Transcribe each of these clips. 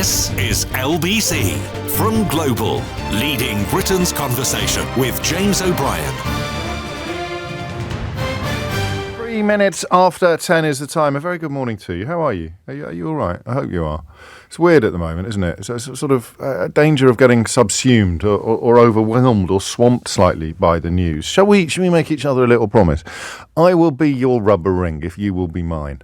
This is LBC from Global, leading Britain's conversation with James O'Brien. 3 minutes after 10 is the time. A very good morning to you. How are you? Are you all right? I hope you are. It's weird at the moment, isn't it? It's a sort of danger of getting subsumed or overwhelmed or swamped slightly by the news. Shall we make each other a little promise? I will be your rubber ring if you will be mine.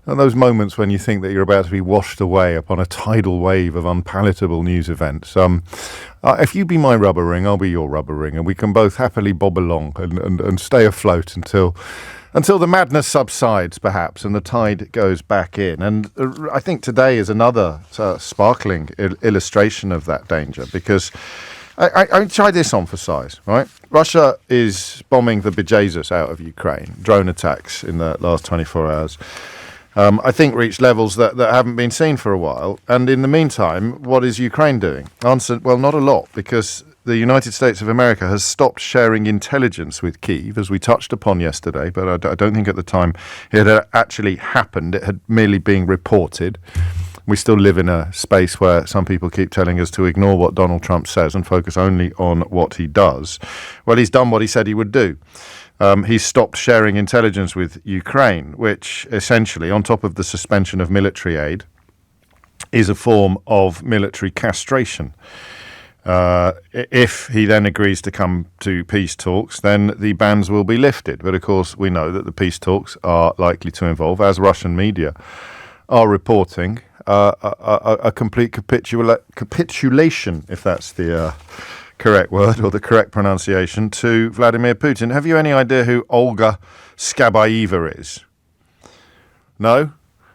And those moments when you think that you're about to be washed away upon a tidal wave of unpalatable news events. If you be my rubber ring, I'll be your rubber ring, and we can both happily bob along and stay afloat until the madness subsides, perhaps, and the tide goes back in. And I think today is another sparkling illustration of that danger, because I try this on for size, right? Russia is bombing the bejesus out of Ukraine. Drone attacks in the last 24 hours. I think reached levels that haven't been seen for a while. And in the meantime, what is Ukraine doing? Answer, well, not a lot, because the United States of America has stopped sharing intelligence with Kyiv, as we touched upon yesterday, but I don't think at the time it had actually happened. It had merely been reported. We still live in a space where some people keep telling us to ignore what Donald Trump says and focus only on what he does. Well, he's done what he said he would do. He's stopped sharing intelligence with Ukraine, which essentially, on top of the suspension of military aid, is a form of military castration. If he then agrees to come to peace talks, then the bans will be lifted. But of course, we know that the peace talks are likely to involve, as Russian media are reporting, a complete capitulation, if that's the correct word or the correct pronunciation, to Vladimir Putin. Have you any idea who Olga Skabaeva is? No?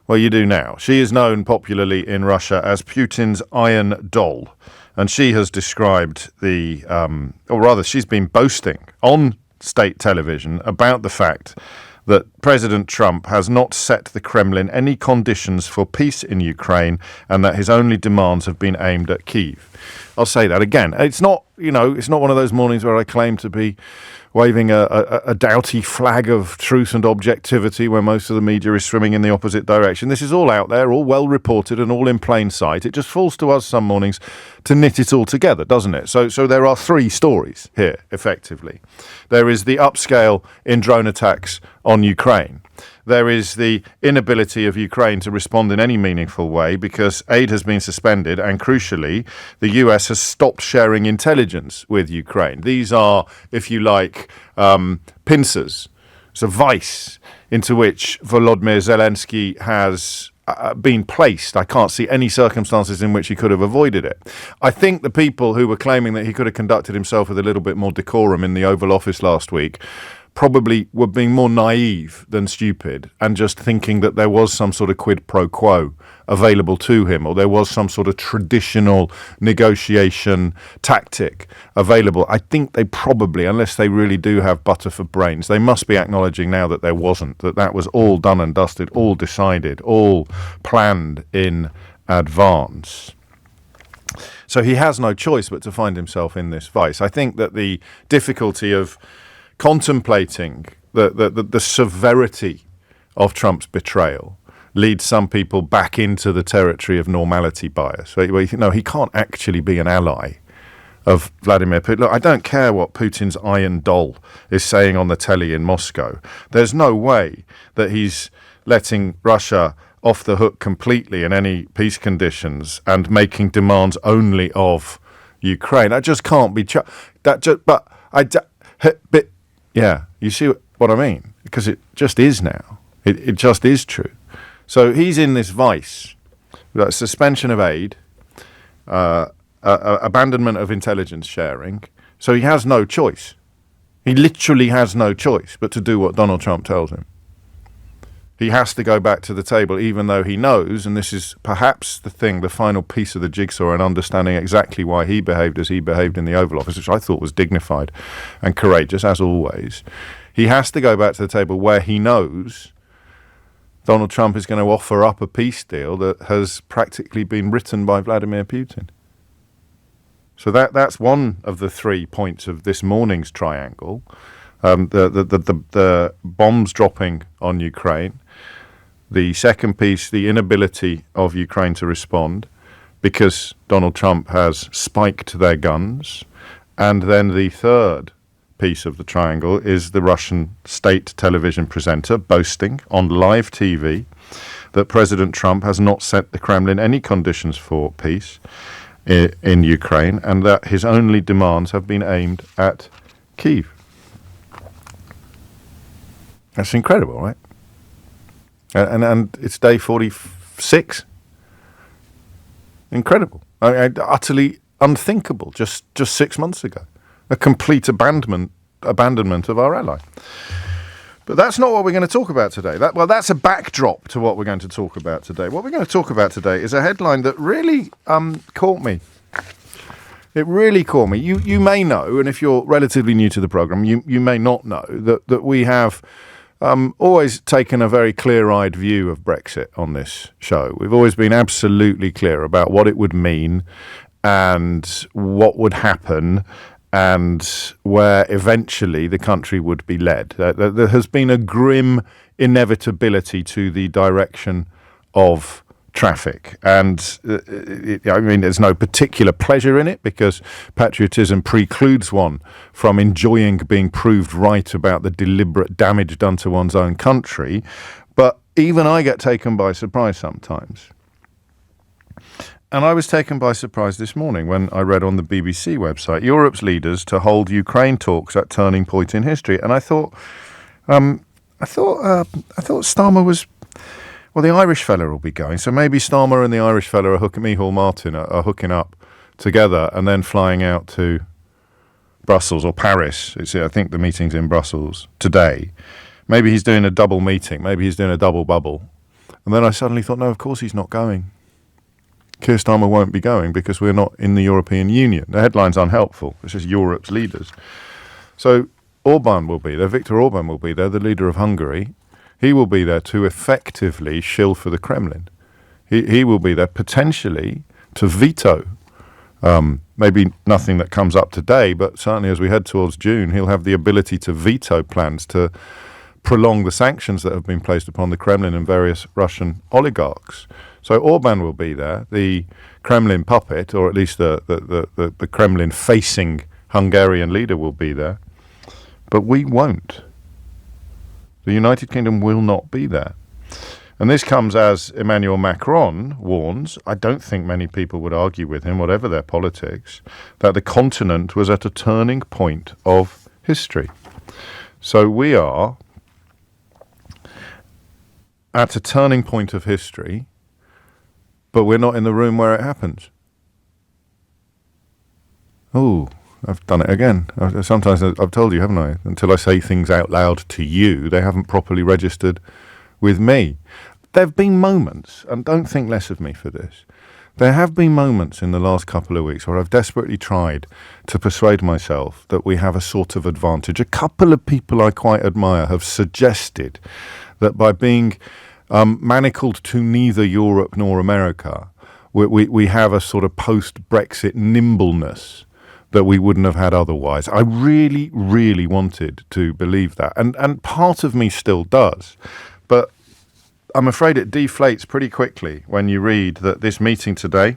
Well, you do now. She is known popularly in Russia as Putin's Iron Doll. And she has described she's been boasting on state television about the fact that President Trump has not set the Kremlin any conditions for peace in Ukraine and that his only demands have been aimed at Kyiv. I'll say that again. It's not one of those mornings where I claim to be waving a doughty flag of truth and objectivity where most of the media is swimming in the opposite direction. This is all out there, all well reported and all in plain sight. It just falls to us some mornings to knit it all together, doesn't it? So there are three stories here, effectively. There is the upscale in drone attacks on Ukraine. There is the inability of Ukraine to respond in any meaningful way because aid has been suspended, and crucially, the US has stopped sharing intelligence with Ukraine. These are, if you like, pincers. It's a vice into which Volodymyr Zelensky has been placed. I can't see any circumstances in which he could have avoided it. I think the people who were claiming that he could have conducted himself with a little bit more decorum in the Oval Office last week probably were being more naive than stupid and just thinking that there was some sort of quid pro quo available to him, or there was some sort of traditional negotiation tactic available. I think they probably, unless they really do have butter for brains, they must be acknowledging now that there wasn't, that was all done and dusted, all decided, all planned in advance. So he has no choice but to find himself in this vice. I think that the difficulty of contemplating the severity of Trump's betrayal leads some people back into the territory of normality bias. Where you think, no, he can't actually be an ally of Vladimir Putin. Look, I don't care what Putin's Iron Doll is saying on the telly in Moscow. There's no way that he's letting Russia off the hook completely in any peace conditions and making demands only of Ukraine. That just can't be. Yeah, you see what I mean? Because it just is now. It just is true. So he's in this vice. Suspension of aid, abandonment of intelligence sharing. So he has no choice. He literally has no choice but to do what Donald Trump tells him. He has to go back to the table, even though he knows, and this is perhaps the final piece of the jigsaw, and understanding exactly why he behaved as he behaved in the Oval Office, which I thought was dignified and courageous, as always. He has to go back to the table where he knows Donald Trump is going to offer up a peace deal that has practically been written by Vladimir Putin. So that's one of the 3 points of this morning's triangle. The bombs dropping on Ukraine. The second piece, the inability of Ukraine to respond. because Donald Trump has spiked their guns. And then the third piece of the triangle is the Russian state television presenter boasting on live TV that President Trump has not set the Kremlin any conditions for peace in Ukraine, and that his only demands have been aimed at Kyiv. That's incredible, right? And it's day 46. Incredible. Utterly unthinkable just 6 months ago. A complete abandonment of our ally. But that's not what we're going to talk about today. That's a backdrop to what we're going to talk about today. What we're going to talk about today is a headline that really caught me. It really caught me. You may know, and if you're relatively new to the programme, you may not know, that we have always taken a very clear-eyed view of Brexit on this show. We've always been absolutely clear about what it would mean and what would happen and where eventually the country would be led. There has been a grim inevitability to the direction of traffic. And there's no particular pleasure in it because patriotism precludes one from enjoying being proved right about the deliberate damage done to one's own country. But even I get taken by surprise sometimes. And I was taken by surprise this morning when I read on the BBC website, Europe's leaders to hold Ukraine talks at turning point in history. And I thought Starmer was, well, the Irish fella will be going. So maybe Starmer and the Irish fella Micheál Martin are hooking up together and then flying out to Brussels or Paris. I think the meeting's in Brussels today. Maybe he's doing a double meeting. Maybe he's doing a double bubble. And then I suddenly thought, no, of course he's not going. Keir Starmer won't be going because we're not in the European Union. The headline's unhelpful. It's just Europe's leaders. So Orban will be there. Viktor Orban will be there, the leader of Hungary. He will be there to effectively shill for the Kremlin. He will be there potentially to veto. Maybe nothing that comes up today, but certainly as we head towards June, he'll have the ability to veto plans to prolong the sanctions that have been placed upon the Kremlin and various Russian oligarchs. So Orban will be there, the Kremlin puppet, or at least the Kremlin-facing Hungarian leader will be there. But we won't. The United Kingdom will not be there. And this comes as Emmanuel Macron warns, I don't think many people would argue with him, whatever their politics, that the continent was at a turning point of history. So we are at a turning point of history, but we're not in the room where it happens. Oh, I've done it again. Sometimes I've told you, haven't I? Until I say things out loud to you, they haven't properly registered with me. There have been moments, and don't think less of me for this, there have been moments in the last couple of weeks where I've desperately tried to persuade myself that we have a sort of advantage. A couple of people I quite admire have suggested that by being manacled to neither Europe nor America, we have a sort of post-Brexit nimbleness that we wouldn't have had otherwise. I really, really wanted to believe that. And part of me still does. But I'm afraid it deflates pretty quickly when you read that this meeting today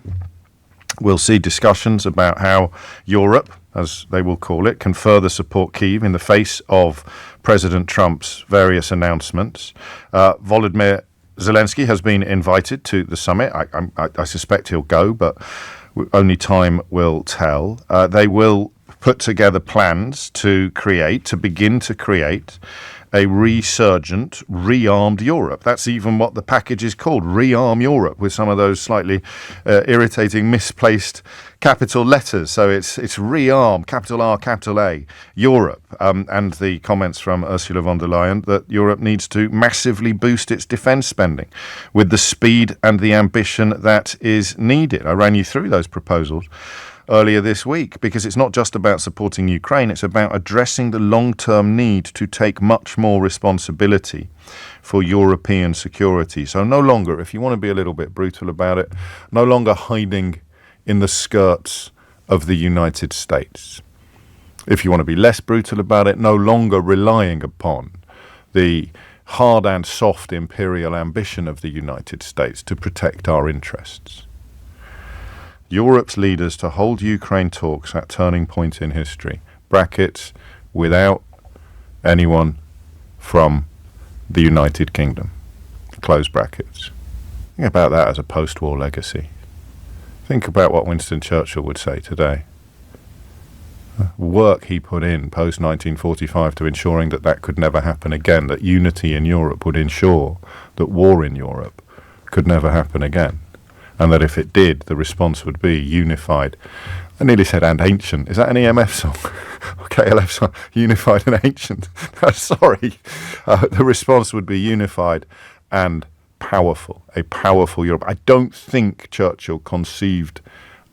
will see discussions about how Europe, as they will call it, can further support Kyiv in the face of President Trump's various announcements. Volodymyr Zelensky has been invited to the summit. I suspect he'll go, but only time will tell. They will put together plans to begin to create a resurgent, rearmed Europe. That's even what the package is called, Rearm Europe, with some of those slightly irritating misplaced capital letters. So it's rearm, capital R, capital A, Europe. And the comments from Ursula von der Leyen that Europe needs to massively boost its defence spending with the speed and the ambition that is needed. I ran you through those proposals earlier this week, because it's not just about supporting Ukraine, it's about addressing the long-term need to take much more responsibility for European security. So no longer, if you want to be a little bit brutal about it, no longer hiding in the skirts of the United States. If you want to be less brutal about it, no longer relying upon the hard and soft imperial ambition of the United States to protect our interests. Europe's leaders to hold Ukraine talks at turning point in history, brackets, without anyone from the United Kingdom, close brackets. Think about that as a post-war legacy. Think about what Winston Churchill would say today. Work he put in post-1945 to ensuring that that could never happen again, that unity in Europe would ensure that war in Europe could never happen again, and that if it did, the response would be unified. I nearly said and ancient. Is that an EMF song? Or KLF song? Unified and ancient. Sorry. The response would be unified and powerful, a powerful Europe. I don't think Churchill conceived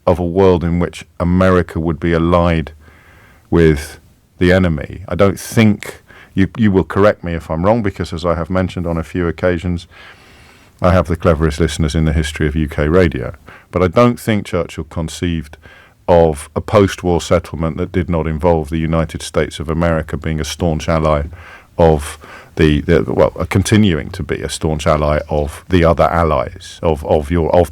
of a world in which America would be allied with the enemy. I don't think, you will correct me if I'm wrong, because as I have mentioned on a few occasions, I have the cleverest listeners in the history of UK radio. But I don't think Churchill conceived of a post-war settlement that did not involve the United States of America being a staunch ally of continuing to be a staunch ally of the other allies of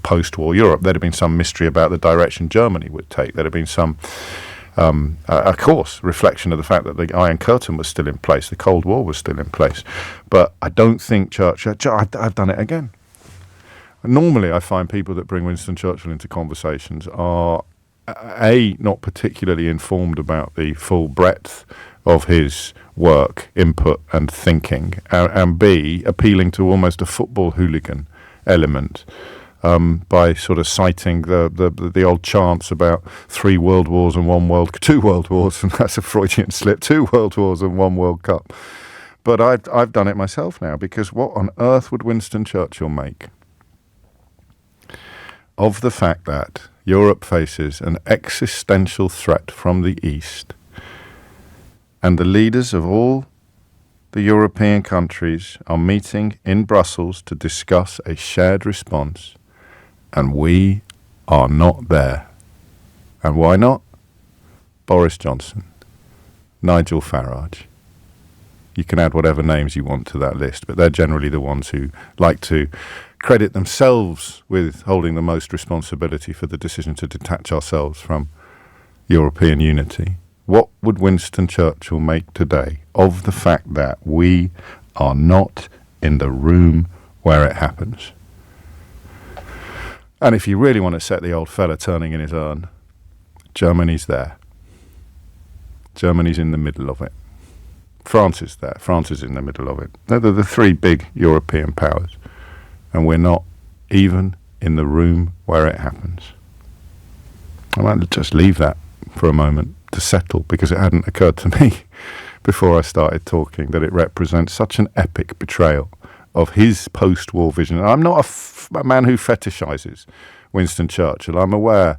post-war Europe. There'd have been some mystery about the direction Germany would take. There'd have been some, of course, reflection of the fact that the Iron Curtain was still in place, the Cold War was still in place. But I don't think Churchill. I've done it again. Normally, I find people that bring Winston Churchill into conversations are not particularly informed about the full breadth of his work, input and thinking, and B, appealing to almost a football hooligan element by sort of citing the old chants about 3 world wars and 2 world wars, and that's a Freudian slip, 2 world wars and 1 World Cup. But I've done it myself now, because what on earth would Winston Churchill make of the fact that Europe faces an existential threat from the East, and the leaders of all the European countries are meeting in Brussels to discuss a shared response, and we are not there? And why not? Boris Johnson, Nigel Farage. You can add whatever names you want to that list, but they're generally the ones who like to credit themselves with holding the most responsibility for the decision to detach ourselves from European unity. What would Winston Churchill make today of the fact that we are not in the room where it happens? And if you really want to set the old fella turning in his urn, Germany's there. Germany's in the middle of it. France is there. France is in the middle of it. They're the 3 big European powers. And we're not even in the room where it happens. I might just leave that for a moment to settle, because it hadn't occurred to me before I started talking that it represents such an epic betrayal of his post-war vision. I'm not a man who fetishizes Winston Churchill. I'm aware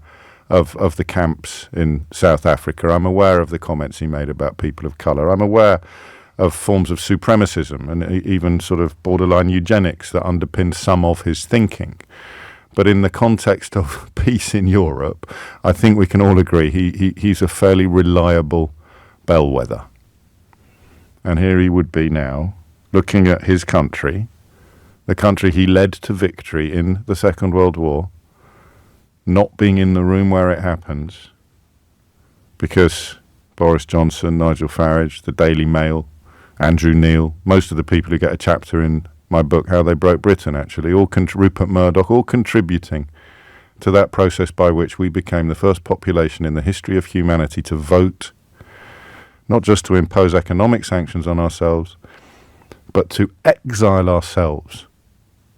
of the camps in South Africa. I'm aware of the comments he made about people of colour. I'm aware of forms of supremacism and even sort of borderline eugenics that underpinned some of his thinking. But in the context of peace in Europe, I think we can all agree he's a fairly reliable bellwether. And here he would be now, looking at his country, the country he led to victory in the Second World War, not being in the room where it happens, because Boris Johnson, Nigel Farage, the Daily Mail, Andrew Neil, most of the people who get a chapter in my book, How They Broke Britain, actually, Rupert Murdoch, all contributing to that process by which we became the first population in the history of humanity to vote, not just to impose economic sanctions on ourselves, but to exile ourselves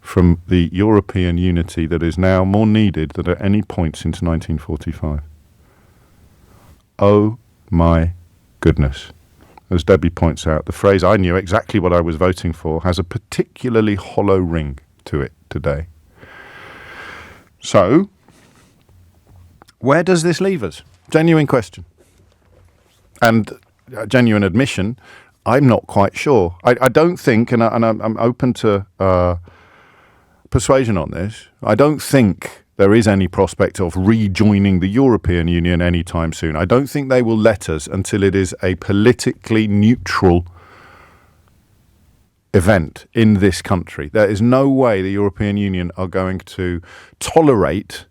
from the European unity that is now more needed than at any point since 1945. Oh my goodness. As Debbie points out, the phrase "I knew exactly what I was voting for" has a particularly hollow ring to it today. So, where does this leave us? Genuine question. And genuine admission, I'm not quite sure. I don't think, and I'm open to persuasion on this, I don't think there is any prospect of rejoining the European Union anytime soon. I don't think they will let us until it is a politically neutral event in this country. There is no way the European Union are going to tolerate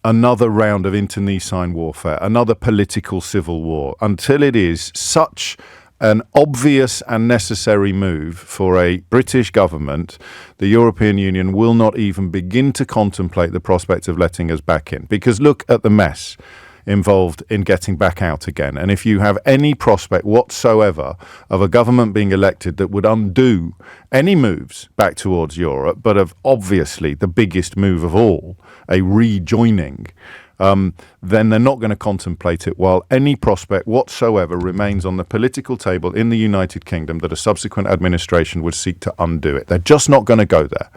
another round of internecine warfare, another political civil war, until it is such an obvious and necessary move for a British government, the European Union will not even begin to contemplate the prospect of letting us back in. Because look at the mess involved in getting back out again. And if you have any prospect whatsoever of a government being elected that would undo any moves back towards Europe, but of obviously the biggest move of all, a rejoining, then they're not going to contemplate it while any prospect whatsoever remains on the political table in the United Kingdom that a subsequent administration would seek to undo it. They're just not going to go there.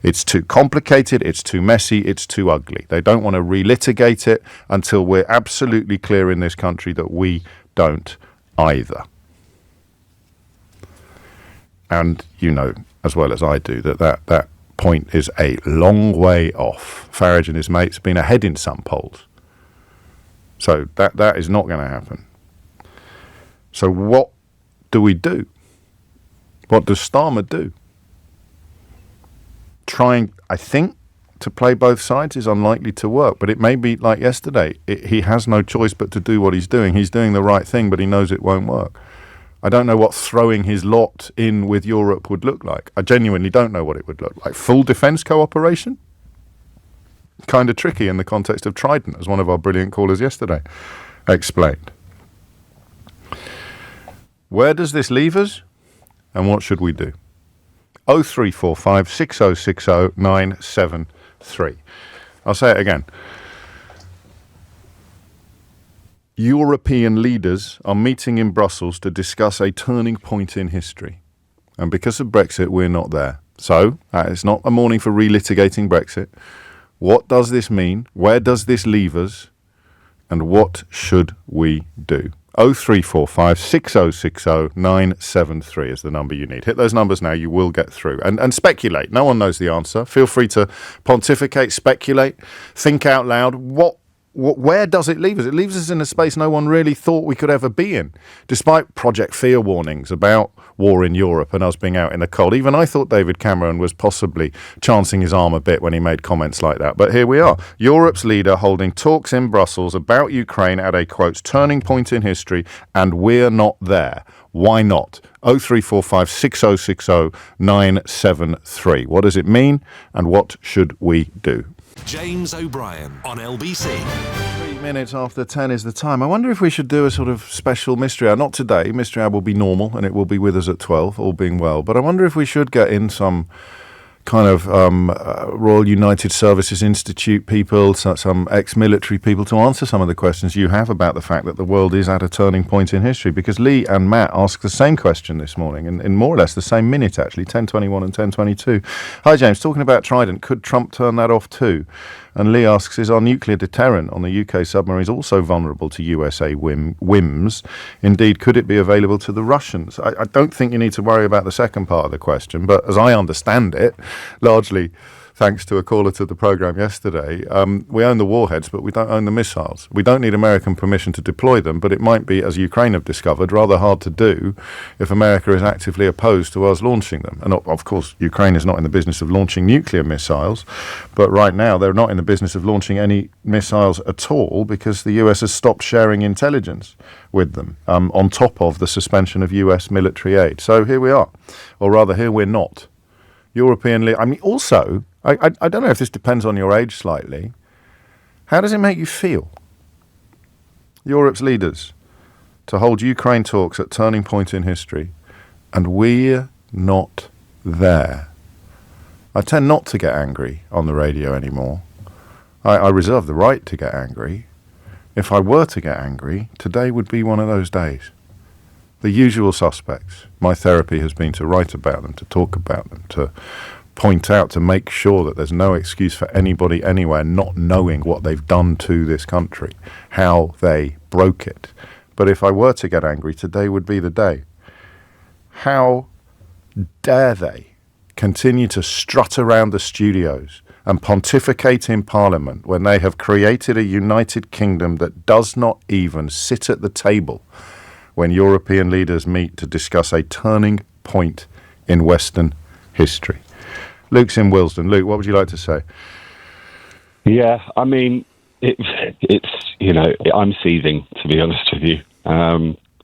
It's too complicated, it's too messy, it's too ugly. They don't want to relitigate it until we're absolutely clear in this country that we don't either. And you know as well as I do that point is a long way off. Farage and his mates have been ahead in some polls. So that is not going to happen. So what do we do? What does Starmer do? Trying, I think, to play both sides is unlikely to work. But it may be like yesterday. He has no choice but to do what he's doing. He's doing the right thing, but he knows it won't work. I don't know what throwing his lot in with Europe would look like. I genuinely don't know what it would look like. Full defence cooperation? Kind of tricky in the context of Trident, as one of our brilliant callers yesterday explained. Where does this leave us? And what should we do? 0345 6060 973. I'll say it again. European leaders are meeting in Brussels to discuss a turning point in history. And because of Brexit, we're not there. So, it's not a morning for relitigating Brexit. What does this mean? Where does this leave us? And what should we do? 0345 6060 973 is the number you need. Hit those numbers now, you will get through. And speculate. No one knows the answer. Feel free to pontificate, speculate, think out loud. Where does it leave us? It leaves us in a space no one really thought we could ever be in, despite Project Fear warnings about war in Europe and us being out in the cold. Even I thought David Cameron was possibly chancing his arm a bit when he made comments like that. But here we are. Europe's leader holding talks in Brussels about Ukraine at a, quote, turning point in history, and we're not there. Why not? 0345 6060 973. What does it mean, and what should we do? James O'Brien on LBC. 3 minutes after 10 is the time. I wonder if we should do a sort of special mystery hour. Not today. Mystery hour will be normal and it will be with us at 12, all being well. But I wonder if we should get in some kind of Royal United Services Institute people, some ex-military people to answer some of the questions you have about the fact that the world is at a turning point in history. Because Lee and Matt asked the same question this morning, in more or less the same minute, actually, 10:21 and 10:22. Hi, James. Talking about Trident, could Trump turn that off too? And Lee asks, is our nuclear deterrent on the UK submarines also vulnerable to USA whims? Indeed, could it be available to the Russians? I don't think you need to worry about the second part of the question, but as I understand it, largely thanks to a caller to the programme yesterday, we own the warheads, but we don't own the missiles. We don't need American permission to deploy them, but it might be, as Ukraine have discovered, rather hard to do if America is actively opposed to us launching them. And of course, Ukraine is not in the business of launching nuclear missiles, but right now they're not in the business of launching any missiles at all because the US has stopped sharing intelligence with them, on top of the suspension of US military aid. So here we are, or rather here we're not. European, I mean, also, I don't know if this depends on your age slightly. How does it make you feel? Europe's leaders to hold Ukraine talks at turning point in history, and we're not there. I tend not to get angry on the radio anymore. I reserve the right to get angry. If I were to get angry, today would be one of those days. The usual suspects. My therapy has been to write about them, to talk about them, to point out, to make sure that there's no excuse for anybody anywhere not knowing what they've done to this country, how they broke it. But if I were to get angry, today would be the day. How dare they continue to strut around the studios and pontificate in Parliament when they have created a United Kingdom that does not even sit at the table when European leaders meet to discuss a turning point in Western history. Luke's in Willesden. Luke, what would you like to say? Yeah, I mean, it's I'm seething, to be honest with you.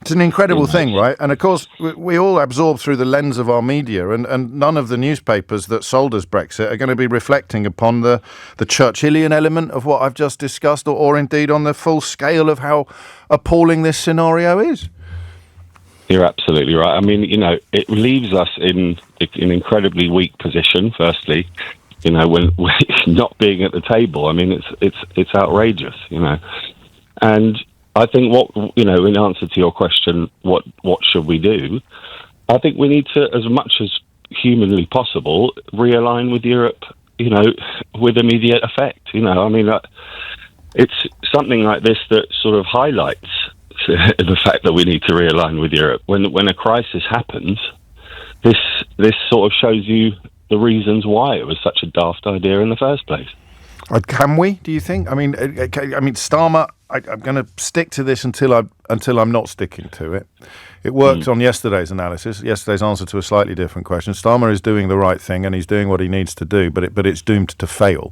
It's an incredible thing, right? And of course, we all absorb through the lens of our media, and none of the newspapers that sold us Brexit are going to be reflecting upon the Churchillian element of what I've just discussed, or indeed on the full scale of how appalling this scenario is. You're absolutely right. I mean, it leaves us in an incredibly weak position, firstly, when not being at the table. I mean, it's outrageous, and I think in answer to your question, what should we do? I think we need to, as much as humanly possible, realign with Europe, with immediate effect. I mean, it's something like this that sort of highlights the fact that we need to realign with Europe. When a crisis happens, this sort of shows you the reasons why it was such a daft idea in the first place. Can we? Do you think? I mean, Starmer. I'm going to stick to this until I'm not sticking to it. It worked on yesterday's analysis, yesterday's answer to a slightly different question. Starmer is doing the right thing and he's doing what he needs to do, but it's doomed to fail.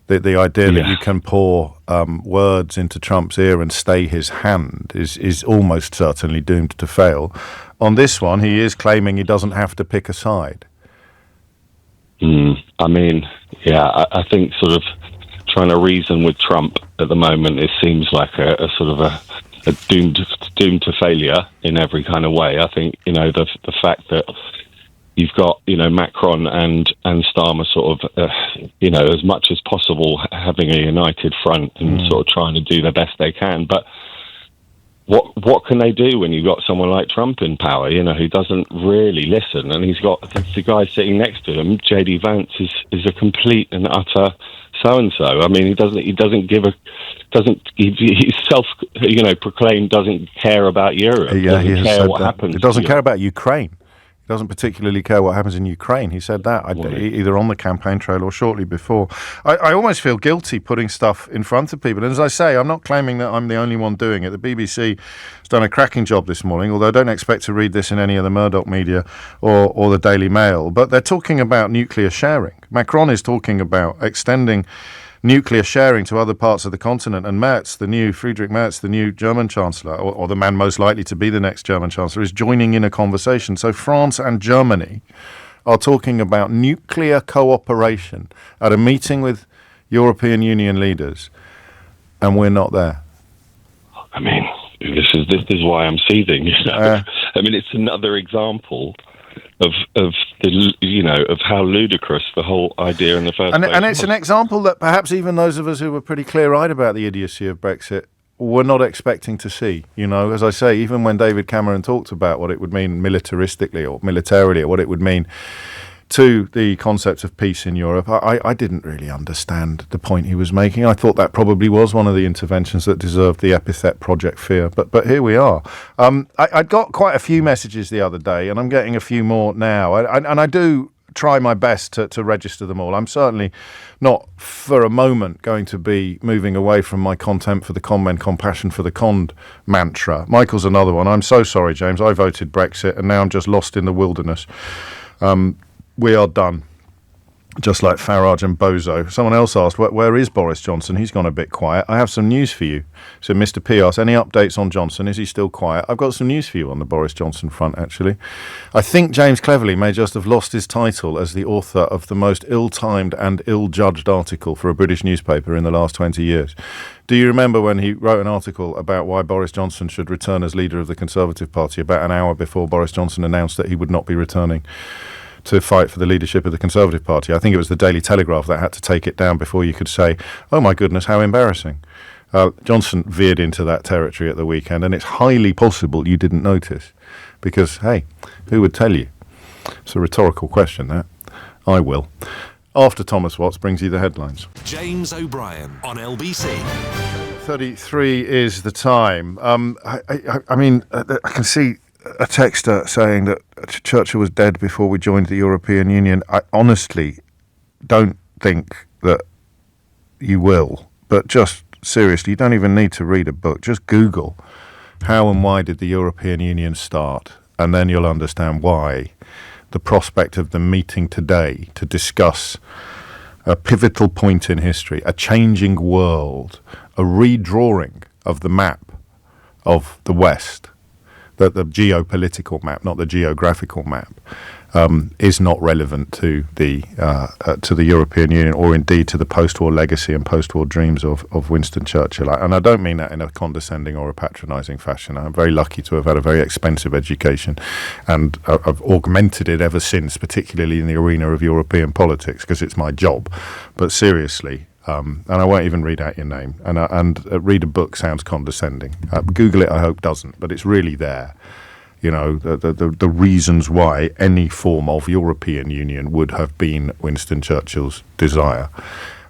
The idea that you can pour words into Trump's ear and stay his hand is almost certainly doomed to fail. On this one, he is claiming he doesn't have to pick a side. I mean, I think sort of trying to reason with Trump at the moment, it seems like a sort of a doomed to failure in every kind of way. I think the fact that you've got Macron and Starmer sort of as much as possible having a united front and sort of trying to do the best they can, but what can they do when you've got someone like Trump in power, who doesn't really listen, and he's got the guy sitting next to him, JD Vance, is a complete and utter so-and-so. I mean, he's self proclaimed doesn't care about Europe. He doesn't care what happens. He doesn't care about Ukraine. He doesn't particularly care what happens in Ukraine. He said that either on the campaign trail or shortly before. I almost feel guilty putting stuff in front of people. And as I say, I'm not claiming that I'm the only one doing it. The BBC has done a cracking job this morning, although I don't expect to read this in any of the Murdoch media or the Daily Mail. But they're talking about nuclear sharing. Macron is talking about extending nuclear sharing to other parts of the continent, and Friedrich Merz, the new German Chancellor, or the man most likely to be the next German Chancellor, is joining in a conversation. So France and Germany are talking about nuclear cooperation at a meeting with European Union leaders, and we're not there. I mean, this is why I'm seething. I mean, it's another example of how ludicrous the whole idea in the first place. And it's an example that perhaps even those of us who were pretty clear-eyed about the idiocy of Brexit were not expecting to see. As I say, even when David Cameron talked about what it would mean militaristically or militarily, or what it would mean to the concept of peace in Europe, I didn't really understand the point he was making. I thought that probably was one of the interventions that deserved the epithet Project Fear. But here we are. I got quite a few messages the other day, and I'm getting a few more now. And I do try my best to register them all. I'm certainly not for a moment going to be moving away from my contempt for the con men, compassion for the conned mantra. Michael's another one. I'm so sorry, James. I voted Brexit, and now I'm just lost in the wilderness. We are done, just like Farage and Bozo. Someone else asked, where is Boris Johnson? He's gone a bit quiet. I have some news for you. So Mr. P asked, any updates on Johnson? Is he still quiet? I've got some news for you on the Boris Johnson front, actually. I think James Cleverly may just have lost his title as the author of the most ill-timed and ill-judged article for a British newspaper in the last 20 years. Do you remember when he wrote an article about why Boris Johnson should return as leader of the Conservative Party about an hour before Boris Johnson announced that he would not be returning to fight for the leadership of the Conservative Party? I think it was the Daily Telegraph that had to take it down before you could say, oh my goodness, how embarrassing. Johnson veered into that territory at the weekend, and it's highly possible you didn't notice because, hey, who would tell you? It's a rhetorical question, that. I will. After Thomas Watts brings you the headlines. James O'Brien on LBC. 33 is the time. I mean, I can see a texter saying that Churchill was dead before we joined the European Union. I honestly don't think that you will. But just seriously, you don't even need to read a book. Just Google how and why did the European Union start, and then you'll understand why the prospect of them meeting today to discuss a pivotal point in history, a changing world, a redrawing of the map of the West, the geopolitical map, not the geographical map, is not relevant to the European Union, or indeed to the post-war legacy and post-war dreams of Winston Churchill. And I don't mean that in a condescending or a patronising fashion. I'm very lucky to have had a very expensive education, and I've augmented it ever since, particularly in the arena of European politics, because it's my job. But seriously, and I won't even read out your name, and read a book sounds condescending. Google it, I hope doesn't, but it's really there. You know, the reasons why any form of European Union would have been Winston Churchill's desire,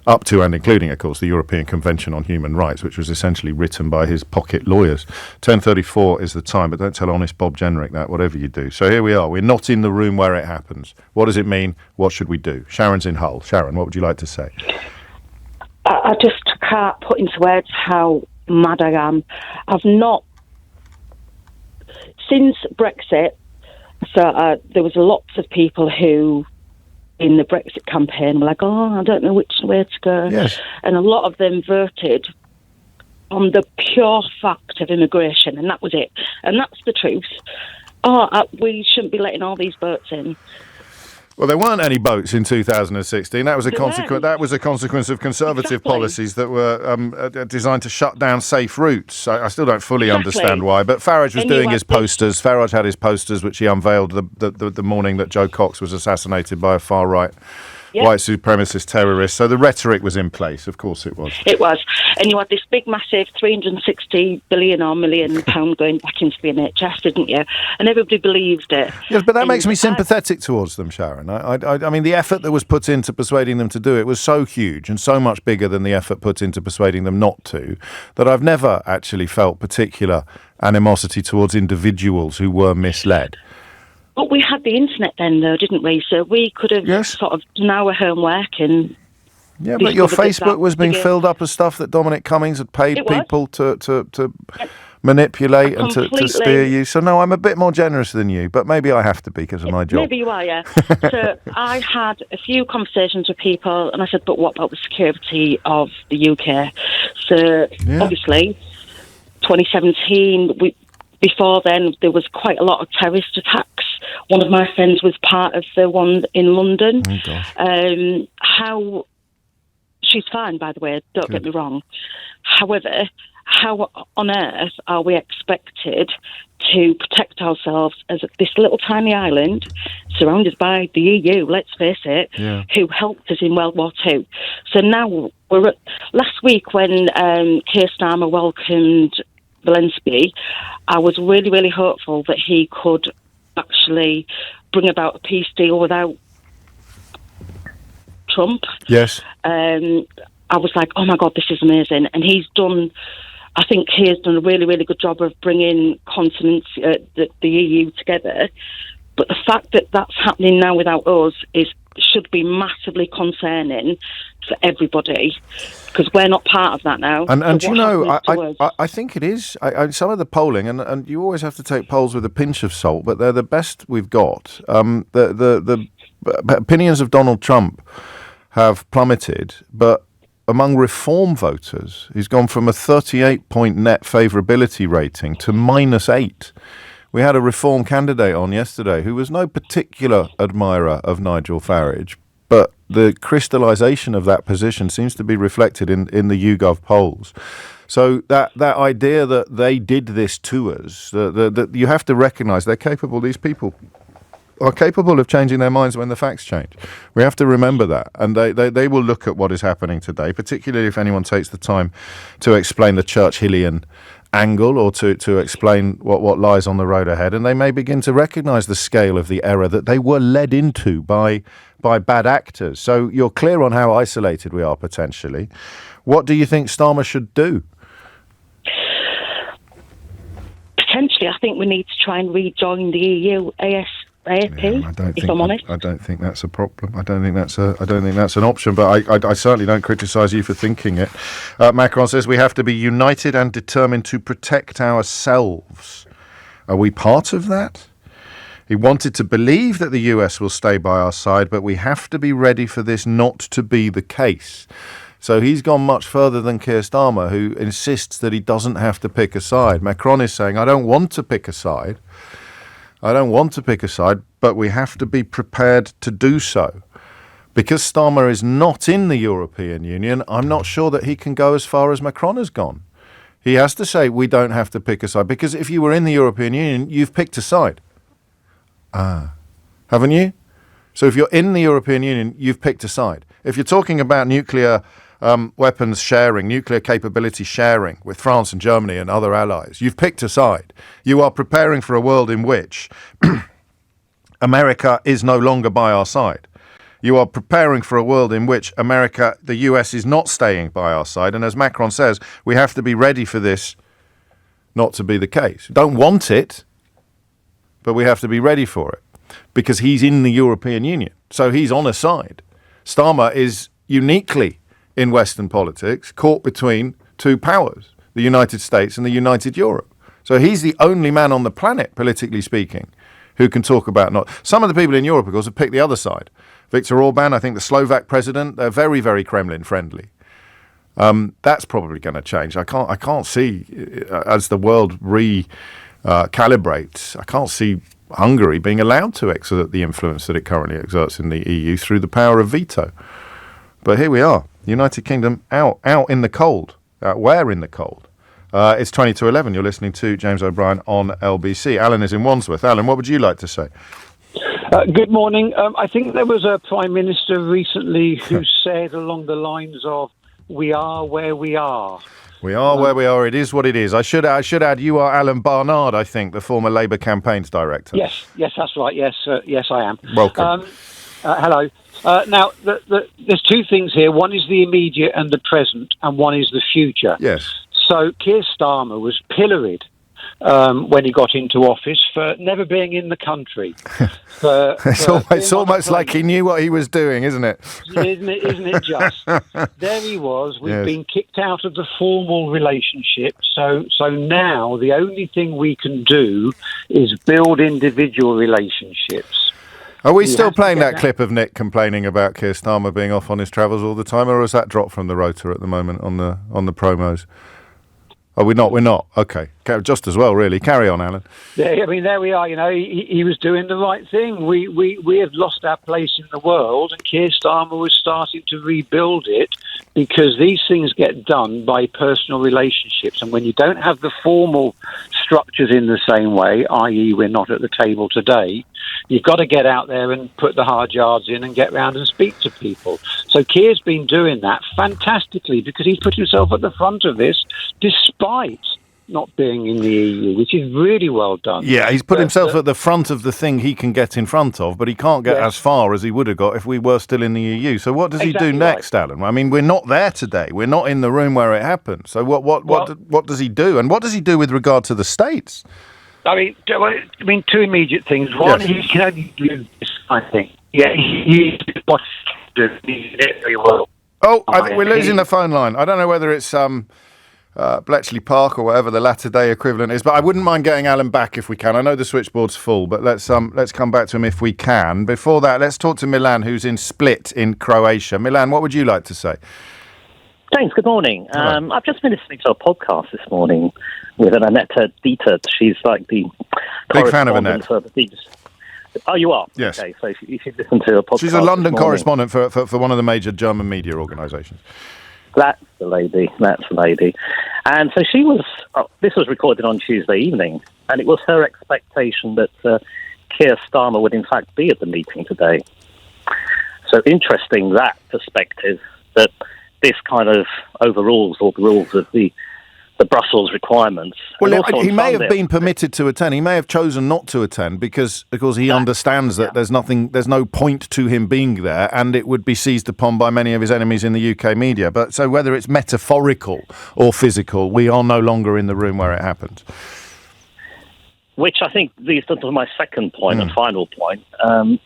up to and including, of course, the European Convention on Human Rights, which was essentially written by his pocket lawyers. 10:34 is the time, but don't tell honest Bob Jenrick that, whatever you do. So here we are. We're not in the room where it happens. What does it mean? What should we do? Sharon's in Hull. Sharon, what would you like to say? I just can't put into words how mad I am. I've not... Since Brexit, there was lots of people who, in the Brexit campaign, were like, I don't know which way to go. Yes. And a lot of them voted on the pure fact of immigration, and that was it. And that's the truth. We shouldn't be letting all these boats in. Well, there weren't any boats in 2016. That was a consequence. That was a consequence of Conservative policies that were designed to shut down safe routes. I still don't fully understand why. But Farage was doing his posters. Farage had his posters, which he unveiled the morning that Joe Cox was assassinated by a far right white supremacist terrorist. So the rhetoric was in place. Of course, it was. It was, and you had this big, massive 360 billion or million pound going back into the NHS, didn't you? And everybody believed it. Yes, but that makes me sympathetic towards them, Sharon. I mean, the effort that was put into persuading them to do it was so huge and so much bigger than the effort put into persuading them not to, that I've never actually felt particular animosity towards individuals who were misled. But we had the internet then, though, didn't we? So we could have sort of done our homework and... Yeah, but your Facebook was being filled up with stuff that Dominic Cummings had paid people to manipulate and to steer you. So, no, I'm a bit more generous than you, but maybe I have to be because of my job. Maybe you are, yeah. So I had a few conversations with people, and I said, but what about the security of the UK? So, obviously, 2017... Before then, there was quite a lot of terrorist attacks. One of my friends was part of the one in London. She's fine, by the way, don't get me wrong. However, how on earth are we expected to protect ourselves as this little tiny island surrounded by the EU, let's face it, who helped us in World War II? So now, last week when Keir Starmer welcomed Zelensky, I was really, really hopeful that he could actually bring about a peace deal without Trump. Yes. I was like, oh my God, this is amazing. And I think he has done a really, really good job of bringing continents, the EU together. But the fact that that's happening now without us should be massively concerning for everybody, because we're not part of that now. And so you know, I think it is. Some of the polling, and you always have to take polls with a pinch of salt, but they're the best we've got. The opinions of Donald Trump have plummeted, but among Reform voters, he's gone from a 38-point net favourability rating to -8. We had a Reform candidate on yesterday who was no particular admirer of Nigel Farage, but the crystallisation of that position seems to be reflected in the YouGov polls. So that idea that they did this to us, that you have to recognise they're capable, these people are capable of changing their minds when the facts change. We have to remember that. And they will look at what is happening today, particularly if anyone takes the time to explain the Churchillian angle or to explain what lies on the road ahead, and they may begin to recognise the scale of the error that they were led into by bad actors. So you're clear on how isolated we are potentially. What do you think Starmer should do? Potentially, I think we need to try and rejoin the EU ASAP. If I'm honest, I don't think that's a problem. I don't think that's an option. But I certainly don't criticise you for thinking it. Macron says we have to be united and determined to protect ourselves. Are we part of that? He wanted to believe that the US will stay by our side, but we have to be ready for this not to be the case. So he's gone much further than Keir Starmer, who insists that he doesn't have to pick a side. Macron is saying, I don't want to pick a side. But we have to be prepared to do so. Because Starmer is not in the European Union, I'm not sure that he can go as far as Macron has gone. He has to say, we don't have to pick a side. Because if you were in the European Union, you've picked a side. Haven't you? So if you're in the European Union, you've picked a side. If you're talking about nuclear weapons sharing, nuclear capability sharing with France and Germany and other allies, you've picked a side. You are preparing for a world in which America is no longer by our side. You are preparing for a world in which the US is not staying by our side. And as Macron says, we have to be ready for this not to be the case. Don't want it, but we have to be ready for it because he's in the European Union. So he's on a side. Starmer is uniquely in Western politics caught between two powers, the United States and the United Europe. So he's the only man on the planet, politically speaking, who can talk about not. Some of the people in Europe, of course, have picked the other side. Viktor Orban, I think the Slovak president, they're very, very Kremlin friendly. That's probably going to change. I can't see as the world recalibrates. I can't see Hungary being allowed to exert the influence that it currently exerts in the EU through the power of veto. But here we are, United Kingdom out in the cold. Where in the cold? It's 20 to 11. You're listening to James O'Brien on LBC. Alan is in Wandsworth. Alan, what would you like to say? Good morning. I think there was a Prime Minister recently who said along the lines of, we are where we are. We are where we are. It is what it is. I should add, you are Alan Barnard, I think, the former Labour campaigns director. Yes, that's right. Yes, I am. Welcome. Hello. Now, there's two things here. One is the immediate and the present, and one is the future. Yes. So Keir Starmer was pilloried when he got into office for never being in the country. It's almost like he knew what he was doing, isn't it? Isn't it just? There he was. We've been kicked out of the formal relationship. So now the only thing we can do is build individual relationships. Are we still playing that clip of Nick complaining about Keir Starmer being off on his travels all the time, or has that dropped from the rotor at the moment on the promos? Oh, we're not. Okay. Just as well, really. Carry on, Alan. Yeah, I mean, there we are. You know, he was doing the right thing. We have lost our place in the world, and Keir Starmer was starting to rebuild it because these things get done by personal relationships. And when you don't have the formal structures in the same way, i.e. we're not at the table today, you've got to get out there and put the hard yards in and get round and speak to people. So Keir's been doing that fantastically because he's put himself at the front of this despite not being in the EU, which is really well done. Yeah, he's put himself at the front of the thing he can get in front of, but he can't get as far as he would have got if we were still in the EU. So what does he do next, Alan? I mean, we're not there today. We're not in the room where it happened. So what does he do? And what does he do with regard to the States? I mean, two immediate things. One, he can only do this, I think. Yeah, he what he did very well. Oh, I think we're losing the phone line. I don't know whether it's Bletchley Park or whatever the latter-day equivalent is, but I wouldn't mind getting Alan back if we can. I know the switchboard's full, but let's come back to him if we can. Before that, let's talk to Milan, who's in Split in Croatia. Milan, what would you like to say? Thanks. Good morning. I've just been listening to a podcast this morning with Annette Dietert. She's like the big fan of Annette. Oh, you are? Yes. Okay, so you should listen to a podcast. She's a London correspondent for one of the major German media organisations. That's the lady. And so she was, this was recorded on Tuesday evening, and it was her expectation that Keir Starmer would in fact be at the meeting today. So interesting, that perspective, that this kind of overrules all the rules of the Brussels requirements. Well, he may have been permitted to attend. He may have chosen not to attend because he understands that there's no point to him being there, and it would be seized upon by many of his enemies in the UK media. But so whether it's metaphorical or physical, we are no longer in the room where it happened. Which I think leads to my second point and final point,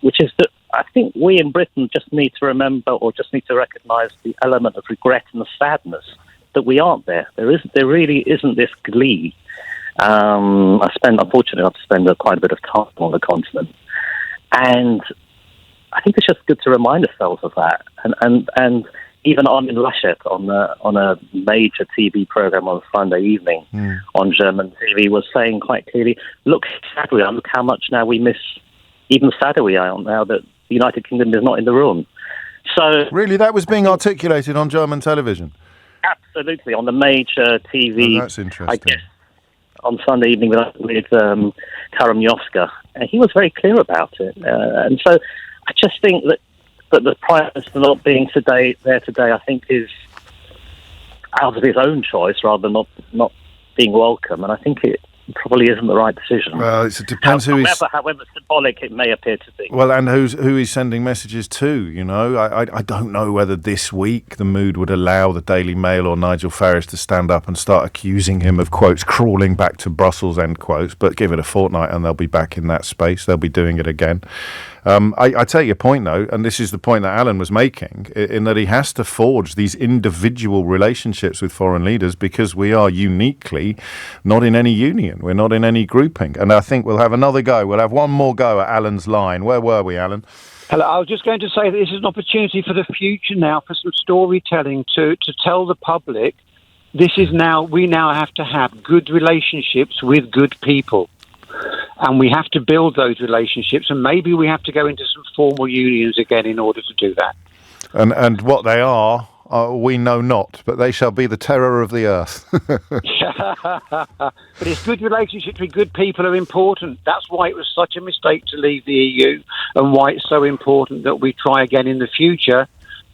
which is that I think we in Britain just need to remember, or just need to recognise the element of regret and the sadness that we aren't there. There really isn't this glee Unfortunately, I've spent quite a bit of time on the continent, and I think it's just good to remind ourselves of that. And even Armin Laschet on a major TV program on Sunday evening on German TV was saying quite clearly, look how much now we miss, even sadder we are now that the United Kingdom is not in the room. So really, that was being articulated on German television? Absolutely, on the major TV. Oh, that's interesting. I guess on Sunday evening with Karamioska. And he was very clear about it. And so I just think that the Prime Minister not being there today, I think, is out of his own choice rather than not being welcome. And I think it probably isn't the right decision. Well, it depends however symbolic it may appear to be. Well, and who he's sending messages to, you know. I don't know whether this week the mood would allow the Daily Mail or Nigel Farage to stand up and start accusing him of, quotes, crawling back to Brussels, end quotes, but give it a fortnight and they'll be back in that space. They'll be doing it again. I take your point, though, and this is the point that Alan was making, in that he has to forge these individual relationships with foreign leaders because we are uniquely not in any union. We're not in any grouping. And I think we'll have another go. We'll have one more go at Alan's line. Where were we, Alan? Hello, I was just going to say that this is an opportunity for the future now, for some storytelling to tell the public we now have to have good relationships with good people. And we have to build those relationships, and maybe we have to go into some formal unions again in order to do that. And what they are, we know not, but they shall be the terror of the earth. But it's good relationships with good people are important. That's why it was such a mistake to leave the EU, and why it's so important that we try again in the future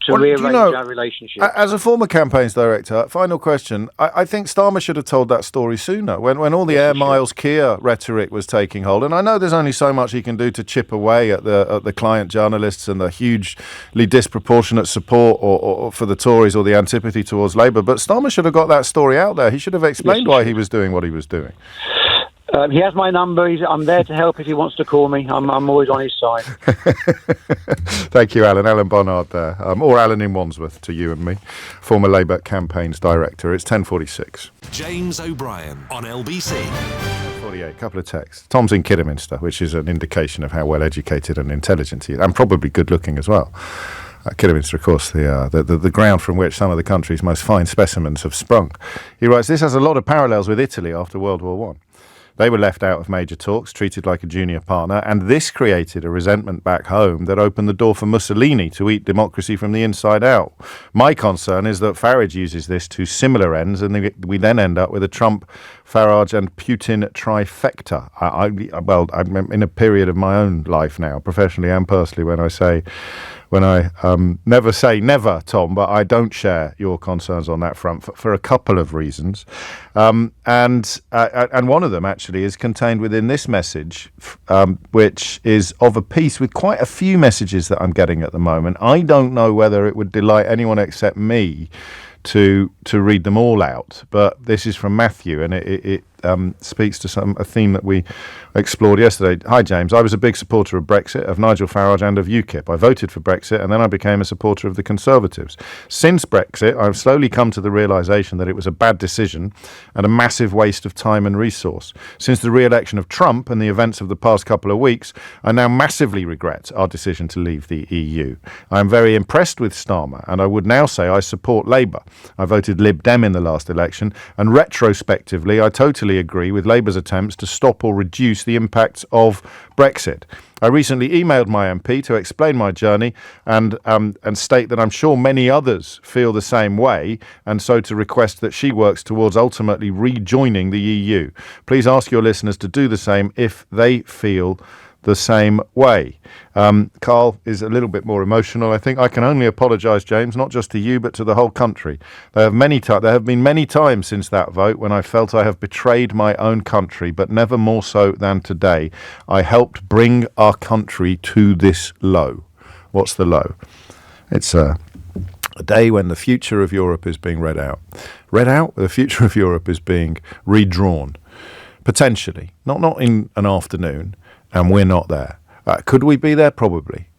to rearrange our relationship. As a former campaigns director, final question. I think Starmer should have told that story sooner, when all the Air Miles Kia rhetoric was taking hold. And I know there's only so much he can do to chip away at the client journalists and the hugely disproportionate support or for the Tories or the antipathy towards Labour. But Starmer should have got that story out there. He should have explained why he was doing what he was doing. He has my number. I'm there to help if he wants to call me. I'm always on his side. Thank you, Alan. Alan Barnard there. Or Alan in Wandsworth to you and me, former Labour campaigns director. It's 10:46. James O'Brien on LBC. 48, couple of texts. Tom's in Kidderminster, which is an indication of how well educated and intelligent he is, and probably good looking as well. Kidderminster, of course, the ground from which some of the country's most fine specimens have sprung. He writes, this has a lot of parallels with Italy after World War One. They were left out of major talks, treated like a junior partner, and this created a resentment back home that opened the door for Mussolini to eat democracy from the inside out. My concern is that Farage uses this to similar ends, and we then end up with a Trump, Farage and Putin trifecta. I'm in a period of my own life now, professionally and personally, when I never say never, Tom, but I don't share your concerns on that front for a couple of reasons. And one of them actually is contained within this message, which is of a piece with quite a few messages that I'm getting at the moment. I don't know whether it would delight anyone except me to read them all out, but this is from Matthew, and it speaks to a theme that we explored yesterday. Hi, James. I was a big supporter of Brexit, of Nigel Farage and of UKIP. I voted for Brexit, and then I became a supporter of the Conservatives. Since Brexit, I've slowly come to the realisation that it was a bad decision and a massive waste of time and resource. Since the re-election of Trump and the events of the past couple of weeks, I now massively regret our decision to leave the EU. I am very impressed with Starmer, and I would now say I support Labour. I voted Lib Dem in the last election, and retrospectively, I totally agree with Labour's attempts to stop or reduce the impacts of Brexit. I recently emailed my MP to explain my journey and state that I'm sure many others feel the same way, and so to request that she works towards ultimately rejoining the EU. Please ask your listeners to do the same if they feel the same way. Carl is a little bit more emotional. I think I can only apologise, James, not just to you but to the whole country. There have been many times since that vote when I felt I have betrayed my own country, but never more so than today. I helped bring our country to this low. What's the low? It's a day when the future of Europe is being read out. The future of Europe is being redrawn. Potentially. Not in an afternoon. And we're not there. Could we be there? Probably.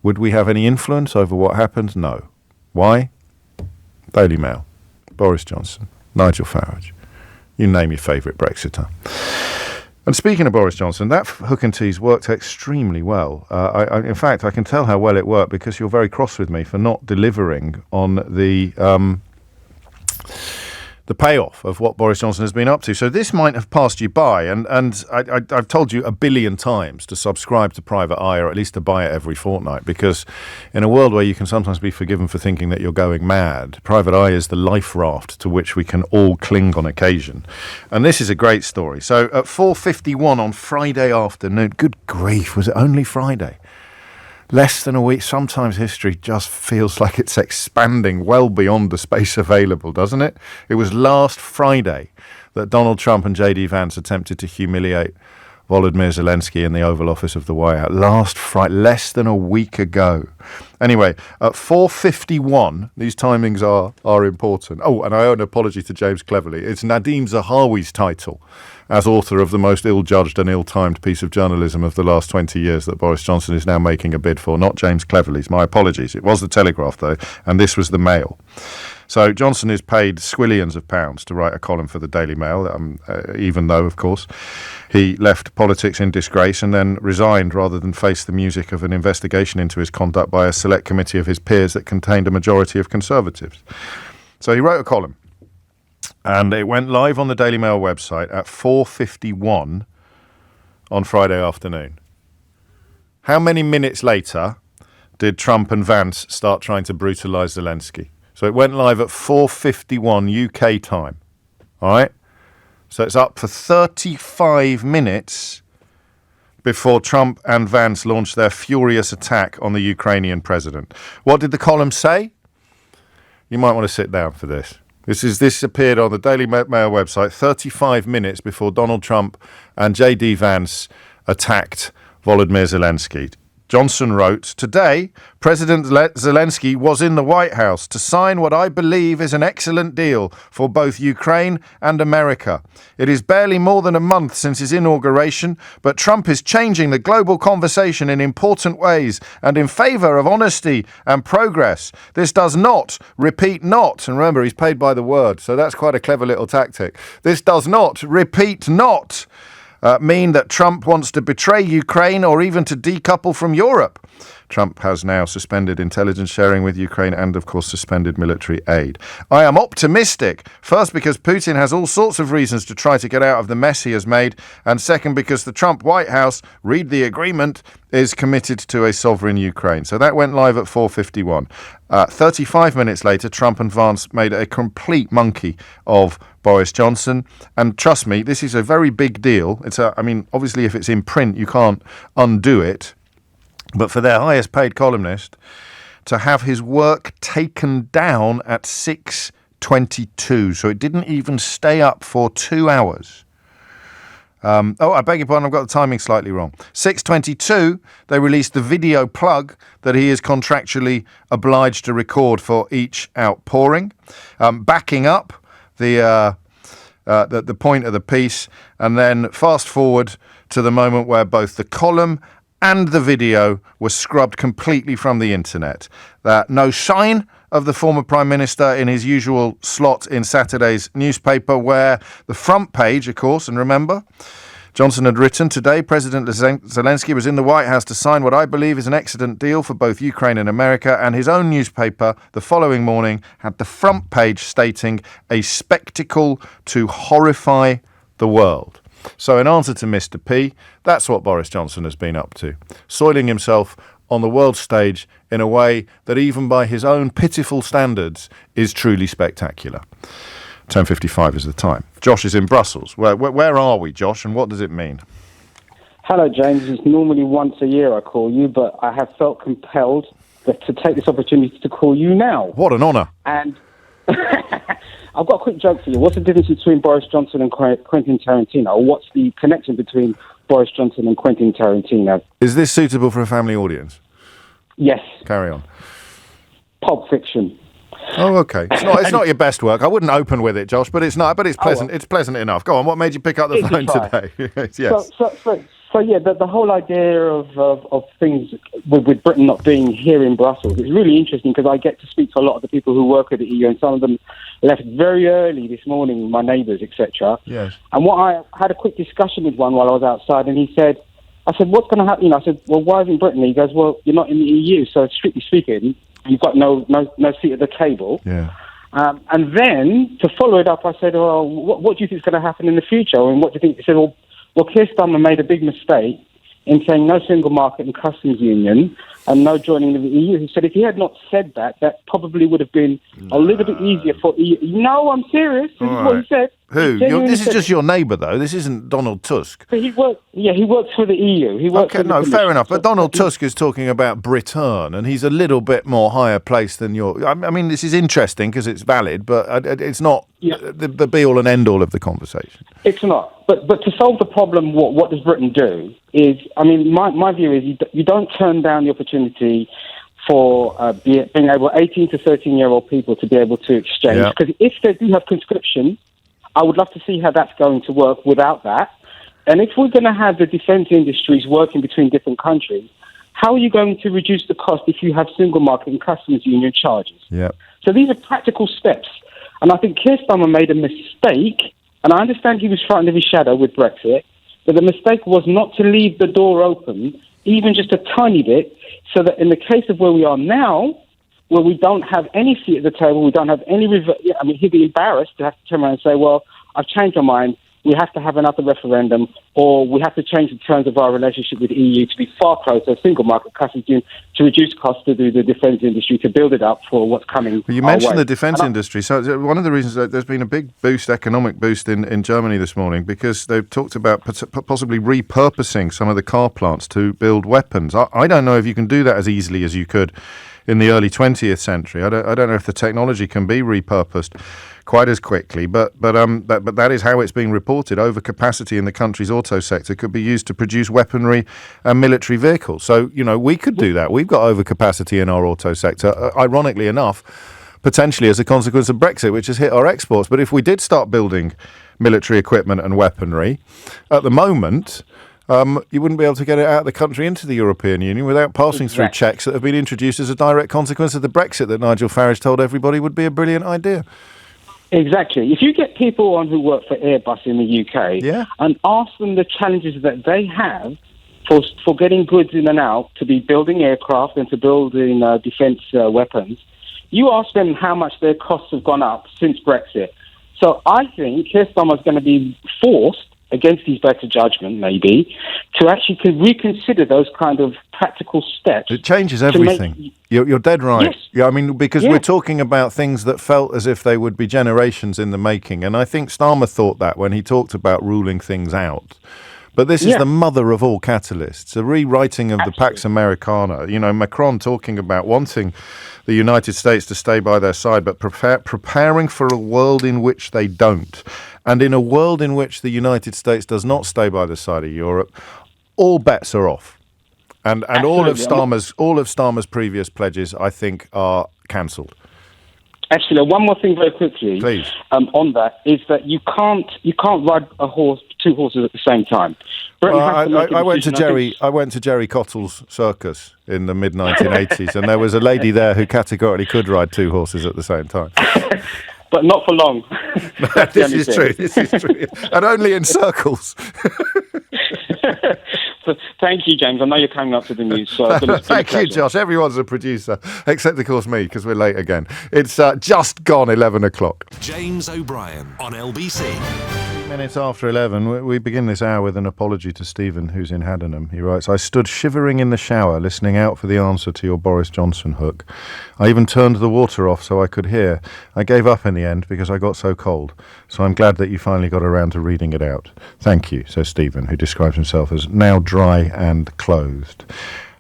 Would we have any influence over what happens? No. Why? Daily Mail, Boris Johnson, Nigel Farage. You name your favourite Brexiter. And speaking of Boris Johnson, that hook and tease worked extremely well. In fact, I can tell how well it worked because you're very cross with me for not delivering on the payoff of what Boris Johnson has been up to. So this might have passed you by, and I've told you a billion times to subscribe to Private Eye, or at least to buy it every fortnight, because in a world where you can sometimes be forgiven for thinking that you're going mad, Private Eye is the life raft to which we can all cling on occasion. And this is a great story. So at 4:51 on Friday afternoon, good grief, was it only Friday? Less than a week. Sometimes history just feels like it's expanding well beyond the space available, doesn't it? It was last Friday that Donald Trump and J.D. Vance attempted to humiliate Volodymyr Zelensky in the Oval Office of the White House. Last Friday, less than a week ago. Anyway, at 4:51, these timings are important. Oh, and I owe an apology to James Cleverly. It's Nadeem Zahawi's title as author of the most ill-judged and ill-timed piece of journalism of the last 20 years that Boris Johnson is now making a bid for, not James Cleverly's. My apologies. It was the Telegraph, though, and this was the Mail. So Johnson is paid squillions of pounds to write a column for the Daily Mail, even though, of course, he left politics in disgrace and then resigned rather than face the music of an investigation into his conduct by a select committee of his peers that contained a majority of Conservatives. So he wrote a column, and it went live on the Daily Mail website at 4:51 on Friday afternoon. How many minutes later did Trump and Vance start trying to brutalise Zelensky? So it went live at 4:51 UK time. All right? So it's up for 35 minutes before Trump and Vance launched their furious attack on the Ukrainian president. What did the column say? You might want to sit down for this. This appeared on the Daily Mail website 35 minutes before Donald Trump and J.D. Vance attacked Volodymyr Zelensky. Johnson wrote, "Today, President Zelensky was in the White House to sign what I believe is an excellent deal for both Ukraine and America. It is barely more than a month since his inauguration, but Trump is changing the global conversation in important ways and in favor of honesty and progress. This does not, repeat not," and remember, he's paid by the word, so that's quite a clever little tactic. "This does not, repeat not, mean that Trump wants to betray Ukraine or even to decouple from Europe. Trump has now suspended intelligence sharing with Ukraine and, of course, suspended military aid. I am optimistic, first because Putin has all sorts of reasons to try to get out of the mess he has made, and second because the Trump White House, read the agreement, is committed to a sovereign Ukraine." So that went live at 4:51. 35 minutes later, Trump and Vance made a complete monkey of Boris Johnson. And trust me, this is a very big deal. Obviously, if it's in print, you can't undo it. But for their highest paid columnist to have his work taken down at 6:22, so it didn't even stay up for 2 hours. I beg your pardon, I've got the timing slightly wrong. 6:22, they released the video plug that he is contractually obliged to record for each outpouring, backing up the point of the piece, and then fast forward to the moment where both the column and the video was scrubbed completely from the internet. No sign of the former Prime Minister in his usual slot in Saturday's newspaper, where the front page, of course, and remember, Johnson had written, "Today, President Zelensky was in the White House to sign what I believe is an excellent deal for both Ukraine and America," and his own newspaper the following morning had the front page stating, "A spectacle to horrify the world." So in answer to Mr. P, that's what Boris Johnson has been up to, soiling himself on the world stage in a way that even by his own pitiful standards is truly spectacular. 10:55 is the time. Josh is in Brussels. Where are we, Josh, and what does it mean? Hello, James. It's normally once a year I call you, but I have felt compelled to take this opportunity to call you now. What an honour. And I've got a quick joke for you. What's the difference between Boris Johnson and Quentin Tarantino? Or what's the connection between Boris Johnson and Quentin Tarantino? Is this suitable for a family audience? Yes. Carry on. Pulp Fiction. Oh, okay. It's not your best work. I wouldn't open with it, Josh, but it's not. But it's pleasant. It's pleasant enough. Go on. What made you pick up the phone today? Yes. So yeah, the whole idea of things with Britain not being here in Brussels is really interesting because I get to speak to a lot of the people who work at the EU, and some of them left very early this morning, my neighbours, etc. Yes. And I had a quick discussion with one while I was outside, and he said, I said, what's going to happen? I said, well, why isn't Britain? He goes, well, you're not in the EU, so strictly speaking, you've got no seat at the table. Yeah. And then to follow it up, I said, well, what do you think is going to happen in the future? And what do you think? He said, well, Keir Starmer made a big mistake in saying no single market and customs union and no joining of the EU. He said if he had not said that, that probably would have been a little bit easier for EU. No, I'm serious. This is what he said. Who? This is just your neighbour, though. This isn't Donald Tusk. But he works for the EU. He works for the fair enough. But Donald Tusk is talking about Britain, and he's a little bit more higher placed than your... I mean, this is interesting because it's valid, but it's not the be-all and end-all of the conversation. It's not. But to solve the problem, what does Britain do is... I mean, my view is you don't turn down the opportunity for being able 18 to 13-year-old people to be able to exchange. Because if they do have conscription... I would love to see how that's going to work without that. And if we're going to have the defence industries working between different countries, how are you going to reduce the cost if you have single market and customs union charges? Yeah. So these are practical steps. And I think Keir Starmer made a mistake, and I understand he was frightened of his shadow with Brexit, but the mistake was not to leave the door open, even just a tiny bit, so that in the case of where we are now, where we don't have any seat at the table, we don't have any... he'd be embarrassed to have to turn around and say, well, I've changed my mind, we have to have another referendum, or we have to change the terms of our relationship with the EU to be far closer, single market customs union, to reduce costs to do the defence industry, to build it up for what's coming. Well, you mentioned the defence industry. So one of the reasons that there's been a big economic boost in Germany this morning, because they've talked about possibly repurposing some of the car plants to build weapons. I don't know if you can do that as easily as you could in the early 20th century. I don't know if the technology can be repurposed quite as quickly, but that is how it's being reported. Overcapacity in the country's auto sector could be used to produce weaponry and military vehicles. So, we could do that. We've got overcapacity in our auto sector, ironically enough, potentially as a consequence of Brexit, which has hit our exports. But if we did start building military equipment and weaponry, at the moment... you wouldn't be able to get it out of the country into the European Union without passing through checks that have been introduced as a direct consequence of the Brexit that Nigel Farage told everybody would be a brilliant idea. Exactly. If you get people on who work for Airbus in the UK and ask them the challenges that they have for getting goods in and out, to be building aircraft and to building defence weapons, you ask them how much their costs have gone up since Brexit. So I think Keir Starmer is going to be forced, against his better judgment, maybe, to actually reconsider those kind of practical steps. It changes everything. You're dead right. Yes. Yeah, I mean, because we're talking about things that felt as if they would be generations in the making, and I think Starmer thought that when he talked about ruling things out. But this is the mother of all catalysts, a rewriting of the Pax Americana. Macron talking about wanting the United States to stay by their side, but preparing for a world in which they don't. And in a world in which the United States does not stay by the side of Europe, all bets are off. And all of Starmer's previous pledges, I think, are cancelled. Actually, one more thing very quickly. Please. On that is that you can't ride two horses at the same time. I went to Jerry Cottle's circus in the mid 1980s, and there was a lady there who categorically could ride two horses at the same time. But not for long. This is true. And only in circles. Thank you, James. I know you're coming up to the news. So Thank you, Josh. Everyone's a producer, except, of course, me, because we're late again. It's just gone 11 o'clock. James O'Brien on LBC. 3 minutes after 11, we begin this hour with an apology to Stephen, who's in Haddenham. He writes, I stood shivering in the shower, listening out for the answer to your Boris Johnson hook. I even turned the water off so I could hear. I gave up in the end because I got so cold. So I'm glad that you finally got around to reading it out. Thank you, says Stephen, who describes himself as now dry and clothed.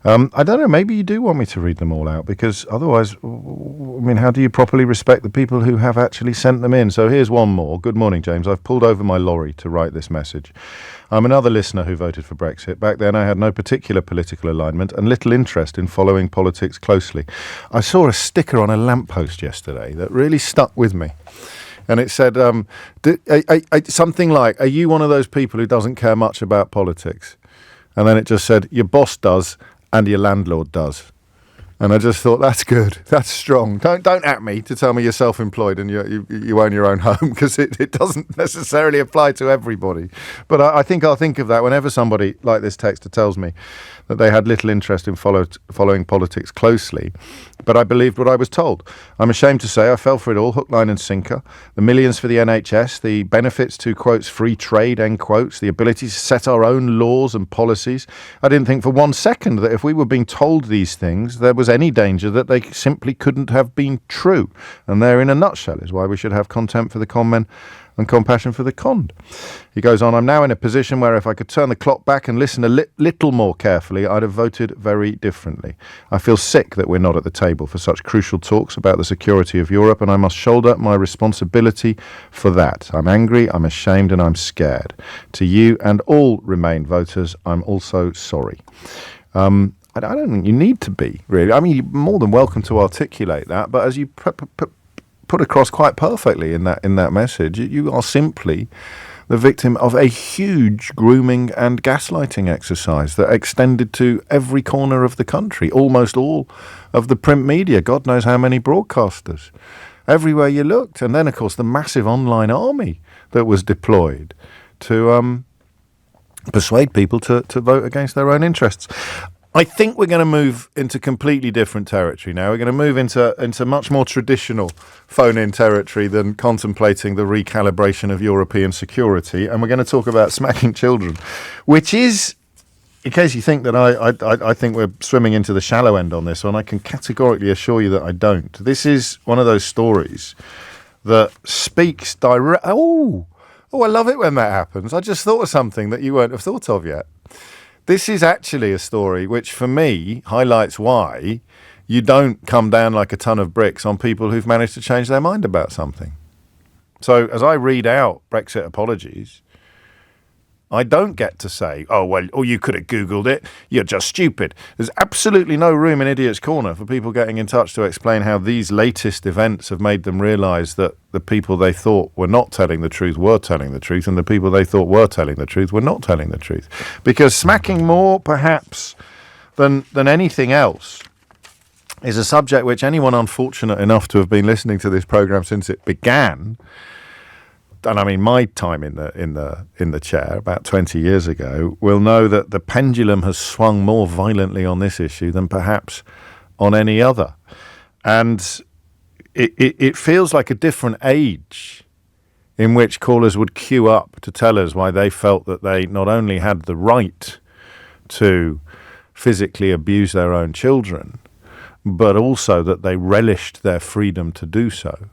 I don't know, maybe you do want me to read them all out, because otherwise, how do you properly respect the people who have actually sent them in? So here's one more. Good morning, James. I've pulled over my lorry to write this message. I'm another listener who voted for Brexit. Back then I had no particular political alignment and little interest in following politics closely. I saw a sticker on a lamppost yesterday that really stuck with me. And it said something like, are you one of those people who doesn't care much about politics? And then it just said, your boss does and your landlord does. And I just thought, that's good. That's strong. Don't at me to tell me you're self-employed and you own your own home, because it doesn't necessarily apply to everybody. But I think I'll think of that whenever somebody like this texter tells me that they had little interest in following politics closely. But I believed what I was told. I'm ashamed to say I fell for it all, hook, line and sinker. The millions for the NHS, the benefits to, quotes, free trade, end quotes, the ability to set our own laws and policies. I didn't think for 1 second that if we were being told these things, there was any danger that they simply couldn't have been true. And there, in a nutshell, is why we should have contempt for the con men and compassion for the conned. He goes on, I'm now in a position where if I could turn the clock back and listen a little more carefully, I'd have voted very differently. I feel sick that we're not at the table for such crucial talks about the security of Europe, and I must shoulder my responsibility for that. I'm angry, I'm ashamed, and I'm scared. To you and all Remain voters, I'm also sorry. I don't think you need to be, really. I mean, you're more than welcome to articulate that, but as you put across quite perfectly in that message, you are simply the victim of a huge grooming and gaslighting exercise that extended to every corner of the country, almost all of the print media, God knows how many broadcasters, everywhere you looked. And then, of course, the massive online army that was deployed to persuade people to vote against their own interests. I think we're going to move into completely different territory now. We're going to move into much more traditional phone-in territory than contemplating the recalibration of European security. And we're going to talk about smacking children, which is, in case you think that I think we're swimming into the shallow end on this one, I can categorically assure you that I don't. This is one of those stories that speaks direct. Oh, I love it when that happens. I just thought of something that you won't have thought of yet. This is actually a story which, for me, highlights why you don't come down like a ton of bricks on people who've managed to change their mind about something. So, as I read out Brexit apologies, I don't get to say, you could have Googled it, you're just stupid. There's absolutely no room in Idiot's Corner for people getting in touch to explain how these latest events have made them realise that the people they thought were not telling the truth were telling the truth, and the people they thought were telling the truth were not telling the truth. Because smacking more, perhaps, than anything else, is a subject which anyone unfortunate enough to have been listening to this programme since it began, and I mean my time in the chair about 20 years ago, will know that the pendulum has swung more violently on this issue than perhaps on any other. And it feels like a different age in which callers would queue up to tell us why they felt that they not only had the right to physically abuse their own children, but also that they relished their freedom to do so.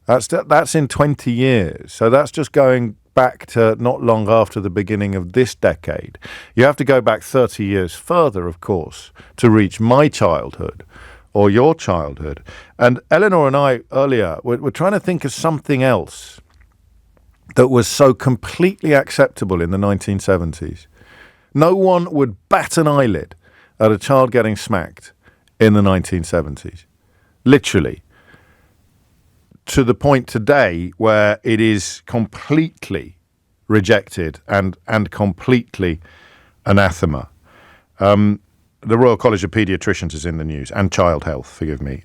That's in 20 years. So that's just going back to not long after the beginning of this decade. You have to go back 30 years further, of course, to reach my childhood or your childhood. And Eleanor and I earlier were trying to think of something else that was so completely acceptable in the 1970s. No one would bat an eyelid at a child getting smacked in the 1970s. Literally. To the point today where it is completely rejected and completely anathema. The Royal College of Paediatricians is in the news, and Child Health, forgive me,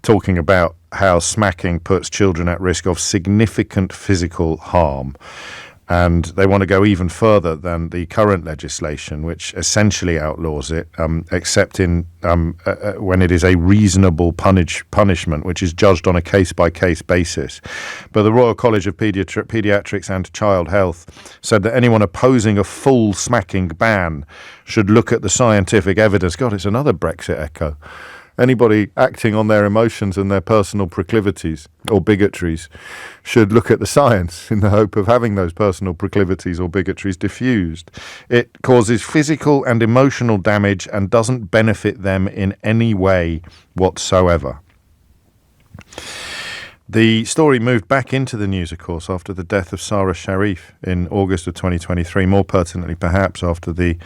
talking about how smacking puts children at risk of significant physical harm. And they want to go even further than the current legislation, which essentially outlaws it, except in when it is a reasonable punishment, which is judged on a case-by-case basis. But the Royal College of Paediatrics and Child Health said that anyone opposing a full smacking ban should look at the scientific evidence. God, it's another Brexit echo. Anybody acting on their emotions and their personal proclivities or bigotries should look at the science in the hope of having those personal proclivities or bigotries diffused. It causes physical and emotional damage and doesn't benefit them in any way whatsoever. The story moved back into the news, of course, after the death of Sarah Sharif in August of 2023, more pertinently perhaps after the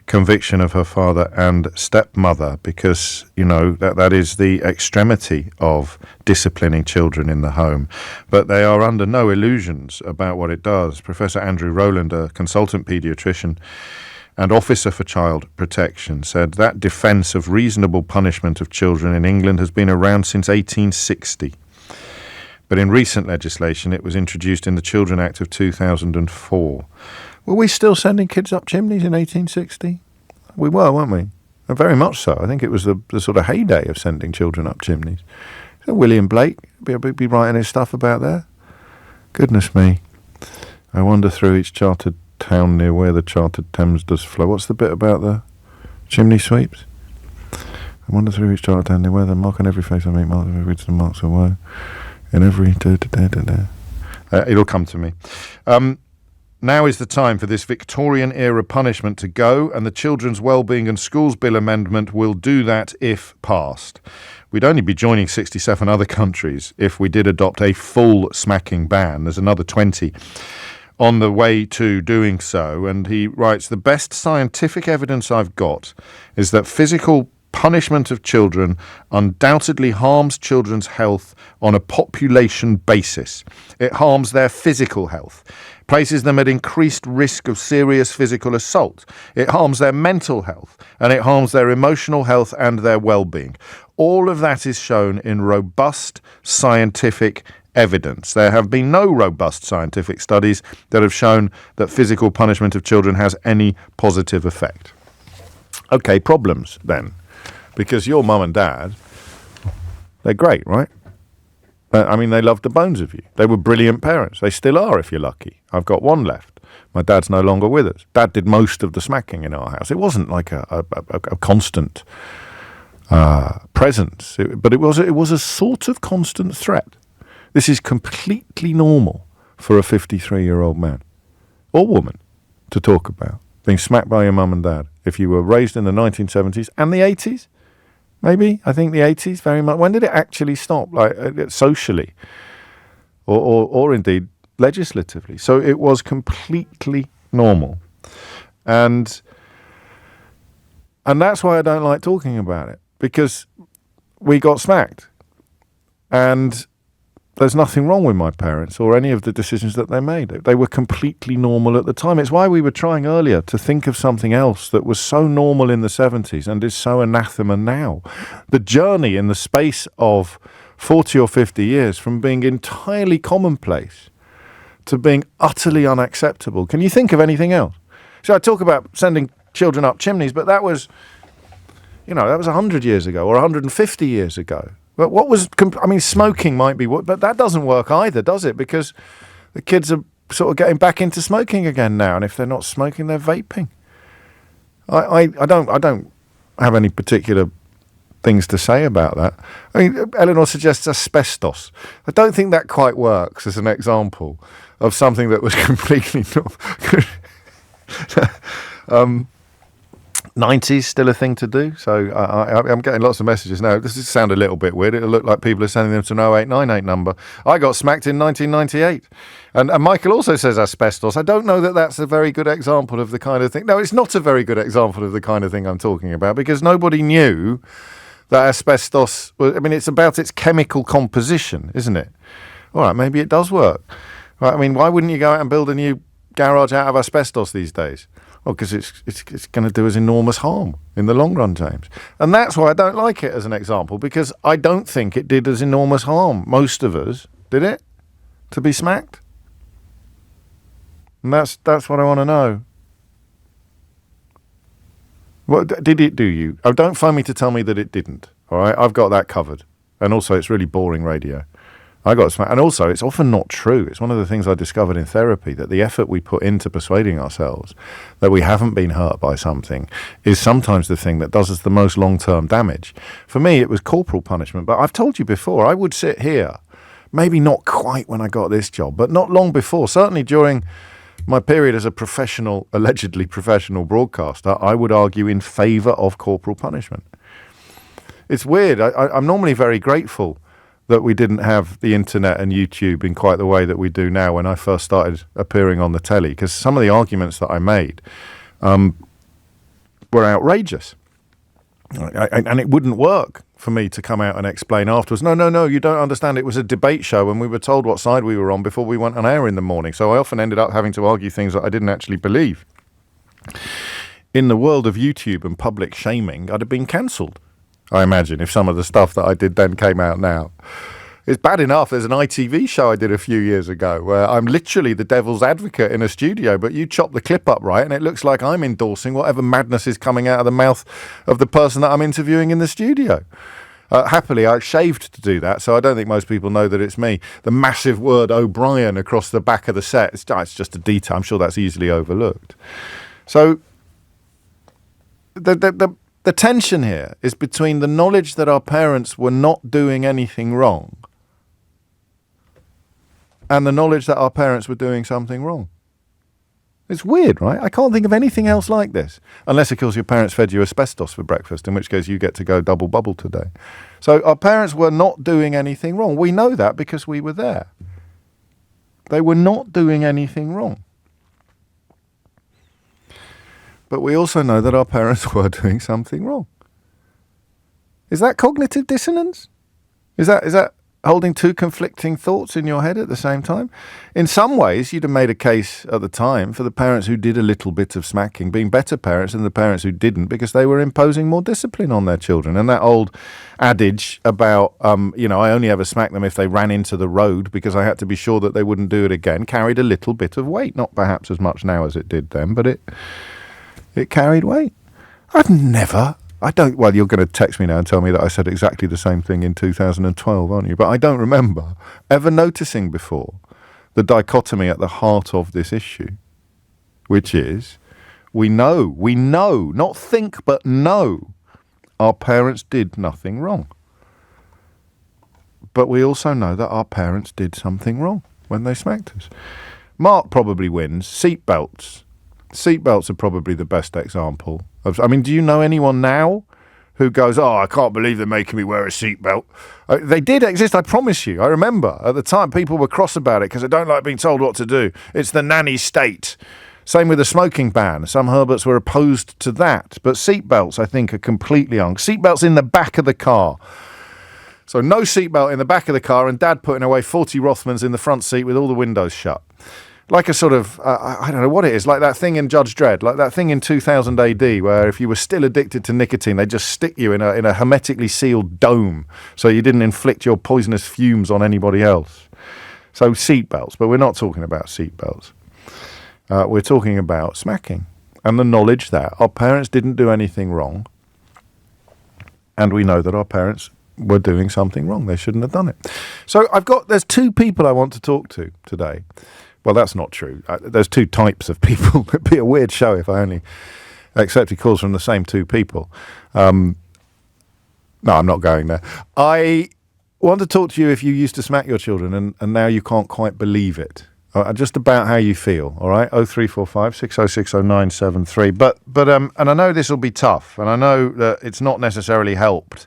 conviction of her father and stepmother, because, that is the extremity of disciplining children in the home. But they are under no illusions about what it does. Professor Andrew Rowland, a consultant paediatrician and officer for child protection, said that defence of reasonable punishment of children in England has been around since 1860. But in recent legislation, it was introduced in the Children Act of 2004. Were we still sending kids up chimneys in 1860? We were, weren't we? And very much so. I think it was the sort of heyday of sending children up chimneys. So William Blake be writing his stuff about that. Goodness me. I wander through each chartered town near where the chartered Thames does flow. What's the bit about the chimney sweeps? I wander through each chartered town near where the mark on every face I meet, marks of every marks of woe. In every it'll come to me. Now is the time for this Victorian-era punishment to go, and the Children's Wellbeing and Schools Bill amendment will do that if passed. We'd only be joining 67 other countries if we did adopt a full smacking ban. There's another 20 on the way to doing so, and he writes, the best scientific evidence I've got is that physical punishment of children undoubtedly harms children's health on a population basis. It harms their physical health, places them at increased risk of serious physical assault. It harms their mental health, and it harms their emotional health and their well-being. All of that is shown in robust scientific evidence. There have been no robust scientific studies that have shown that physical punishment of children has any positive effect. Okay, problems then. Because your mum and dad, they're great, right? They loved the bones of you. They were brilliant parents. They still are, if you're lucky. I've got one left. My dad's no longer with us. Dad did most of the smacking in our house. It wasn't like a constant presence, but it was a sort of constant threat. This is completely normal for a 53-year-old man or woman to talk about, being smacked by your mum and dad. If you were raised in the 1970s and the 80s, maybe, I think the 80s very much. When did it actually stop, socially or indeed legislatively? So it was completely normal. And that's why I don't like talking about it, because we got smacked. And there's nothing wrong with my parents or any of the decisions that they made. They were completely normal at the time. It's why we were trying earlier to think of something else that was so normal in the 70s and is so anathema now. The journey in the space of 40 or 50 years from being entirely commonplace to being utterly unacceptable. Can you think of anything else? So I talk about sending children up chimneys, but that was 100 years ago or 150 years ago. But smoking might be, but that doesn't work either, does it? Because the kids are sort of getting back into smoking again now, and if they're not smoking, they're vaping. I don't have any particular things to say about that. Eleanor suggests asbestos. I don't think that quite works as an example of something that was completely not. 90s still a thing to do, so I'm getting lots of messages now. This is sound a little bit weird. It'll look like people are sending them to an 0898 number. I got smacked in 1998. And Michael also says asbestos. I don't know that that's a very good example of the kind of thing. No, it's not a very good example of the kind of thing I'm talking about, because nobody knew that asbestos, it's about its chemical composition, isn't it? All right, maybe it does work. Right, why wouldn't you go out and build a new garage out of asbestos these days? Well, because it's going to do us enormous harm in the long run, James. And that's why I don't like it as an example, because I don't think it did us enormous harm. Most of us, did it? To be smacked? And that's what I want to know. What did it do you? Oh, don't phone me to tell me that it didn't. All right, I've got that covered. And also, it's really boring radio. I got smacked. And also, it's often not true. It's one of the things I discovered in therapy, that the effort we put into persuading ourselves that we haven't been hurt by something is sometimes the thing that does us the most long-term damage. For me, it was corporal punishment. But I've told you before, I would sit here, maybe not quite when I got this job, but not long before, certainly during my period as a allegedly professional broadcaster, I would argue in favour of corporal punishment. It's weird. I'm normally very grateful that we didn't have the internet and YouTube in quite the way that we do now when I first started appearing on the telly, because some of the arguments that I made were outrageous. And it wouldn't work for me to come out and explain afterwards, no, you don't understand, it was a debate show and we were told what side we were on before we went on air in the morning. So I often ended up having to argue things that I didn't actually believe. In the world of YouTube and public shaming, I'd have been cancelled, I imagine, if some of the stuff that I did then came out now. It's bad enough. There's an ITV show I did a few years ago where I'm literally the devil's advocate in a studio, but you chop the clip up right and it looks like I'm endorsing whatever madness is coming out of the mouth of the person that I'm interviewing in the studio. Happily, I shaved to do that, so I don't think most people know that it's me. The massive word O'Brien across the back of the set, it's just a detail. I'm sure that's easily overlooked. So the tension here is between the knowledge that our parents were not doing anything wrong and the knowledge that our parents were doing something wrong. It's weird, right? I can't think of anything else like this. Unless, of course, your parents fed you asbestos for breakfast, in which case you get to go double bubble today. So our parents were not doing anything wrong. We know that because we were there. They were not doing anything wrong. But we also know that our parents were doing something wrong. Is that cognitive dissonance? Is that holding two conflicting thoughts in your head at the same time? In some ways, you'd have made a case at the time for the parents who did a little bit of smacking being better parents than the parents who didn't, because they were imposing more discipline on their children. And that old adage about, I only ever smacked them if they ran into the road because I had to be sure that they wouldn't do it again, carried a little bit of weight. Not perhaps as much now as it did then, but it carried weight. Well, you're going to text me now and tell me that I said exactly the same thing in 2012, aren't you? But I don't remember ever noticing before the dichotomy at the heart of this issue, which is we know, not think, but know our parents did nothing wrong. But we also know that our parents did something wrong when they smacked us. Mark probably wins. Seatbelts. Seatbelts are probably the best example. Do you know anyone now who goes, I can't believe they're making me wear a seatbelt? They did exist, I promise you. I remember at the time people were cross about it because they don't like being told what to do. It's the nanny state. Same with the smoking ban. Some Herberts were opposed to that. But seatbelts, I think, are completely on. Seatbelts in the back of the car. So no seatbelt in the back of the car and Dad putting away 40 Rothmans in the front seat with all the windows shut. Like a sort of, I don't know what it is, like that thing in Judge Dredd, like that thing in 2000 AD where if you were still addicted to nicotine, they just stick you in a hermetically sealed dome so you didn't inflict your poisonous fumes on anybody else. So seatbelts, but we're not talking about seatbelts. We're talking about smacking and the knowledge that our parents didn't do anything wrong, and we know that our parents were doing something wrong. They shouldn't have done it. So there's two people I want to talk to today. Well, that's not true. There's two types of people. It'd be a weird show if I only accepted calls from the same two people. No, I'm not going there. I want to talk to you if you used to smack your children and now you can't quite believe it. Just about how you feel, all right? 0345 6060 973. But and I know this will be tough, and I know that it's not necessarily helped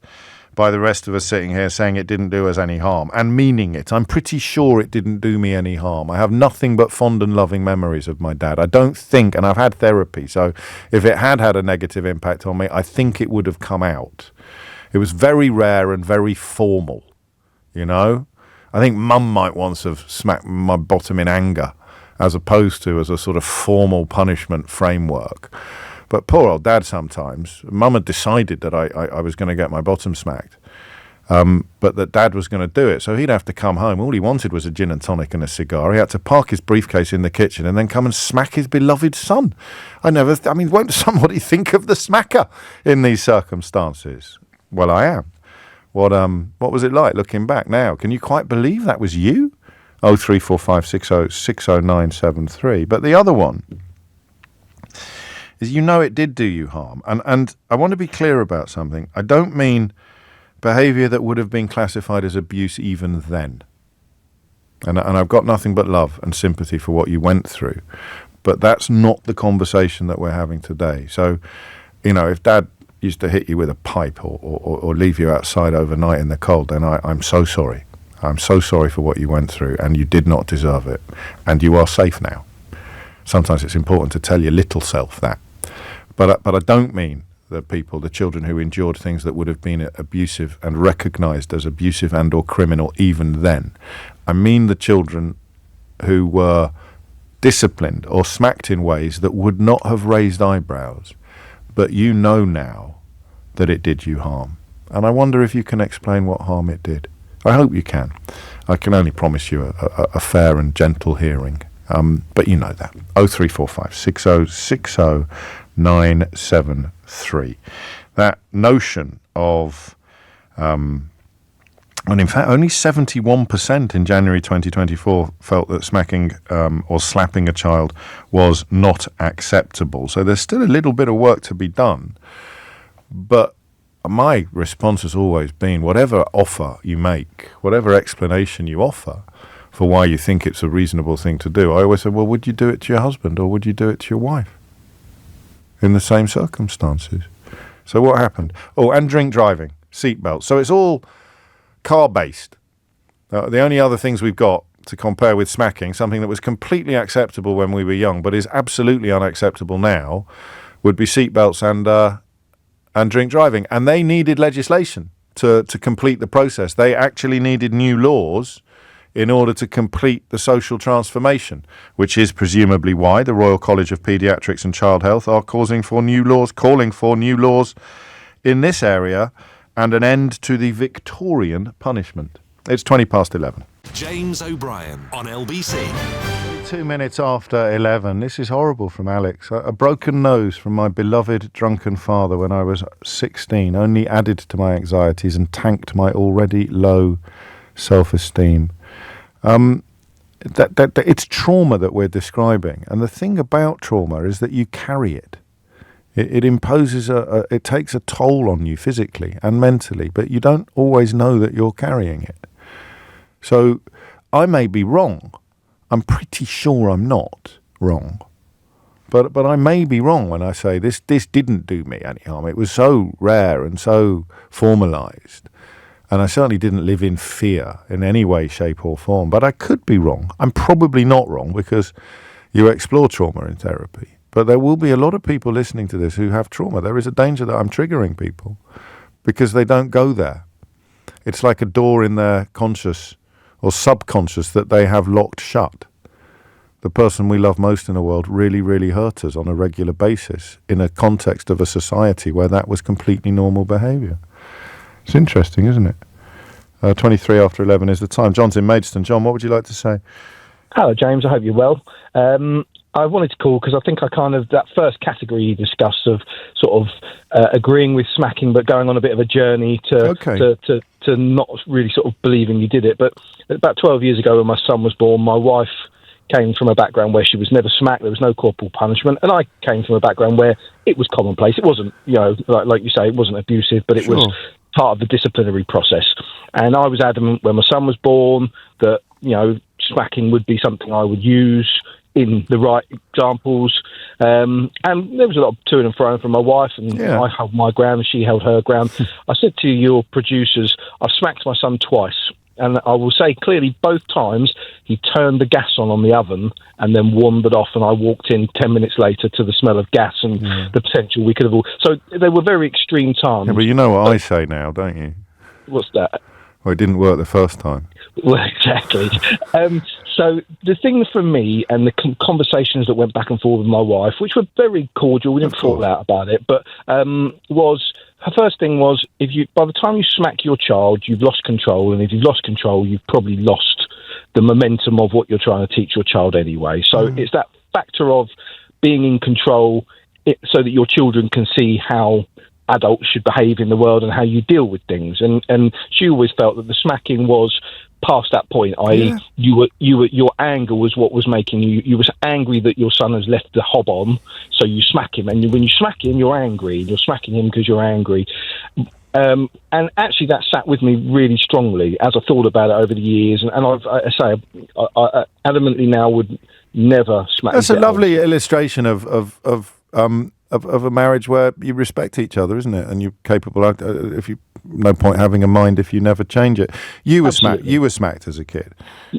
by the rest of us sitting here saying it didn't do us any harm and meaning it. I'm pretty sure it didn't do me any harm. I have nothing but fond and loving memories of my dad. I don't think, and I've had therapy, so if it had a negative impact on me, I think it would have come out. It was very rare and very formal, I think Mum might once have smacked my bottom in anger as opposed to as a sort of formal punishment framework. But poor old Dad sometimes, Mum had decided that I was going to get my bottom smacked, but that Dad was going to do it. So he'd have to come home. All he wanted was a gin and tonic and a cigar. He had to park his briefcase in the kitchen and then come and smack his beloved son. Won't somebody think of the smacker in these circumstances? Well, I am. What was it like looking back now? Can you quite believe that was you? 0345 6060 973. But the other one is it did do you harm. And I want to be clear about something. I don't mean behaviour that would have been classified as abuse even then. And I've got nothing but love and sympathy for what you went through. But that's not the conversation that we're having today. So, if Dad used to hit you with a pipe or leave you outside overnight in the cold, then I'm so sorry. I'm so sorry for what you went through, and you did not deserve it, and you are safe now. Sometimes it's important to tell your little self that. But I don't mean the children who endured things that would have been abusive and recognised as abusive and or criminal even then. I mean the children who were disciplined or smacked in ways that would not have raised eyebrows, but you know now that it did you harm. And I wonder if you can explain what harm it did. I hope you can. I can only promise you a fair and gentle hearing. But you know that. 0345 6060 973. That notion of, and in fact, only 71% in January 2024 felt that smacking or slapping a child was not acceptable. So there's still a little bit of work to be done. But my response has always been, whatever offer you make, whatever explanation you offer for why you think it's a reasonable thing to do, I always say, well, would you do it to your husband or would you do it to your wife in the same circumstances? So what happened? Oh, and drink driving, seatbelts. So it's all car-based. The only other things we've got to compare with smacking, something that was completely acceptable when we were young but is absolutely unacceptable now, would be seatbelts and drink driving. And they needed legislation to complete the process. They actually needed new laws in order to complete the social transformation, which is presumably why the Royal College of Paediatrics and Child Health are calling for new laws in this area and an end to the Victorian punishment. It's 11:20. James O'Brien on LBC. 2 minutes after 11. This is horrible from Alex. A broken nose from my beloved drunken father when I was 16 only added to my anxieties and tanked my already low self-esteem. It's trauma that we're describing, and the thing about trauma is that you carry it. It imposes it takes a toll on you physically and mentally, but you don't always know that you're carrying it. So I may be wrong. I'm pretty sure I'm not wrong, but I may be wrong when I say this didn't do me any harm. It was so rare and so formalised. And I certainly didn't live in fear in any way, shape or form. But I could be wrong. I'm probably not wrong because you explore trauma in therapy. But there will be a lot of people listening to this who have trauma. There is a danger that I'm triggering people because they don't go there. It's like a door in their conscious or subconscious that they have locked shut. The person we love most in the world really, really hurt us on a regular basis in a context of a society where that was completely normal behaviour. It's interesting, isn't it? 23 after 11 is the time. John's in Maidstone. John, what would you like to say? Hello, James. I hope you're well. I wanted to call because I think that first category you discussed of sort of agreeing with smacking but going on a bit of a journey to not really sort of believing you did it. But about 12 years ago when my son was born, my wife came from a background where she was never smacked. There was no corporal punishment. And I came from a background where it was commonplace. It wasn't, like you say, it wasn't abusive, but it was part of the disciplinary process. And I was adamant when my son was born that, smacking would be something I would use in the right examples. And there was a lot of to and fro from my wife, and I held my ground and she held her ground. I said to your producers, I've smacked my son twice. And I will say clearly both times he turned the gas on the oven and then wandered off, and I walked in 10 minutes later to the smell of gas and the potential we could have all... So they were very extreme times. Yeah, but you know what I say now, don't you? What's that? Well, it didn't work the first time. Well, exactly. So the thing for me and the conversations that went back and forth with my wife, which were very cordial, we didn't fall out about it, but was... Her first thing was, by the time you smack your child, you've lost control, and if you've lost control, you've probably lost the momentum of what you're trying to teach your child anyway. So it's that factor of being in control so that your children can see how adults should behave in the world and how you deal with things. And she always felt that the smacking was past that point, i.e. your anger was what was making you was angry that your son has left the hob on, so you smack him, and when you smack him you're angry, and you're smacking him because you're angry. And actually that sat with me really strongly as I thought about it over the years, and I adamantly now would never smack. That's a lovely illustration of a marriage where you respect each other, isn't it? And you're capable. If you no point having a mind if you never change it. You were smacked as a kid.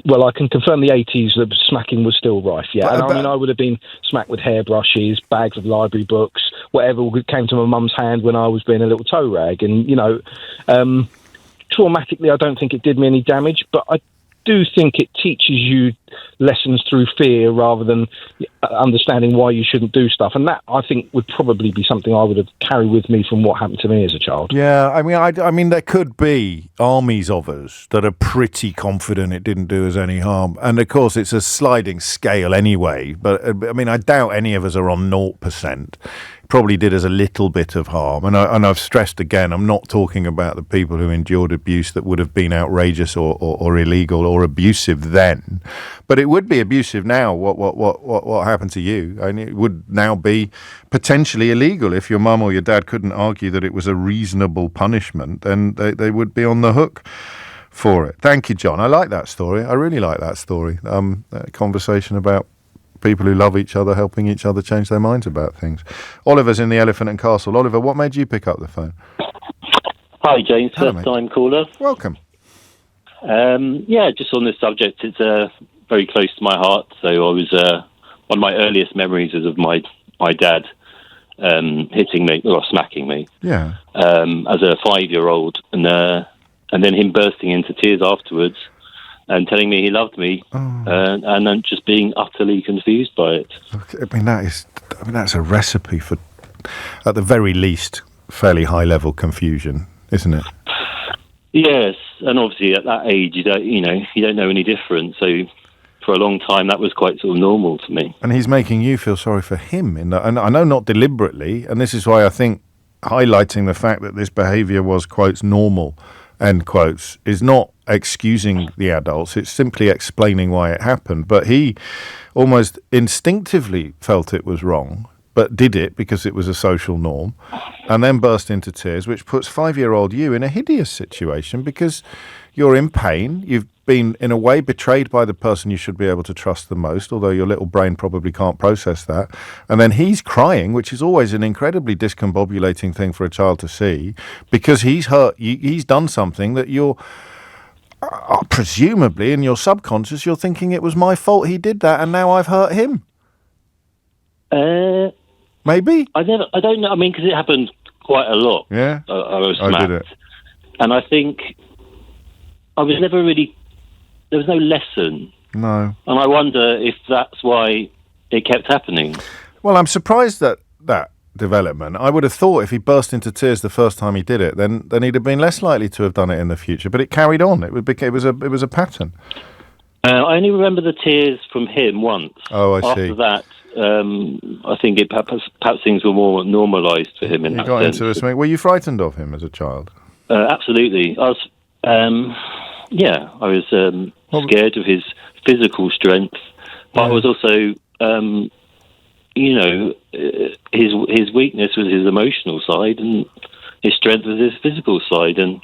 Well, I can confirm the 80s that smacking was still rife, yeah. And I would have been smacked with hairbrushes, bags of library books, whatever came to my mum's hand when I was being a little toe rag. And, traumatically, I don't think it did me any damage, but I do think it teaches you lessons through fear rather than understanding why you shouldn't do stuff. And that, I think, would probably be something I would have carried with me from what happened to me as a child. Yeah, I mean, there could be armies of us that are pretty confident it didn't do us any harm. And, of course, it's a sliding scale anyway. But, I mean, I doubt any of us are on 0%. Probably did us a little bit of harm. And I've stressed again, I'm not talking about the people who endured abuse that would have been outrageous or illegal or abusive then. But it would be abusive now, what happened to you. And it would now be potentially illegal. If your mum or your dad couldn't argue that it was a reasonable punishment, then they would be on the hook for it. Thank you, John. I like that story. I really like that story. That conversation about people who love each other, helping each other change their minds about things. Oliver's in the Elephant and Castle. Oliver, what made you pick up the phone? Hi, James. First-time caller. Welcome. Just on this subject, it's very close to my heart. So I was one of my earliest memories is of my dad hitting me or smacking me. Yeah. As a 5-year-old, and then him bursting into tears afterwards and telling me he loved me, and then just being utterly confused by it. I mean, that's a recipe for, at the very least, fairly high-level confusion, isn't it? Yes, and obviously at that age, you don't know any different. So for a long time, that was quite sort of normal to me. And he's making you feel sorry for him, and I know not deliberately, and this is why I think highlighting the fact that this behaviour was, quotes, normal, end quotes, is not excusing the adults, it's simply explaining why it happened. But he almost instinctively felt it was wrong, but did it because it was a social norm, and then burst into tears, which puts 5-year-old you in a hideous situation because you're in pain, you've been in a way betrayed by the person you should be able to trust the most, although your little brain probably can't process that, and then he's crying, which is always an incredibly discombobulating thing for a child to see, because he's hurt you, he's done something that you're presumably in your subconscious you're thinking it was my fault he did that and now I've hurt him. Maybe? I don't know. I mean, because it happened quite a lot. Yeah? I was smacked. Did it. And I think I was never really... There was no lesson. No. And I wonder if that's why it kept happening. Well, I'm surprised at that development. I would have thought if he burst into tears the first time he did it, then he'd have been less likely to have done it in the future. But it carried on. It was a pattern. I only remember the tears from him once. Oh, I see. After that, I think perhaps things were more normalised for him in that sense. You got into a swing. Were you frightened of him as a child? Absolutely. I was. I was scared of his physical strength, but I was also, his weakness was his emotional side, and his strength was his physical side. And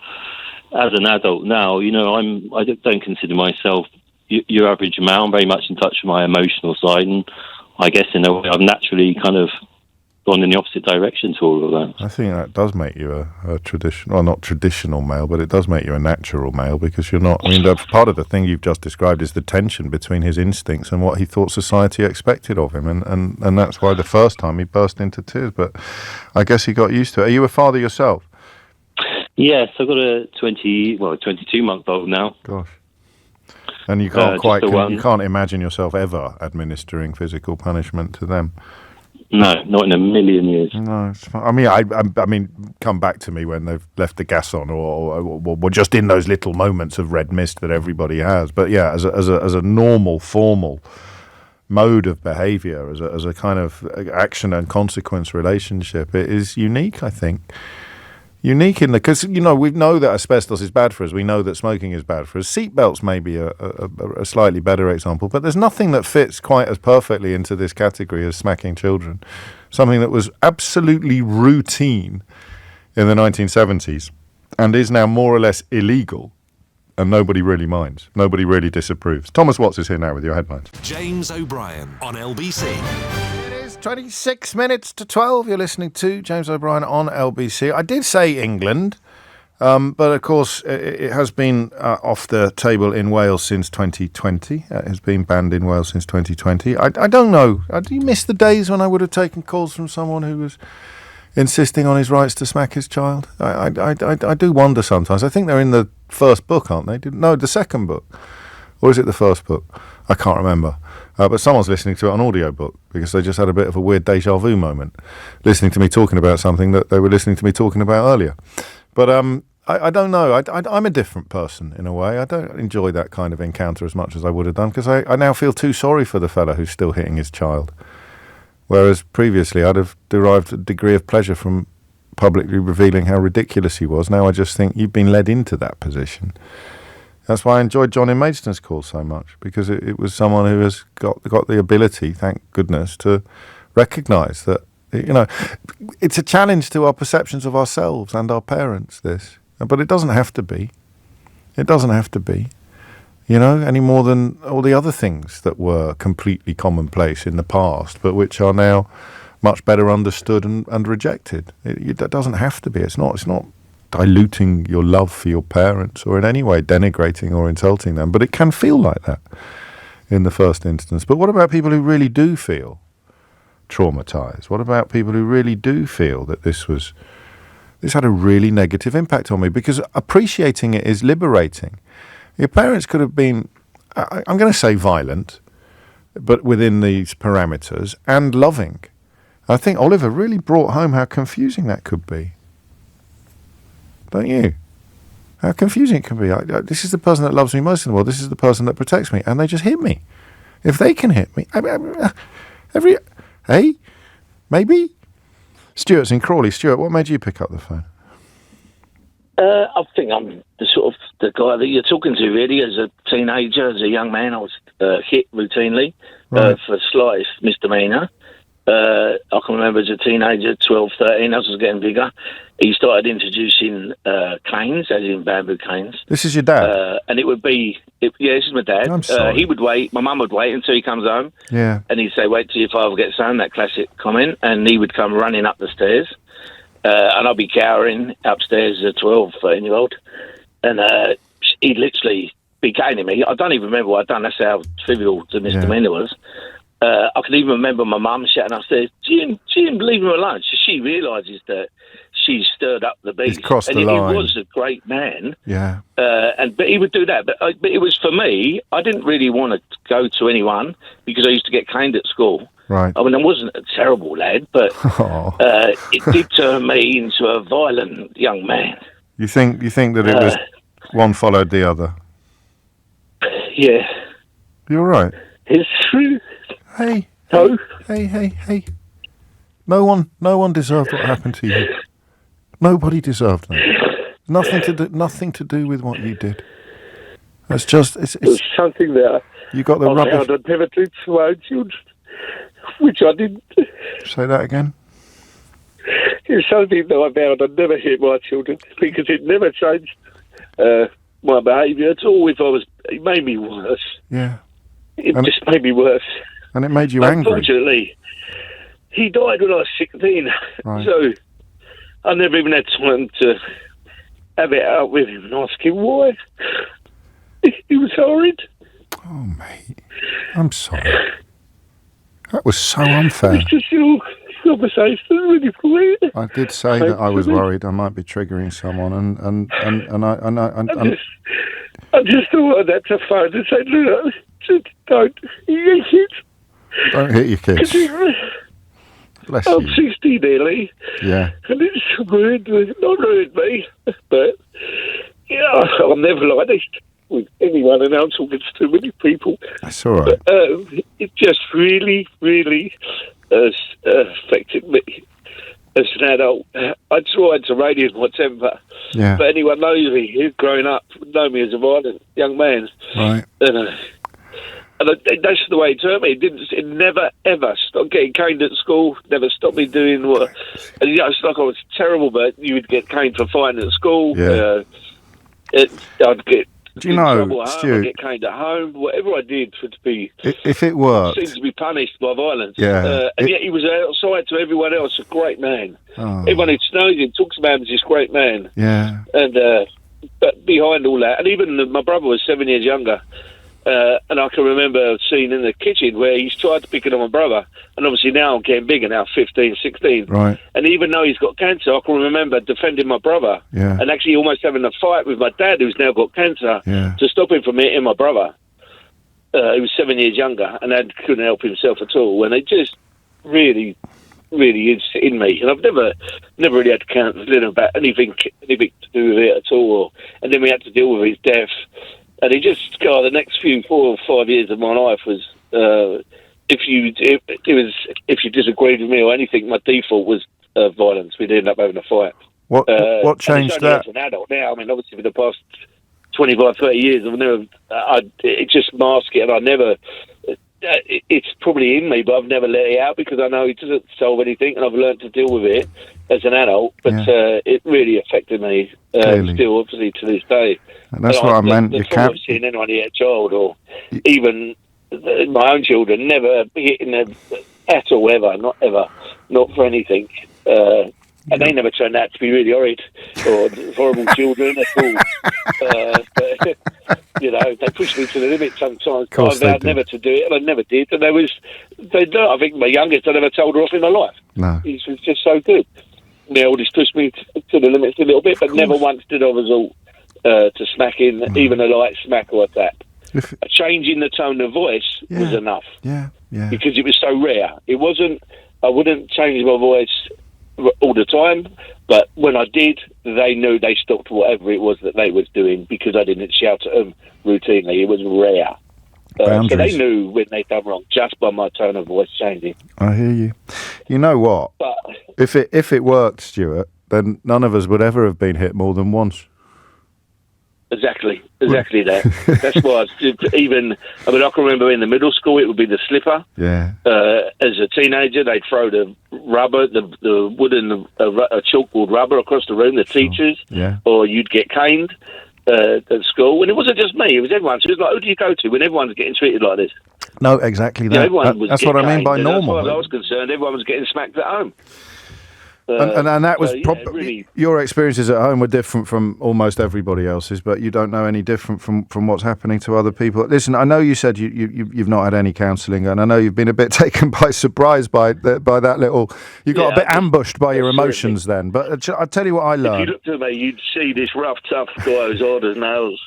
as an adult now, I don't consider myself your average male. I'm very much in touch with my emotional side, and I guess in a way I've naturally kind of gone in the opposite direction to all of that. I think that does make you a traditional, well, not traditional male, but it does make you a natural male, because you're not, I mean, part of the thing you've just described is the tension between his instincts and what he thought society expected of him, and that's why the first time he burst into tears, but I guess he got used to it. Are you a father yourself? Yes, I've got a 22-month-old now. Gosh. And you can't you can't imagine yourself ever administering physical punishment to them. No, not in a million years. No, it's fine. I mean, I mean, come back to me when they've left the gas on, or just in those little moments of red mist that everybody has. But yeah, as a normal, formal mode of behaviour, as a kind of action and consequence relationship, it is unique, I think. Unique in because we know that asbestos is bad for us. We know that smoking is bad for us. Seatbelts may be a slightly better example, but there's nothing that fits quite as perfectly into this category as smacking children. Something that was absolutely routine in the 1970s and is now more or less illegal, and nobody really minds. Nobody really disapproves. Thomas Watts is here now with your headlines. James O'Brien on LBC. 26 minutes to 12. You're listening to James O'Brien on LBC. I did say England, But of course, it has been off the table in Wales since 2020. It has been banned in Wales since 2020. I don't know. Do you miss the days when I would have taken calls from someone who was insisting on his rights to smack his child? I do wonder sometimes. I think they're in the first book, aren't they? No, the second book. Or is it the first book? I can't remember. But someone's listening to it on audiobook because they just had a bit of a weird deja vu moment, listening to me talking about something that they were listening to me talking about earlier. But I don't know. I'm a different person in a way. I don't enjoy that kind of encounter as much as I would have done because I now feel too sorry for the fella who's still hitting his child. Whereas previously I'd have derived a degree of pleasure from publicly revealing how ridiculous he was. Now I just think you've been led into that position. That's why I enjoyed John in Maidstone's call so much, because it was someone who has got the ability, thank goodness, to recognise that, it's a challenge to our perceptions of ourselves and our parents, this. But it doesn't have to be. It doesn't have to be, any more than all the other things that were completely commonplace in the past, but which are now much better understood and rejected. It doesn't have to be. It's not diluting your love for your parents or in any way denigrating or insulting them, but it can feel like that in the first instance. But what about people who really do feel traumatized? What about people who really do feel that this had a really negative impact on me? Because appreciating it is liberating. Your parents could have been, I'm going to say violent, but within these parameters, and loving. I think Oliver really brought home how confusing that could be. Don't you? How confusing it can be. This is the person that loves me most in the world. This is the person that protects me. And they just hit me. If they can hit me. Maybe? Stuart's in Crawley. Stuart, what made you pick up the phone? I think I'm the guy that you're talking to, really. As a teenager, as a young man, I was hit routinely for slightest misdemeanour. I can remember as a teenager, 12, 13, as I was getting bigger, he started introducing canes, as in bamboo canes. This is your dad? And it would be, this is my dad. I'm sorry. He would wait, my mum would wait until he comes home. Yeah. And he'd say, wait till your father gets home, that classic comment. And he would come running up the stairs. And I'd be cowering upstairs as a 12, 13-year-old. And he'd literally be caning me. I don't even remember what I'd done. That's how trivial the misdemeanour was. I can even remember my mum shouting upstairs, Jim, leave him alone. So she realises that she's stirred up the beast. He's crossed the line. He line. was a great man. Yeah. But he would do that. But it was for me, I didn't really want to go to anyone because I used to get caned at school. Right. I mean, I wasn't a terrible lad, but it did turn me into a violent young man. You think that it was one followed the other? Yeah. You all right? It's true. Hey. No. Hey. No one deserved what happened to you. Nobody deserved that. Nothing to do with what you did. It's just it's something that you got the rubbish. I found never did to my own children, which I didn't. Say that again. It's something that I vowed I'd never hit my children because it never changed my behaviour at all. It made me worse. Yeah. It just made me worse. And it made you angry. Unfortunately, he died when I was 16. Right. So I never even had time to have it out with him and ask him why. He was horrid. Oh, mate. I'm sorry. That was so unfair. It's just your conversation really funny. I did say that I was worried I might be triggering someone, and I just thought I'd have to phone and say, look, just don't hit your kids. Don't hit your kids. Bless I'm you. 60 nearly. Yeah. And it's not ruined me, but I'll never like this with anyone, and I'm talking to too many people. That's all right. It just really, really has affected me as an adult. I tried to radio my temper, but anyone knows me who's grown up know me as a violent young man. Right. And that's the way it turned me. It never, ever stopped getting caned at school, never stopped me doing what... And, it's like I was terrible, but you would get caned for fighting at school. Yeah. I'd get Do you know, trouble at home, Stu, I get caned at home. Whatever I did to be, if it worked, seemed to be punished by violence. Yeah. And yet he was outside to everyone else, a great man. Oh. Everyone who knows him talks about him as this great man. Yeah. And but behind all that, and even my brother was 7 years younger. And I can remember a scene in the kitchen where he's tried to pick it on my brother. And obviously now I'm getting bigger now, 15, 16. Right. And even though he's got cancer, I can remember defending my brother. Yeah. And actually almost having a fight with my dad, who's now got cancer, to stop him from hitting my brother. He was 7 years younger, and Dad couldn't help himself at all. And it just really is in me. And I've never really had counselling about anything to do with it at all. And then we had to deal with his death. And he just, the next 4 or 5 years of my life was, if you disagreed with me or anything, my default was violence. We'd end up having a fight. What changed that? As an adult now, I mean, obviously for the past 25, 30 years, it just masked it, and I never. It's probably in me, but I've never let it out because I know it doesn't solve anything, and I've learned to deal with it as an adult. But it really affected me still, obviously, to this day. And that's what I meant. You can't have seen anyone hit a child, or even my own children, never hitting them at all, ever, not for anything. And they never turned out to be really horrid or horrible children at all. But, they pushed me to the limit sometimes. I vowed never to do it, and I never did. And I think my youngest, I never told her off in my life. No. He was just so good. My oldest pushed me to the limits a little bit, but never once did I resort to smacking, even a light smack or a tap. A change in the tone of voice was enough. Yeah. Because it was so rare. It wasn't, I wouldn't change my voice all the time, but when I did, they knew they stopped whatever it was that they was doing because I didn't shout at them routinely. It was rare. So they knew when they'd done wrong just by my tone of voice changing. I hear you. You know what? But if it worked, Stuart, then none of us would ever have been hit more than once. Exactly that. That's why I can remember in the middle school it would be the slipper. Yeah. As a teenager, they'd throw the rubber, the wooden a chalkboard rubber across the room. The teachers, or you'd get caned at school. And it wasn't just me; it was everyone. So it was like, who do you go to when everyone's getting treated like this? No, exactly that. That's what I mean by normal. As far as I was concerned, everyone was getting smacked at home. And that was probably your experiences at home were different from almost everybody else's, but you don't know any different from what's happening to other people. Listen, I know you said you've not had any counselling, and I know you've been a bit taken by surprise by that little. You got a bit ambushed by your emotions then. But I tell you what I learned. If you looked at me, you'd see this rough, tough guy who's hard as nails.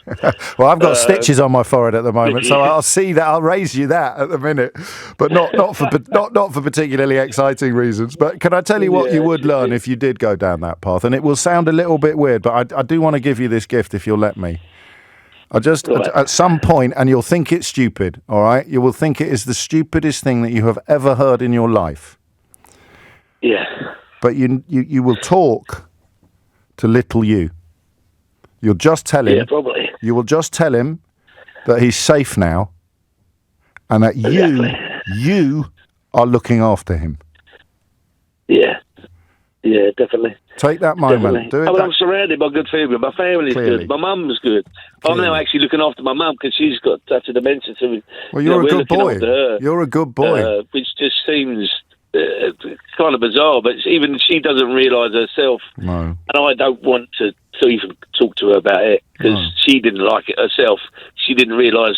Well, I've got stitches on my forehead at the moment, so I'll see that. I'll raise you that at the minute, but not for particularly exciting reasons. But can I tell you what you would learn if you did go down that path? And it will sound a little bit weird, but I do want to give you this gift if you'll let me. At some point, and you'll think it's stupid, all right? You will think it is the stupidest thing that you have ever heard in your life. Yeah. But you will talk to little you. You'll just tell him. Yeah, probably. You will just tell him that he's safe now, and that you are looking after him. Yeah, definitely. Take that moment. Do it. I'm surrounded by good people. My family's good. My mum's good. I'm now actually looking after my mum because she's got touch of dementia. So you're a good boy. You're a good boy. Which just seems kind of bizarre, but even she doesn't realise herself. No. And I don't want to even talk to her about it because she didn't like it herself. She didn't realise.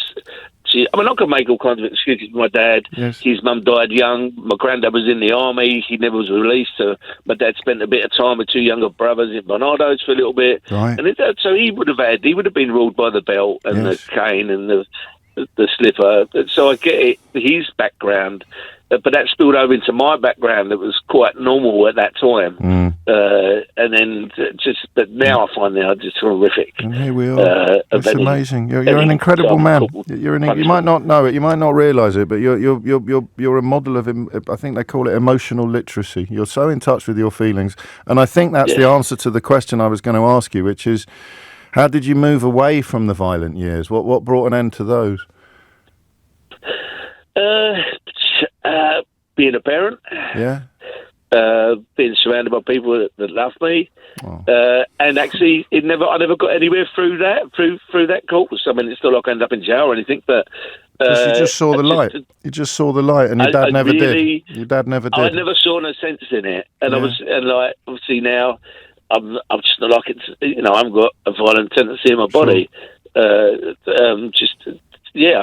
I can make all kinds of excuses for my dad. Yes. His mum died young. My granddad was in the army. He never was released. So my dad spent a bit of time with two younger brothers in Barnardo's for a little bit. Right. And so he would have been ruled by the belt and the cane and the slipper. So I get it, his background. But that spilled over into my background that was quite normal at that time. And then but now I find that just horrific. And here we are. It's amazing. You're an incredible man. You might not know it. You might not realise it, but you're a model of, I think they call it emotional literacy. You're so in touch with your feelings. And I think that's the answer to the question I was going to ask you, which is, how did you move away from the violent years? What brought an end to those? Being a parent. Yeah. being surrounded by people that love me, and actually, I never got anywhere through that course. I mean, it's not like I ended up in jail or anything, but you just saw the light. You just saw the light, and your dad never did. Your dad never did. I never saw no sense in it, and obviously now, I'm just not like it. I haven't got a violent tendency in my body. I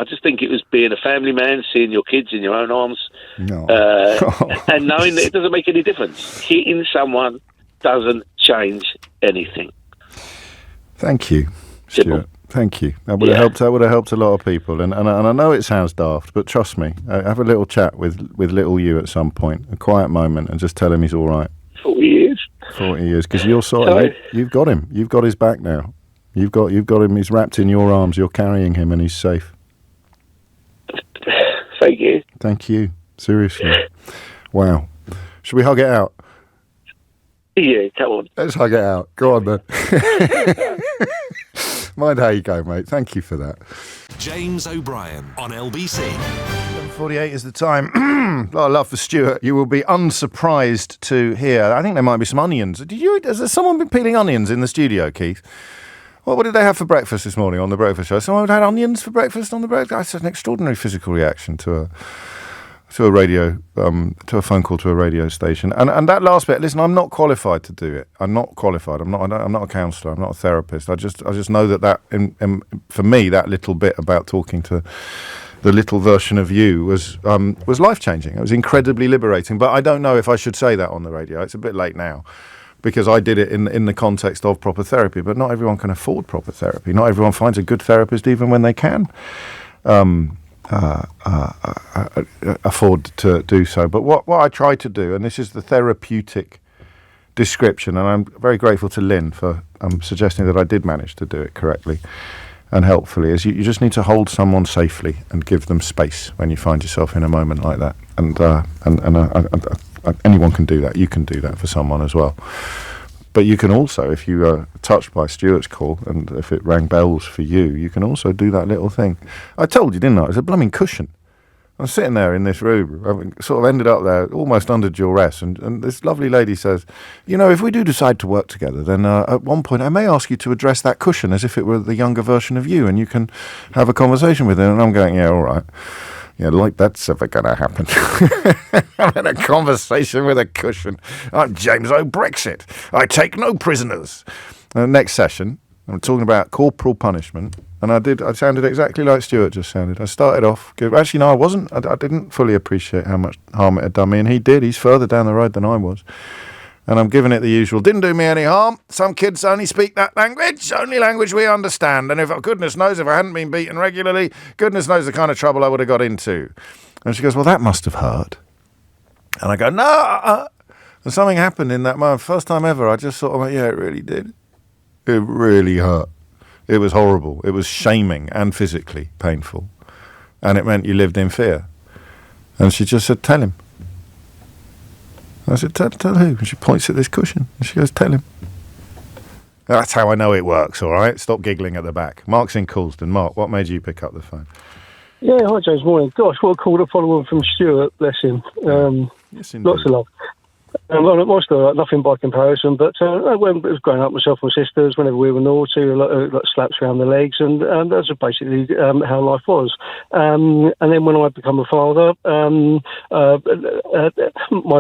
just think it was being a family man, seeing your kids in your own arms, and knowing that it doesn't make any difference. Hitting someone doesn't change anything. Thank you, Stuart. Thank you. That would have helped. That would have helped a lot of people. And I know it sounds daft, but trust me, have a little chat with little you at some point, a quiet moment, and just tell him he's all right. 40 years. 40 years, because you've got him. You've got his back now. You've got him. He's wrapped in your arms. You're carrying him, and he's safe. Thank you. Thank you. Seriously. Wow. Should we hug it out? Yeah, come on. Let's hug it out. Go on, then. Mind how you go, mate. Thank you for that. James O'Brien on LBC. 7:48 is the time. A lot of love for Stuart. You will be unsurprised to hear. I think there might be some onions. Has there someone been peeling onions in the studio, Keith? What did they have for breakfast this morning on the breakfast show? Someone had onions for breakfast on the breakfast. That's an extraordinary physical reaction to a radio, to a phone call to a radio station. And that last bit. Listen, I'm not qualified to do it. I'm not qualified. I'm not a counsellor. I'm not a therapist. I just know that for me, that little bit about talking to the little version of you was life changing. It was incredibly liberating. But I don't know if I should say that on the radio. It's a bit late now, because I did it in the context of proper therapy. But not everyone can afford proper therapy. Not everyone finds a good therapist even when they can afford to do so. But what I try to do, and this is the therapeutic description, and I'm very grateful to Lynn for suggesting that I did manage to do it correctly and helpfully, is you just need to hold someone safely and give them space when you find yourself in a moment like that. And anyone can do that. You can do that for someone as well. But you can also, if you are touched by Stuart's call, and if it rang bells for you, you can also do that little thing. I told you, didn't I? It was a blooming cushion. I was sitting there in this room, I sort of ended up there almost under duress, and this lovely lady says, if we do decide to work together, then at one point I may ask you to address that cushion as if it were the younger version of you, and you can have a conversation with her. And I'm going, yeah, all right. Yeah, like that's ever going to happen. Having a conversation with a cushion. I'm James O'Brexit. I take no prisoners. Next session, I'm talking about corporal punishment. And I sounded exactly like Stuart just sounded. I started off good. Actually, no, I wasn't. I didn't fully appreciate how much harm it had done me. And he did. He's further down the road than I was. And I'm giving it the usual. Didn't do me any harm. Some kids only speak that language. Only language we understand. And goodness knows if I hadn't been beaten regularly, goodness knows the kind of trouble I would have got into. And she goes, well, that must have hurt. And I go, no. And something happened in that moment. First time ever, I just sort of went, yeah, it really did. It really hurt. It was horrible. It was shaming and physically painful. And it meant you lived in fear. And she just said, tell him. I said, tell who? And she points at this cushion. And she goes, tell him. That's how I know it works, all right? Stop giggling at the back. Mark's in Coulsdon. Mark, what made you pick up the phone? Yeah, hi, James. Morning. Gosh, what a call to follow on from Stuart. Bless him. Yes, indeed. Lots of love. My story, nothing by comparison, but when I was growing up, myself and my sisters, whenever we were naughty, like slaps around the legs, and that's basically how life was. And then when I become a father, my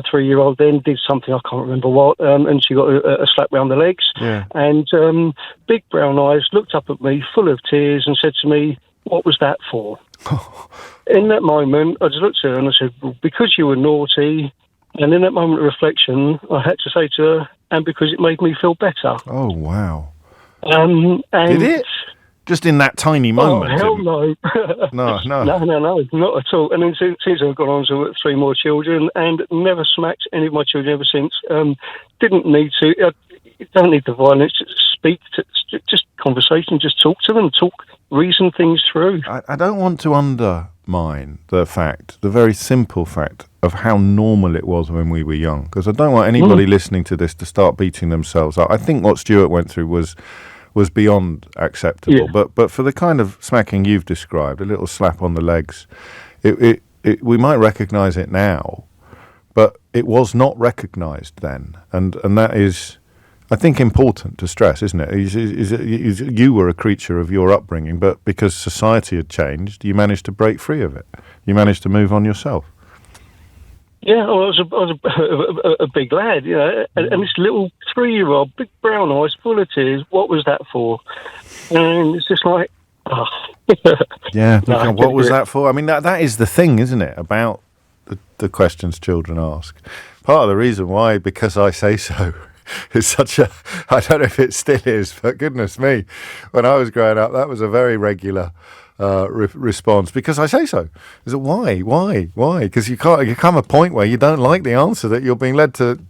3-year-old then did something, I can't remember what, and she got a slap around the legs. Yeah. And big brown eyes looked up at me, full of tears, and said to me, what was that for? In that moment, I just looked at her and I said, well, because you were naughty. And in that moment of reflection, I had to say to her, and because it made me feel better. Oh, wow. And did it? Just in that tiny moment? Oh, hell no. No, not at all. And then since I've gone on to 3 more children and never smacked any of my children ever since. Didn't need to. Don't need the violence. Just speak, just conversation, just talk to them, reason things through. I don't want to undermine the very simple fact of how normal it was when we were young, because I don't want anybody listening to this to start beating themselves up. I think what Stuart went through was beyond acceptable, but for the kind of smacking you've described, a little slap on the legs, we might recognise it now, but it was not recognised then, and that is, I think, important to stress, isn't it? You were a creature of your upbringing, but because society had changed, you managed to break free of it. You managed to move on yourself. Yeah, I was a big lad, you know, and this little 3-year-old, big brown eyes, full of tears. What was that for? And it's just like, oh. Yeah, what was that for? I mean, that is the thing, isn't it, about the questions children ask. Part of the reason why, because I say so, is such a, I don't know if it still is, but goodness me, when I was growing up, that was a very regular response, because I say so. Is it why? Because you come a point where you don't like the answer that you're being led to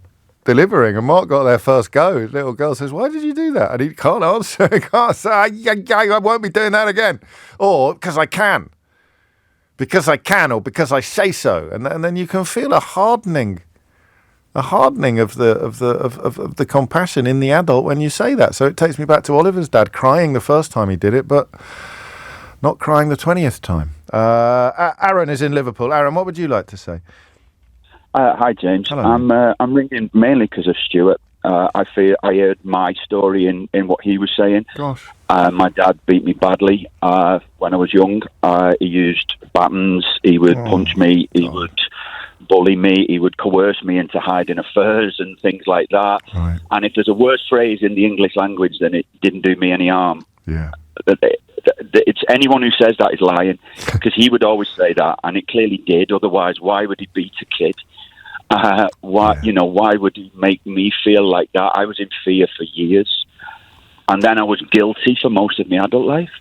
delivering. And Mark got there first go. His little girl says, "Why did you do that?" And he can't answer. He can't say, "I won't be doing that again," or because I can, or because I say so. And then you can feel a hardening of the compassion in the adult when you say that. So it takes me back to Oliver's dad crying the first time he did it, but not crying the 20th time. Aaron is in Liverpool. Aaron, what would you like to say? Hi, James. Hello. I'm ringing mainly because of Stuart. I heard my story in what he was saying. Gosh. My dad beat me badly when I was young. He used batons. He would punch me. He would bully me. He would coerce me into hiding affairs and things like that. Right. And if there's a worse phrase in the English language, then it didn't do me any harm. Yeah. It's anyone who says that is lying, because he would always say that, and it clearly did. Otherwise, why would he beat a kid? Why would he make me feel like that? I was in fear for years, and then I was guilty for most of my adult life.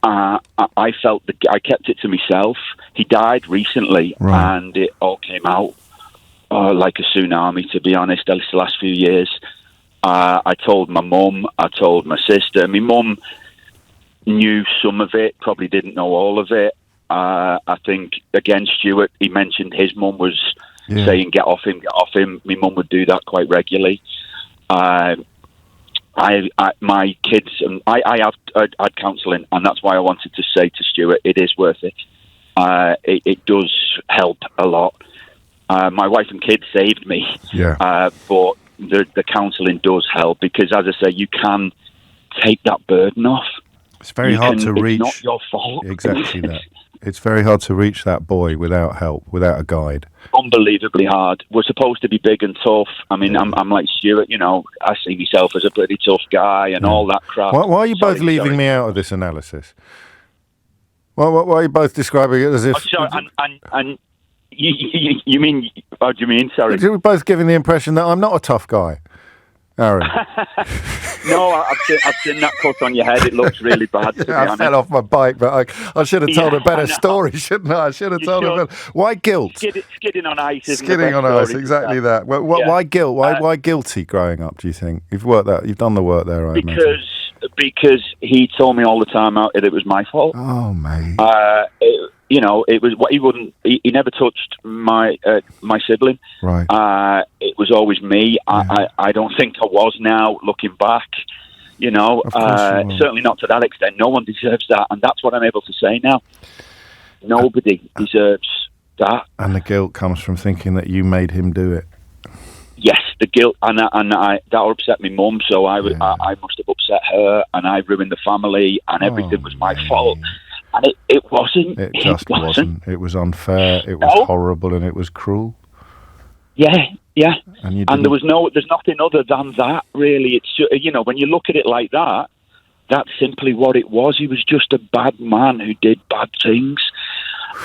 I felt I kept it to myself. He died recently, right, and it all came out like a tsunami. To be honest, the last few years, I told my mum, I told my sister. My mum knew some of it, probably didn't know all of it. I think, again, Stuart, he mentioned his mum was saying, get off him. My mum would do that quite regularly. My kids, and I have had counselling, and that's why I wanted to say to Stuart, it is worth it. It does help a lot. My wife and kids saved me, but the counselling does help, because, as I say, you can take that burden off. It's very hard to reach. It's not your fault. Exactly that. It's very hard to reach that boy without help, without a guide. Unbelievably hard. We're supposed to be big and tough. I mean, I'm like Stuart, you know, I see myself as a pretty tough guy and all that crap. Why are you both leaving me out of this analysis? Why are you both describing it as if... And you mean... What do you mean? Sorry. You're both giving the impression that I'm not a tough guy, Aaron. No, I've seen that cut on your head. It looks really bad, to be honest. I fell off my bike, but I should have told a better story, shouldn't I? I should have told a better... Why guilt? Skidding on ice isn't Skidding on ice, exactly that. Why guilt? Why guilty growing up, do you think? You've done the work there, I imagine. Because he told me all the time that it was my fault. Oh, mate. It was what he wouldn't. He never touched my sibling. Right. It was always me. Yeah. I don't think I was now looking back. Certainly not to that extent. No one deserves that, and that's what I'm able to say now. Nobody deserves that. And the guilt comes from thinking that you made him do it. Yes, the guilt, and that upset my mum. So I must have upset her, and I ruined the family, and everything was my fault. And it wasn't. It just wasn't. It was unfair. It was horrible, and it was cruel. Yeah. And there's nothing other than that, really. It's when you look at it like that, that's simply what it was. He was just a bad man who did bad things,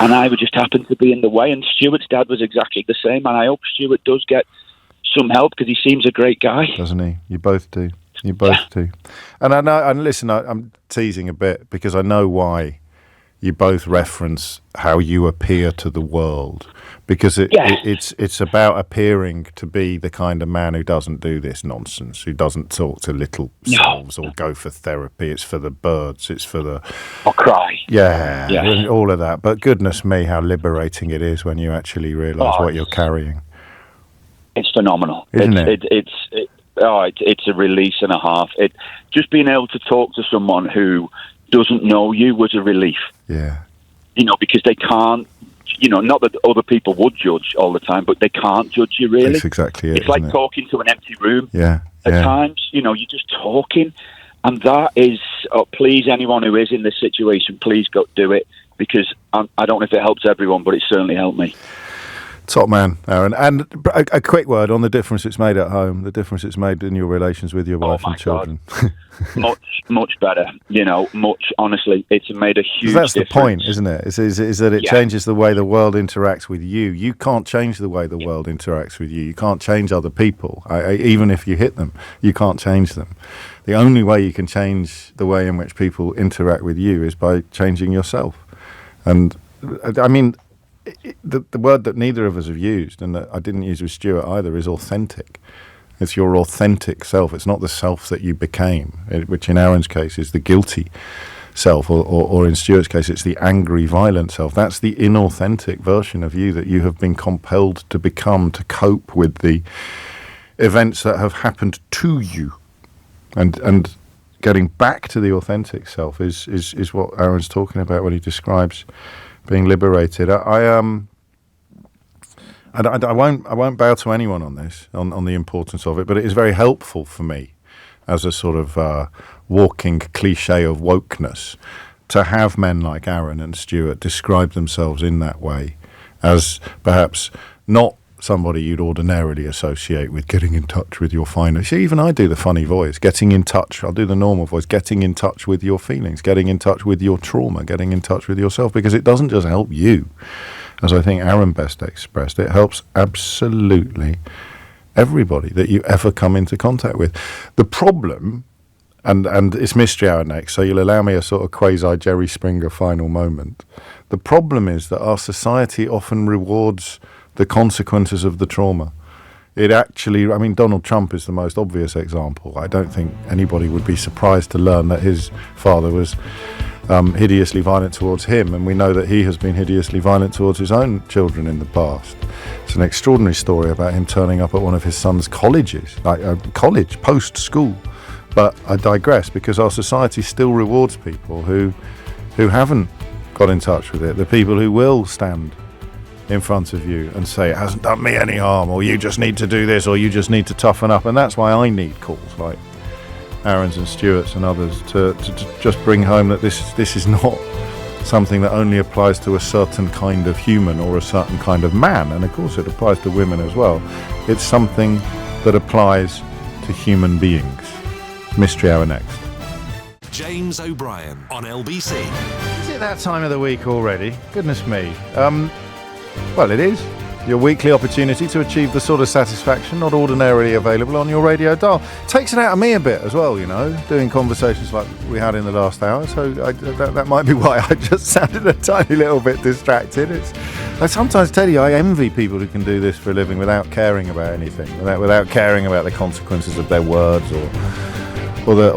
and I would just happen to be in the way. And Stuart's dad was exactly the same, and I hope Stuart does get some help, because he seems a great guy. Doesn't he? You both do. You both do. And I know. And listen, I'm teasing a bit because I know why. You both reference how you appear to the world, because it's about appearing to be the kind of man who doesn't do this nonsense, who doesn't talk to little souls or go for therapy. It's for the birds. It's for the... Or cry. Yeah, all of that. But goodness me, how liberating it is when you actually realise what you're carrying. It's phenomenal. Isn't it? It's a release and a half. Just being able to talk to someone who doesn't know you was a relief. Yeah. Because they can't not that other people would judge all the time, but they can't judge you, really. That's exactly it. It's like talking to an empty room. Yeah. At times, you're just talking. And that is, please, anyone who is in this situation, please go do it, because I don't know if it helps everyone, but it certainly helped me. Top man, Aaron. And a quick word on the difference it's made at home, the difference it's made in your relations with your wife and children. much better. Honestly, it's made a huge difference. That's the point, isn't it? Is that it changes the way the world interacts with you. You can't change the way the world interacts with you. You can't change other people. Even if you hit them, you can't change them. The only way you can change the way in which people interact with you is by changing yourself. And I mean, the word that neither of us have used, and that I didn't use with Stuart either, is authentic. It's your authentic self. It's not the self that you became, which in Aaron's case is the guilty self, or in Stuart's case it's the angry, violent self. That's the inauthentic version of you that you have been compelled to become to cope with the events that have happened to you. And getting back to the authentic self is what Aaron's talking about when he describes being liberated. I won't bow to anyone on this, on the importance of it, but it is very helpful for me as a sort of walking cliche of wokeness to have men like Aaron and Stuart describe themselves in that way, as perhaps not somebody you'd ordinarily associate with getting in touch with your finest. Even I do the funny voice, getting in touch. I'll do the normal voice, getting in touch with your feelings, getting in touch with your trauma, getting in touch with yourself, because it doesn't just help you, as I think Aaron best expressed. It helps absolutely everybody that you ever come into contact with. The problem, and it's Mystery Hour next, so you'll allow me a sort of quasi Jerry Springer final moment. The problem is that our society often rewards the consequences of the trauma. It actually, I mean, Donald Trump is the most obvious example. I don't think anybody would be surprised to learn that his father was hideously violent towards him, and we know that he has been hideously violent towards his own children in the past. It's an extraordinary story about him turning up at one of his son's colleges, like college, post-school. But I digress, because our society still rewards people who haven't got in touch with it, the people who will stand in front of you and say, it hasn't done me any harm, or you just need to do this, or you just need to toughen up. And that's why I need calls like Aaron's and Stuart's and others to just bring home that this is not something that only applies to a certain kind of human or a certain kind of man, and of course it applies to women as well. It's something that applies to human beings. Mystery Hour next. James O'Brien on LBC. Is it that time of the week already? Goodness me. Well, it is. Your weekly opportunity to achieve the sort of satisfaction not ordinarily available on your radio dial. Takes it out of me a bit as well, doing conversations like we had in the last hour. So that might be why I just sounded a tiny little bit distracted. I sometimes tell you I envy people who can do this for a living without caring about anything, without caring about the consequences of their words or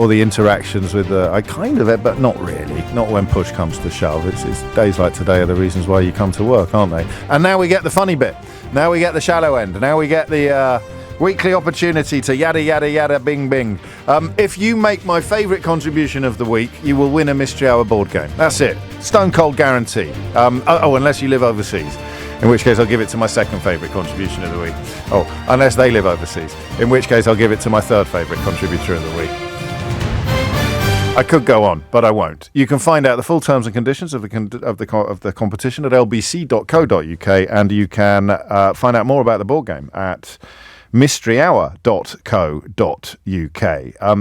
the interactions with I kind of, but not really. Not when push comes to shove. It's days like today are the reasons why you come to work, aren't they? And now we get the funny bit. Now we get the shallow end. Now we get the weekly opportunity to yada yada yada bing bing. If you make my favourite contribution of the week, you will win a Mystery Hour board game. That's it. Stone cold guarantee. Unless you live overseas. In which case I'll give it to my second favourite contribution of the week. Oh, unless they live overseas. In which case I'll give it to my third favourite contributor of the week. I could go on, but I won't. You can find out the full terms and conditions of the competition at lbc.co.uk, and you can find out more about the board game at mysteryhour.co.uk.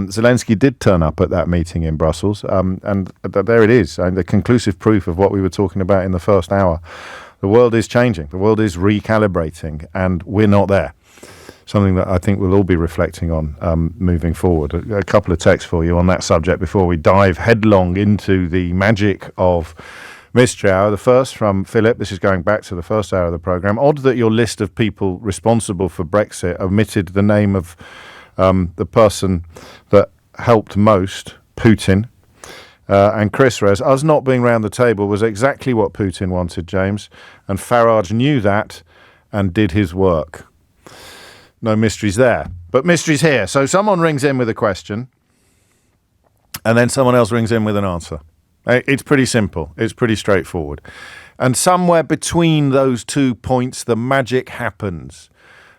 Zelensky did turn up at that meeting in Brussels, and there it is, the conclusive proof of what we were talking about in the first hour. The world is changing. The world is recalibrating, and we're not there. Something that I think we'll all be reflecting on moving forward. A couple of texts for you on that subject before we dive headlong into the magic of Mystery Hour. The first from Philip. This is going back to the first hour of the programme. Odd that your list of people responsible for Brexit omitted the name of the person that helped most, Putin. And Chris Rez, us not being round the table was exactly what Putin wanted, James. And Farage knew that and did his work. No mysteries there, but mysteries here. So someone rings in with a question and then someone else rings in with an answer. It's pretty simple. It's pretty straightforward. And somewhere between those 2 points, the magic happens.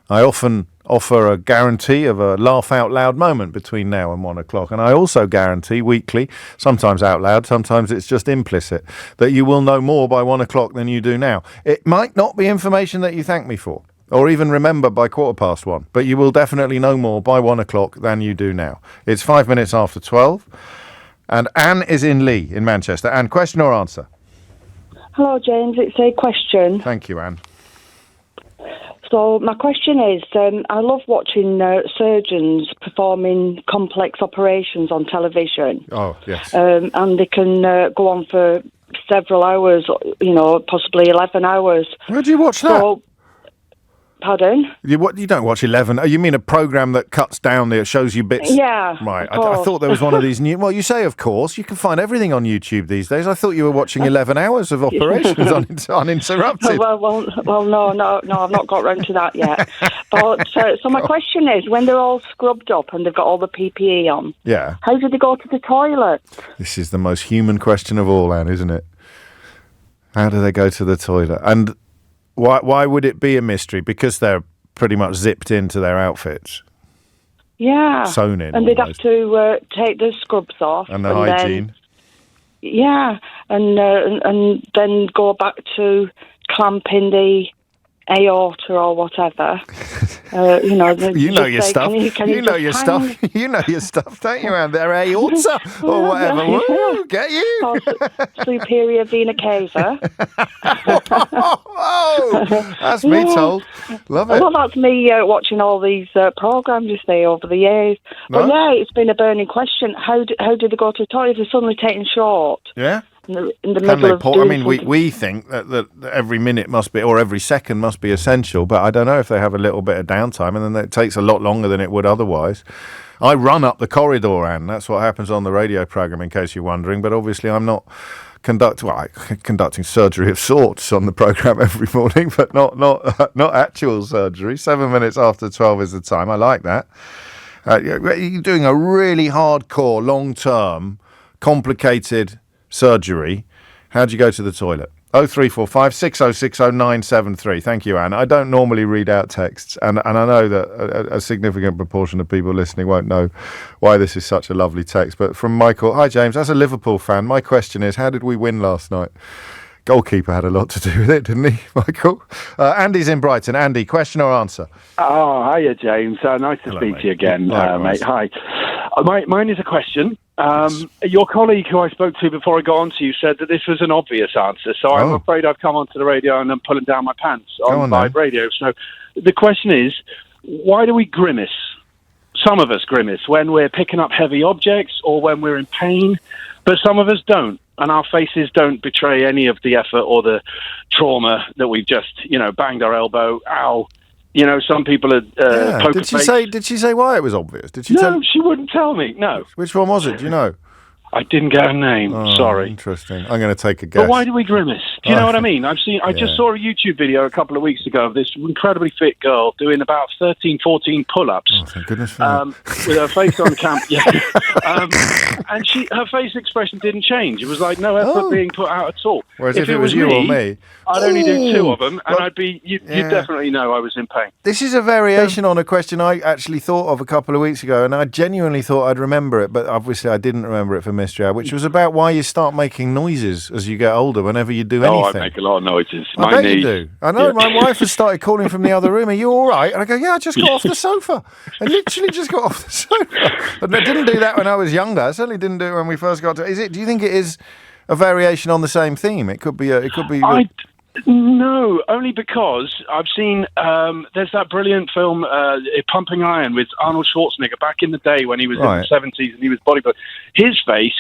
I often offer a guarantee of a laugh out loud moment between now and 1 o'clock. And I also guarantee weekly, sometimes out loud, sometimes it's just implicit, that you will know more by 1 o'clock than you do now. It might not be information that you thank me for, or even remember by 1:15, but you will definitely know more by 1 o'clock than you do now. It's 5 minutes after 12, and Anne is in Lee in Manchester. Anne, question or answer? Hello, James. It's a question. Thank you, Anne. So my question is, I love watching surgeons performing complex operations on television. Oh, yes. And they can go on for several hours, possibly 11 hours. Where do you watch that? Pardon? You don't watch 11. Oh, you mean a programme that cuts down there, shows you bits? Yeah. Right. I thought there was one of these new... Well, you say, of course. You can find everything on YouTube these days. I thought you were watching 11 hours of operations uninterrupted. Well, no, I've not got round to that yet. But so my question is, when they're all scrubbed up and they've got all the PPE on, yeah, how do they go to the toilet? This is the most human question of all, Anne, isn't it? How do they go to the toilet? And... Why would it be a mystery? Because they're pretty much zipped into their outfits. Yeah. Sewn in. And they'd have to take the scrubs off. And the hygiene. And then go back to clamping the aorta or whatever. You know your stuff. You know your stuff. You know your stuff, don't you, Anne? Their aorta or whatever. Woo, get you. Superior vena cava. Oh, that's me told. Love it. Well, that's me watching all these programmes, you see, over the years. No? But yeah, it's been a burning question. How do they go to the toilet if they're suddenly taken short? Yeah. In the middle of doing we think that every minute must be, or every second must be essential, but I don't know if they have a little bit of downtime, and then it takes a lot longer than it would otherwise. I run up the corridor, Anne. That's what happens on the radio programme, in case you're wondering, but obviously I'm not conducting surgery of sorts on the programme every morning, but not actual surgery. 7 minutes after 12 is the time. I like that. You're doing a really hardcore, long-term, complicated surgery. How'd you go to the toilet? 0345 6060 973. Thank you, Anne. I don't normally read out texts, and I know that a significant proportion of people listening won't know why this is such a lovely text. But from Michael: hi James, as a Liverpool fan, my question is, how did we win last night? Goalkeeper had a lot to do with it, didn't he, Michael? Andy's in Brighton. Andy, question or answer? Oh, hiya, James. Nice to speak to you again, mate. Hi. Mine is a question. Your colleague who I spoke to before I got on to you said that this was an obvious answer, so I'm afraid I've come onto the radio and I'm pulling down my pants on live radio. So the question is, why do we grimace? Some of us grimace when we're picking up heavy objects or when we're in pain, but some of us don't, and our faces don't betray any of the effort or the trauma that we've just, banged our elbow, ow. Some people are poker face. Did she say why it was obvious? No, she wouldn't tell me. No. Which one was it? Do you know? I didn't get her name. Sorry. Interesting. I'm going to take a guess. But why do we grimace? Do you know what I mean? I just saw a YouTube video a couple of weeks ago of this incredibly fit girl doing about 13, 14 pull-ups. Oh, thank goodness for that. With her face on camp. Yeah. And her face expression didn't change. It was like no effort being put out at all. Whereas if it was you or me, I'd only do two of them, and I'd be. You'd definitely know I was in pain. This is a variation on a question I actually thought of a couple of weeks ago, and I genuinely thought I'd remember it, but obviously I didn't remember it for Mystery Hour, which was about why you start making noises as you get older whenever you do anything. Oh, I make a lot of noises. I bet you do. I know. Yeah. My wife has started calling from the other room. Are you all right? And I go, yeah, I just got off the sofa. I literally just got off the sofa. But I didn't do that when I was younger. I certainly didn't do it when we first got to. Do you think it is a variation on the same theme? It could be. No, only because I've seen. There's that brilliant film, Pumping Iron, with Arnold Schwarzenegger back in the day when he was in the 70s and he was bodybuilder. His face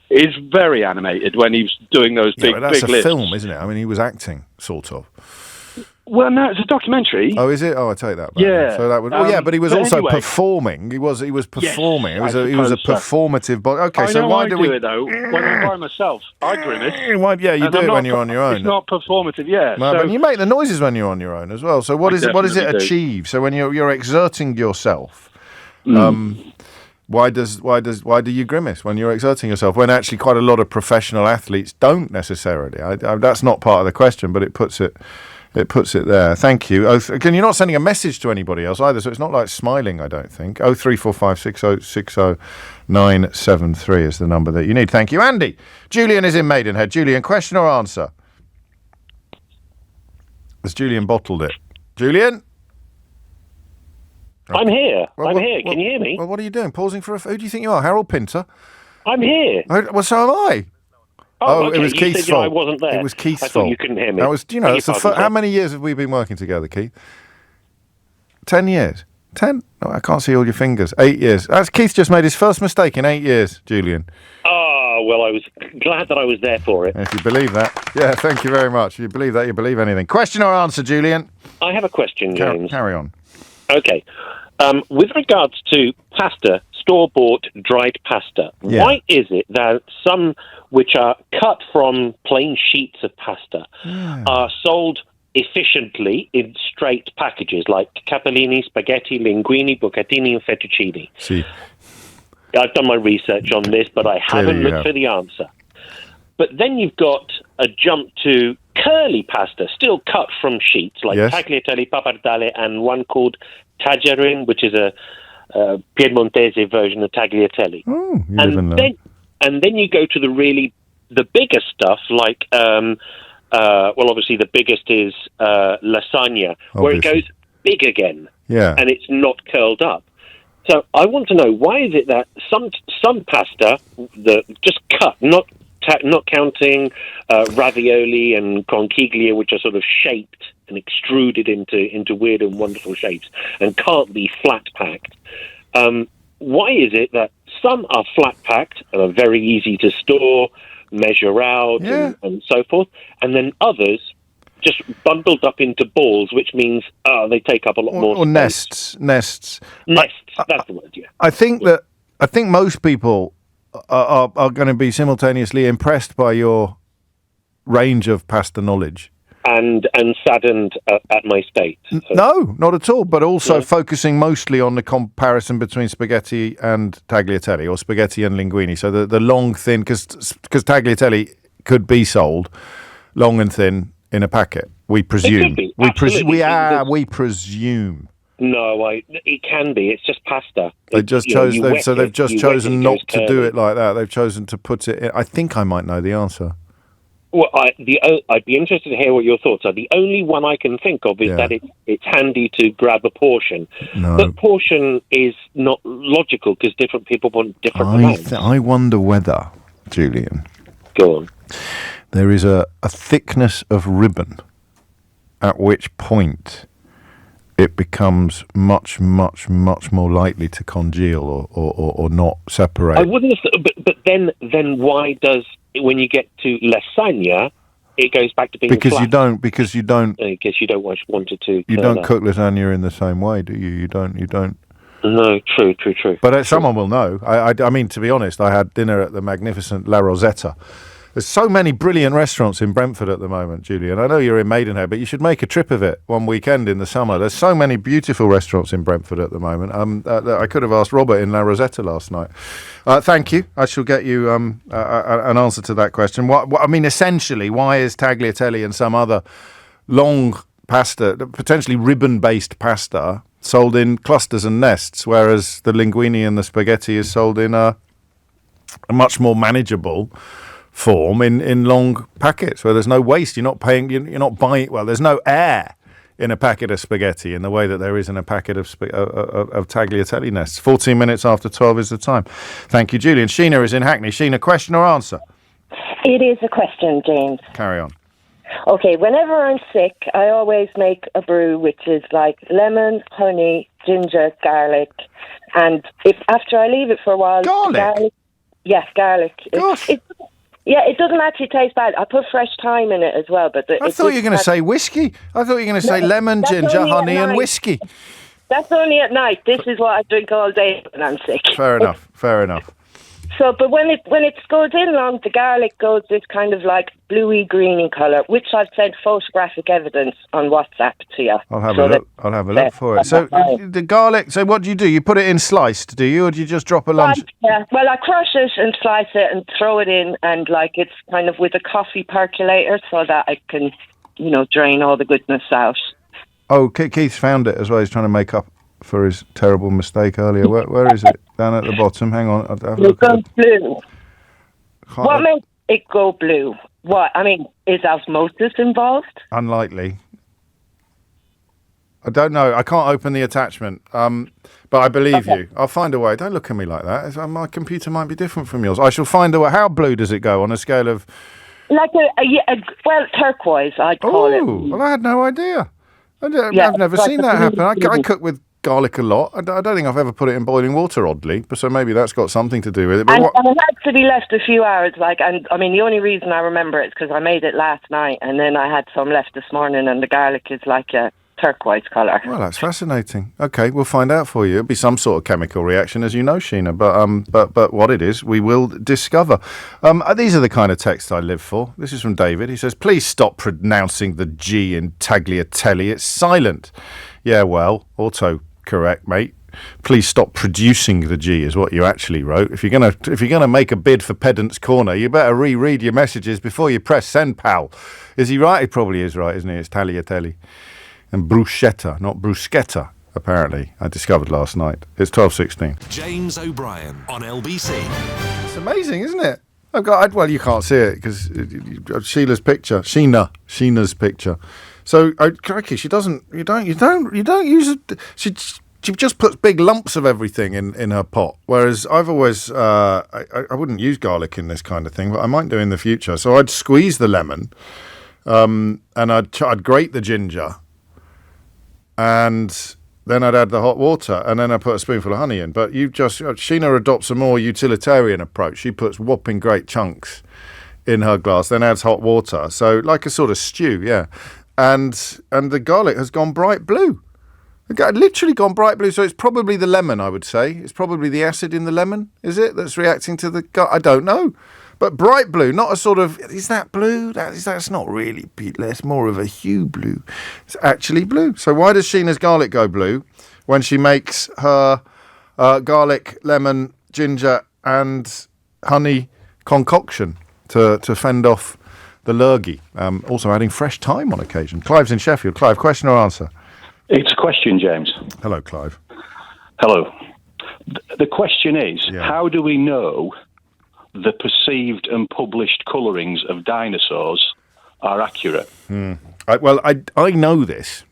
is very animated when he's doing those big lifts. That's a film, isn't it? I mean, he was acting, sort of. Well, no, it's a documentary. Oh, is it? Oh, I take that back. Yeah. So that would. But he was also performing. He was performing. Yes, he was a performative body. Okay, I know why do we do it though? When I'm by myself, I grimace. Yeah, you do it when you're on your own. It's not performative. Yeah. No, but you make the noises when you're on your own as well. So what does it achieve? So when you're exerting yourself, Why do you grimace when you're exerting yourself? When actually quite a lot of professional athletes don't necessarily. That's not part of the question, but it puts it there. Thank you. You're not sending a message to anybody else either, so it's not like smiling, I don't think. 03456060973 is the number that you need. Thank you. Andy. Julian is in Maidenhead. Julian, question or answer? Has Julian bottled it? Julian? I'm here. Can you hear me? Well, what are you doing? Pausing for who do you think you are? Harold Pinter? I'm here. Well, so am I. Okay. It was Keith's fault. I wasn't there. It was Keith's I fault. thought you couldn't hear me. That was, how many years have we been working together, Keith? 10 years. 10? No, I can't see all your fingers. 8 years. Keith just made his first mistake in 8 years, Julian. Oh, well, I was glad that I was there for it. If you believe that. Yeah, thank you very much. If you believe that, you believe anything. Question or answer, Julian? I have a question, James. Carry on. Okay. With regards to pasta, store-bought dried pasta, why is it that some which are cut from plain sheets of pasta are sold efficiently in straight packages like capellini, spaghetti, linguine, bucatini and fettuccine? See. I've done my research on this, but I haven't looked for the answer. But then you've got a jump to curly pasta, still cut from sheets like tagliatelle, pappardelle, and one called tagliarin, which is a Piedmontese version of tagliatelle. Oh, and then you go to the bigger stuff like, obviously the biggest is lasagna, where it goes big again, and it's not curled up. So I want to know, why is it that some pasta just cut, not counting ravioli and conchiglia, which are sort of shaped and extruded into weird and wonderful shapes and can't be flat packed. Why is it that some are flat packed and are very easy to store, measure out, and so forth, and then others just bundled up into balls, which means they take up a lot more space. Nests. That's the word. Yeah. I think most people are going to be simultaneously impressed by your range of pasta knowledge. And saddened at my state. So. No, not at all. But also focusing mostly on the comparison between spaghetti and tagliatelle, or spaghetti and linguine. So the long, thin, because tagliatelle could be sold long and thin in a packet. We presume. We presume. No, it can be. It's just pasta. They've just chosen not to do it like that. They've chosen to put it in. I think I might know the answer. Well, I'd be interested to hear what your thoughts are. The only one I can think of is that it's handy to grab a portion. No. But portion is not logical because different people want different amounts. I wonder whether, Julian, go on, there is a thickness of ribbon at which point it becomes much, much, much more likely to congeal or not separate. I wouldn't have, but then why does, when you get to lasagna, it goes back to being because flat? you don't. I guess you don't want it to. You don't cook lasagna in the same way, do you? You don't. No, true. But someone will know. I mean, to be honest, I had dinner at the magnificent La Rosetta. There's so many brilliant restaurants in Brentford at the moment, Julian. I know you're in Maidenhead, but you should make a trip of it one weekend in the summer. There's so many beautiful restaurants in Brentford at the moment. I could have asked Robert in La Rosetta last night. Thank you. I shall get you an answer to that question. Essentially, why is tagliatelle and some other long pasta, potentially ribbon-based pasta, sold in clusters and nests, whereas the linguine and the spaghetti is sold in a much more manageable form in long packets where there's no waste. You're not buying. Well, there's no air in a packet of spaghetti in the way that there is in a packet of tagliatelle nests. 14 minutes after 12 is the time. Thank you, Julian. Sheena is in Hackney. Sheena, question or answer? It is a question, James. Carry on. Okay, whenever I'm sick, I always make a brew which is like lemon, honey, ginger, garlic, and if after I leave it for a while, garlic. Gosh. It doesn't actually taste bad. I put fresh thyme in it as well. But I thought you were going to say whiskey. I thought you were going to say lemon, ginger, honey and whiskey. That's only at night. This is what I drink all day when I'm sick. Fair enough. So, but when it goes in long, the garlic goes this kind of like bluey greeny colour, which I've sent photographic evidence on WhatsApp to you. I'll have a look. I'll have a look for it. So the garlic. So what do? You put it in sliced, do you, or do you just drop a lunch? Yeah. Well, I crush it and slice it and throw it in, and like it's kind of with a coffee percolator, so that I can, drain all the goodness out. Oh, Keith's found it as well. He's trying to make up for his terrible mistake earlier. Where is it? Down at the bottom. Hang on. I'll have a look at blue. What makes it go blue? What? I mean, is osmosis involved? Unlikely. I don't know. I can't open the attachment. But I believe you. I'll find a way. Don't look at me like that. My computer might be different from yours. I shall find a way. How blue does it go on a scale of... Like turquoise, I'd call it. Well, I had no idea. I've never seen that happen. I cook with garlic a lot. I don't think I've ever put it in boiling water, oddly, so maybe that's got something to do with it. But and it had to be left a few hours, the only reason I remember it is because I made it last night, and then I had some left this morning, and the garlic is like a turquoise colour. Well, that's fascinating. Okay, we'll find out for you. It'll be some sort of chemical reaction, as you know, Sheena, but what it is, we will discover. These are the kind of texts I live for. This is from David. He says, please stop pronouncing the G in tagliatelle. It's silent. Yeah, well, autocorrect, mate. Please stop producing the G is what you actually wrote. If you're gonna make a bid for Pedant's Corner, you better reread your messages before you press send, pal. Is he right? He probably is right, isn't he? It's tagliatelle. And bruschetta, not bruschetta, apparently. I discovered last night. It's 12:16. James O'Brien on LBC. It's amazing, isn't it? Well, you can't see it because Sheena's picture. So, crikey, she doesn't. You don't use it. She just puts big lumps of everything in her pot. Whereas I've always, I wouldn't use garlic in this kind of thing, but I might do in the future. So I'd squeeze the lemon, and I'd grate the ginger. And then I'd add the hot water, and then I put a spoonful of honey in. But Sheena adopts a more utilitarian approach. She puts whopping great chunks in her glass, then adds hot water. So like a sort of stew, yeah. And the garlic has gone bright blue. Literally gone bright blue. So it's probably the lemon, I would say. It's probably the acid in the lemon, is it, that's reacting to the garlic? I don't know. But bright blue, not a sort of, is that blue? That's not really, that's more of a hue blue. It's actually blue. So why does Sheena's garlic go blue when she makes her garlic, lemon, ginger and honey concoction to fend off the lurgy? Also adding fresh thyme on occasion. Clive's in Sheffield. Clive, question or answer? It's a question, James. Hello, Clive. Hello. The question is, how do we know the perceived and published colourings of dinosaurs are accurate? I know this.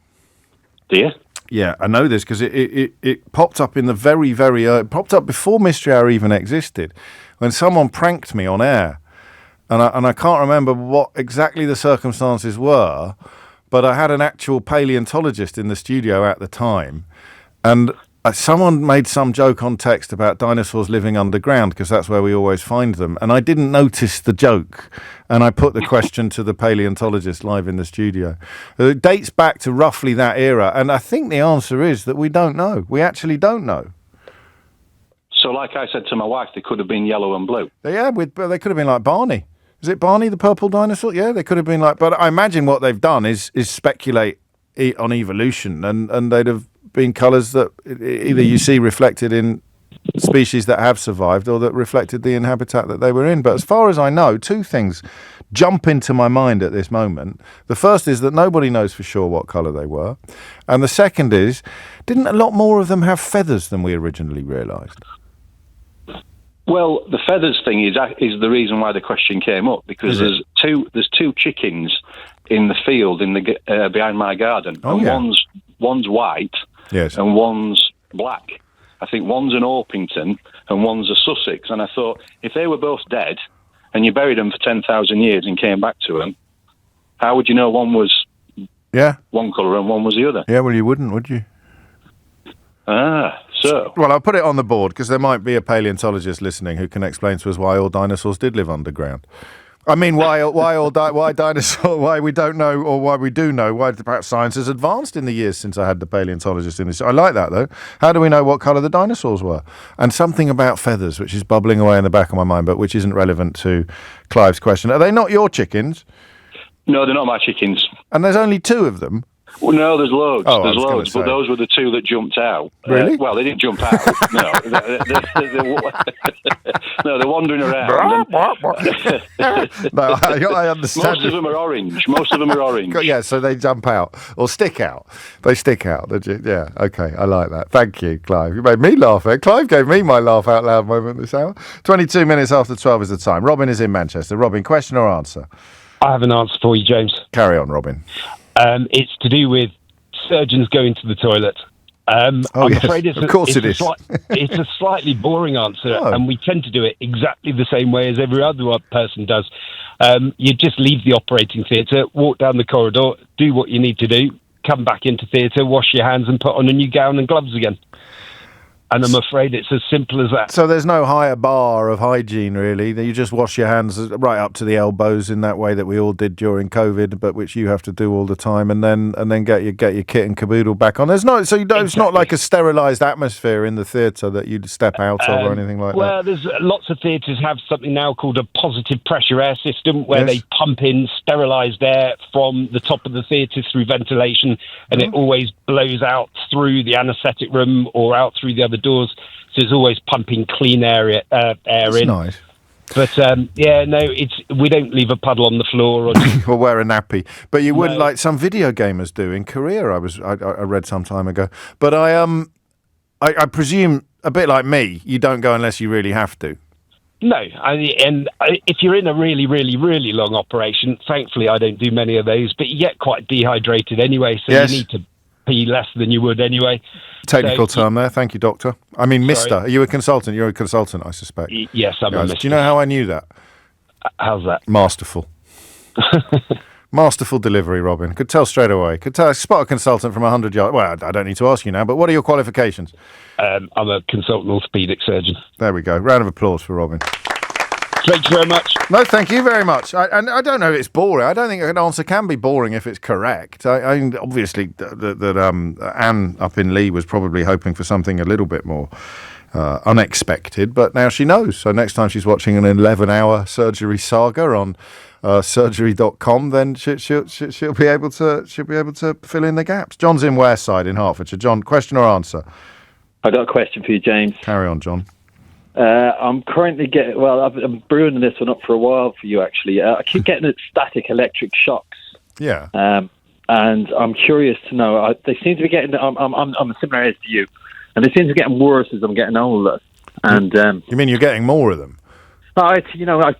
Do you? Yeah, I know this because it popped up in the very, very early, popped up before Mystery Hour even existed, when someone pranked me on air, and I can't remember what exactly the circumstances were, but I had an actual paleontologist in the studio at the time, and someone made some joke on text about dinosaurs living underground because that's where we always find them. And I didn't notice the joke. And I put the question to the paleontologist live in the studio. It dates back to roughly that era. And I think the answer is that we don't know. We actually don't know. So like I said to my wife, they could have been yellow and blue. Yeah, they could have been like Barney. Is it Barney, the purple dinosaur? Yeah, they could have been like... But I imagine what they've done is speculate on evolution. And they'd have been colours that either you see reflected in species that have survived or that reflected the habitat that they were in. But as far as I know, two things jump into my mind at this moment. The first is that nobody knows for sure what colour they were. And the second is, didn't a lot more of them have feathers than we originally realised? Well, the feathers thing is the reason why the question came up, because there's two chickens in the field behind my garden. Oh, and yeah. One's white. Yes. And one's black. I think one's an Orpington and one's a Sussex. And I thought, if they were both dead and you buried them for 10,000 years and came back to them, how would you know one was one colour and one was the other? Yeah, well, you wouldn't, would you? So... Well, I'll put it on the board because there might be a paleontologist listening who can explain to us why all dinosaurs did live underground. I mean, why dinosaur? Why we don't know, or why we do know? Why perhaps science has advanced in the years since I had the paleontologist in this. I like that though. How do we know what colour the dinosaurs were? And something about feathers, which is bubbling away in the back of my mind, but which isn't relevant to Clive's question. Are they not your chickens? No, they're not my chickens. And there's only 2 of them. Well, no, there's loads. Oh, there's loads, but those were the 2 that jumped out. Really? Well, they didn't jump out. No, no, they're wandering around. No, I understand. Most of them are orange. Yeah, so they jump out or stick out. They stick out. Yeah, okay, I like that. Thank you, Clive. You made me laugh. Clive gave me my laugh out loud moment this hour. 22 minutes after 12 is the time. Robin is in Manchester. Robin, question or answer? I have an answer for you, James. Carry on, Robin. It's to do with surgeons going to the toilet. I'm afraid it's a slightly boring answer, and we tend to do it exactly the same way as every other person does. You just leave the operating theatre, walk down the corridor, do what you need to do, come back into theatre, wash your hands and put on a new gown and gloves again. And I'm afraid it's as simple as that. So there's no higher bar of hygiene, really. You just wash your hands right up to the elbows in that way that we all did during COVID, but which you have to do all the time, and then get your kit and caboodle back on. It's not like a sterilised atmosphere in the theatre that you'd step out of or anything like that. Well, there's lots of theatres have something now called a positive pressure air system, where they pump in sterilised air from the top of the theatre through ventilation, and it always blows out through the anaesthetic room or out through the other doors, so it's always pumping clean air in. Nice. But we don't leave a puddle on the floor or wear a nappy. But you wouldn't, like some video gamers do in Korea. I read some time ago. But I presume, a bit like me, you don't go unless you really have to. No, if you're in a really, really, really long operation, thankfully I don't do many of those. But you get quite dehydrated anyway, so you need to pee less than you would anyway. Technical term there. Thank you, Doctor. I mean, Mister. Are you a consultant? You're a consultant, I suspect. Yes, I'm a mister. Do you know how I knew that? How's that? Masterful. Masterful delivery, Robin. Could tell straight away. Could tell. Spot a consultant from 100 yards. Well, I don't need to ask you now, but what are your qualifications? I'm a consultant orthopaedic surgeon. There we go. Round of applause for Robin. Thank you very much. No, thank you very much. I don't know if it's boring. I don't think an answer can be boring if it's correct. I mean, obviously, that Anne up in Lee was probably hoping for something a little bit more unexpected, but now she knows. So next time she's watching an 11-hour surgery saga on surgery.com, then she'll be able to fill in the gaps. John's in Wearside in Hertfordshire. John, question or answer? I got a question for you, James. Carry on, John. I'm currently I'm brewing this one up for a while for you, actually. I keep getting static electric shocks. Yeah. And I'm curious to know, they seem to be getting, I'm a similar age to you, and they seem to be getting worse as I'm getting older. And you mean you're getting more of them? I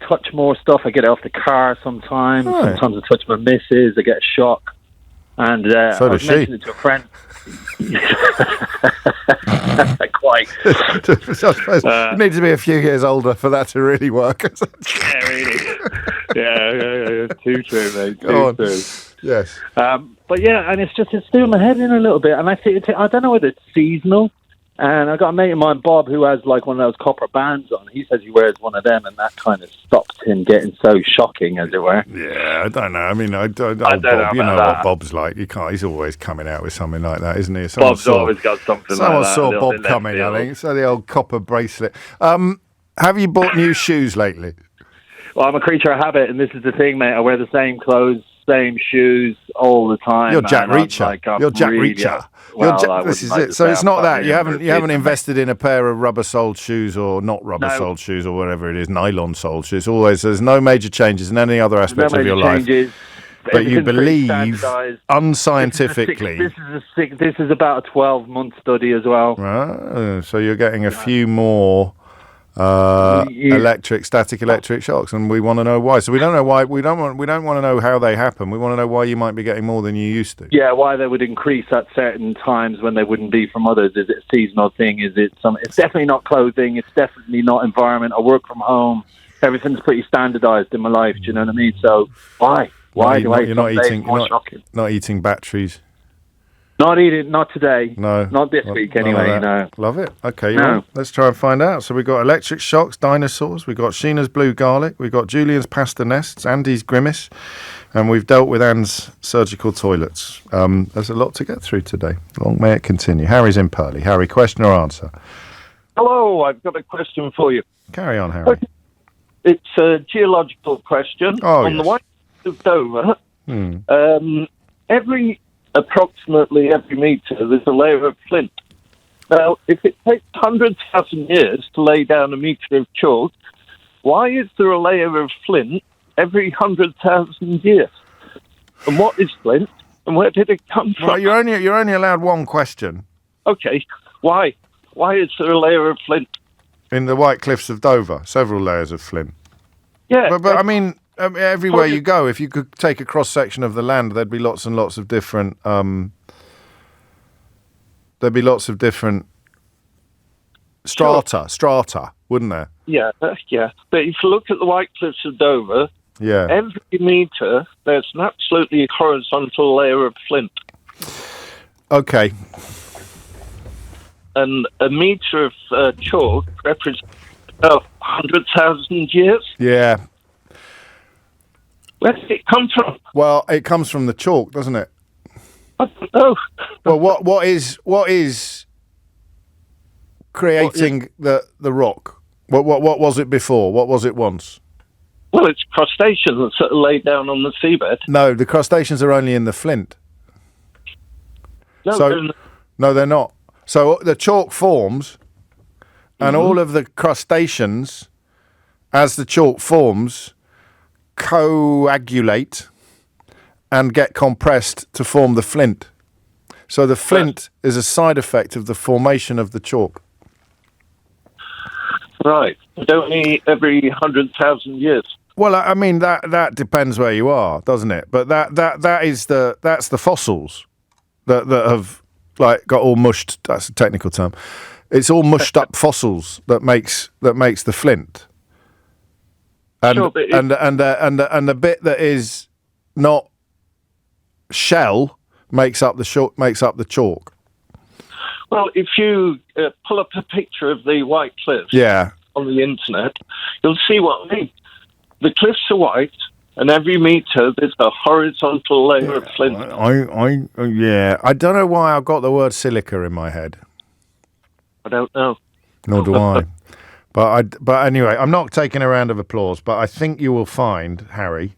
touch more stuff. I get it off the car sometimes. Right. Sometimes I touch my missus. I get a shock. And so does she. Mentioned it to a friend. Quite. You need to be a few years older for that to really work. Yeah, really. Yeah. Too true, mate. Go on. True. Yes. But yeah, and it's doing my head in a little bit, and I don't know whether it's seasonal. And I got a mate of mine, Bob, who has like one of those copper bands on. He says he wears one of them, and that kind of stops him getting so shocking, as it were. Yeah, I don't know. I mean, I don't know Bob. You know what Bob's like. You can't. He's always coming out with something like that, isn't he? Bob's always got something like that. Someone saw Bob coming, I think. So the old copper bracelet. Have you bought new shoes lately? Well, I'm a creature of habit, and this is the thing, mate. I wear the same clothes, same shoes all the time. You're Jack Reacher. You're Jack Reacher. This is it. So it's not that you haven't invested in a pair of rubber-soled shoes or not rubber-soled shoes or whatever it is, nylon-soled shoes. There's no major changes in any other aspects of your life. But you believe unscientifically. This is about a 12-month study as well. So you're getting a few more static electric shocks, and we want to know why. So we don't know why. We don't want to know how they happen. We want to know why you might be getting more than you used to. Yeah, why they would increase at certain times when they wouldn't be from others. Is it a seasonal thing? Is it It's definitely not clothing. It's definitely not environment. I work from home. Everything's pretty standardised in my life. Do you know what I mean? So why? Why do I? You're not eating batteries. Not today. No. Not this week, anyway. No. Love it. Okay, No. well, let's try and find out. So we've got electric shocks, dinosaurs, we've got Sheena's blue garlic, we've got Julian's pasta nests, Andy's grimace, and we've dealt with Anne's surgical toilets. There's a lot to get through today. Long may it continue. Harry's in Purley. Harry, question or answer? Hello, I've got a question for you. Carry on, Harry. It's a geological question. Oh, On the yes. White Cliffs of Dover, approximately every metre, there's a layer of flint. Now, if it takes 100,000 years to lay down a metre of chalk, why is there a layer of flint every 100,000 years? And what is flint? And where did it come from? Well, you're only allowed one question. Okay, why? Why is there a layer of flint? In the White Cliffs of Dover, several layers of flint. Yeah. But I mean, everywhere you go, if you could take a cross-section of the land, there'd be lots and lots of different... there'd be lots of different strata, wouldn't there? Yeah. But if you look at the White Cliffs of Dover, Yeah. every metre, there's an absolutely horizontal layer of flint. Okay. And a metre of chalk represents 100,000 years. Yeah. Where did it come from? Well, it comes from the chalk, doesn't it? I don't know. Well, what is creating the rock? What was it before? What was it once? Well, it's crustaceans that are laid down on the seabed. No, the crustaceans are only in the flint. No, they're not. So the chalk forms, and all of the crustaceans, as the chalk forms, coagulate and get compressed to form the flint. So the flint is a side effect of the formation of the chalk. Right. But only every 100,000 years. Well, I mean that depends where you are, doesn't it? But that's the fossils that have got all mushed. That's a technical term. It's all mushed up fossils that makes the flint. And Sure, but and the bit that is not shell makes up the chalk. Well, if you pull up a picture of the White Cliffs on the internet, you'll see what I mean. The cliffs are white, and every metre there's a horizontal layer of flint. I don't know why I've got the word silica in my head. I don't know. Nor do I. But anyway, I'm not taking a round of applause, but I think you will find, Harry,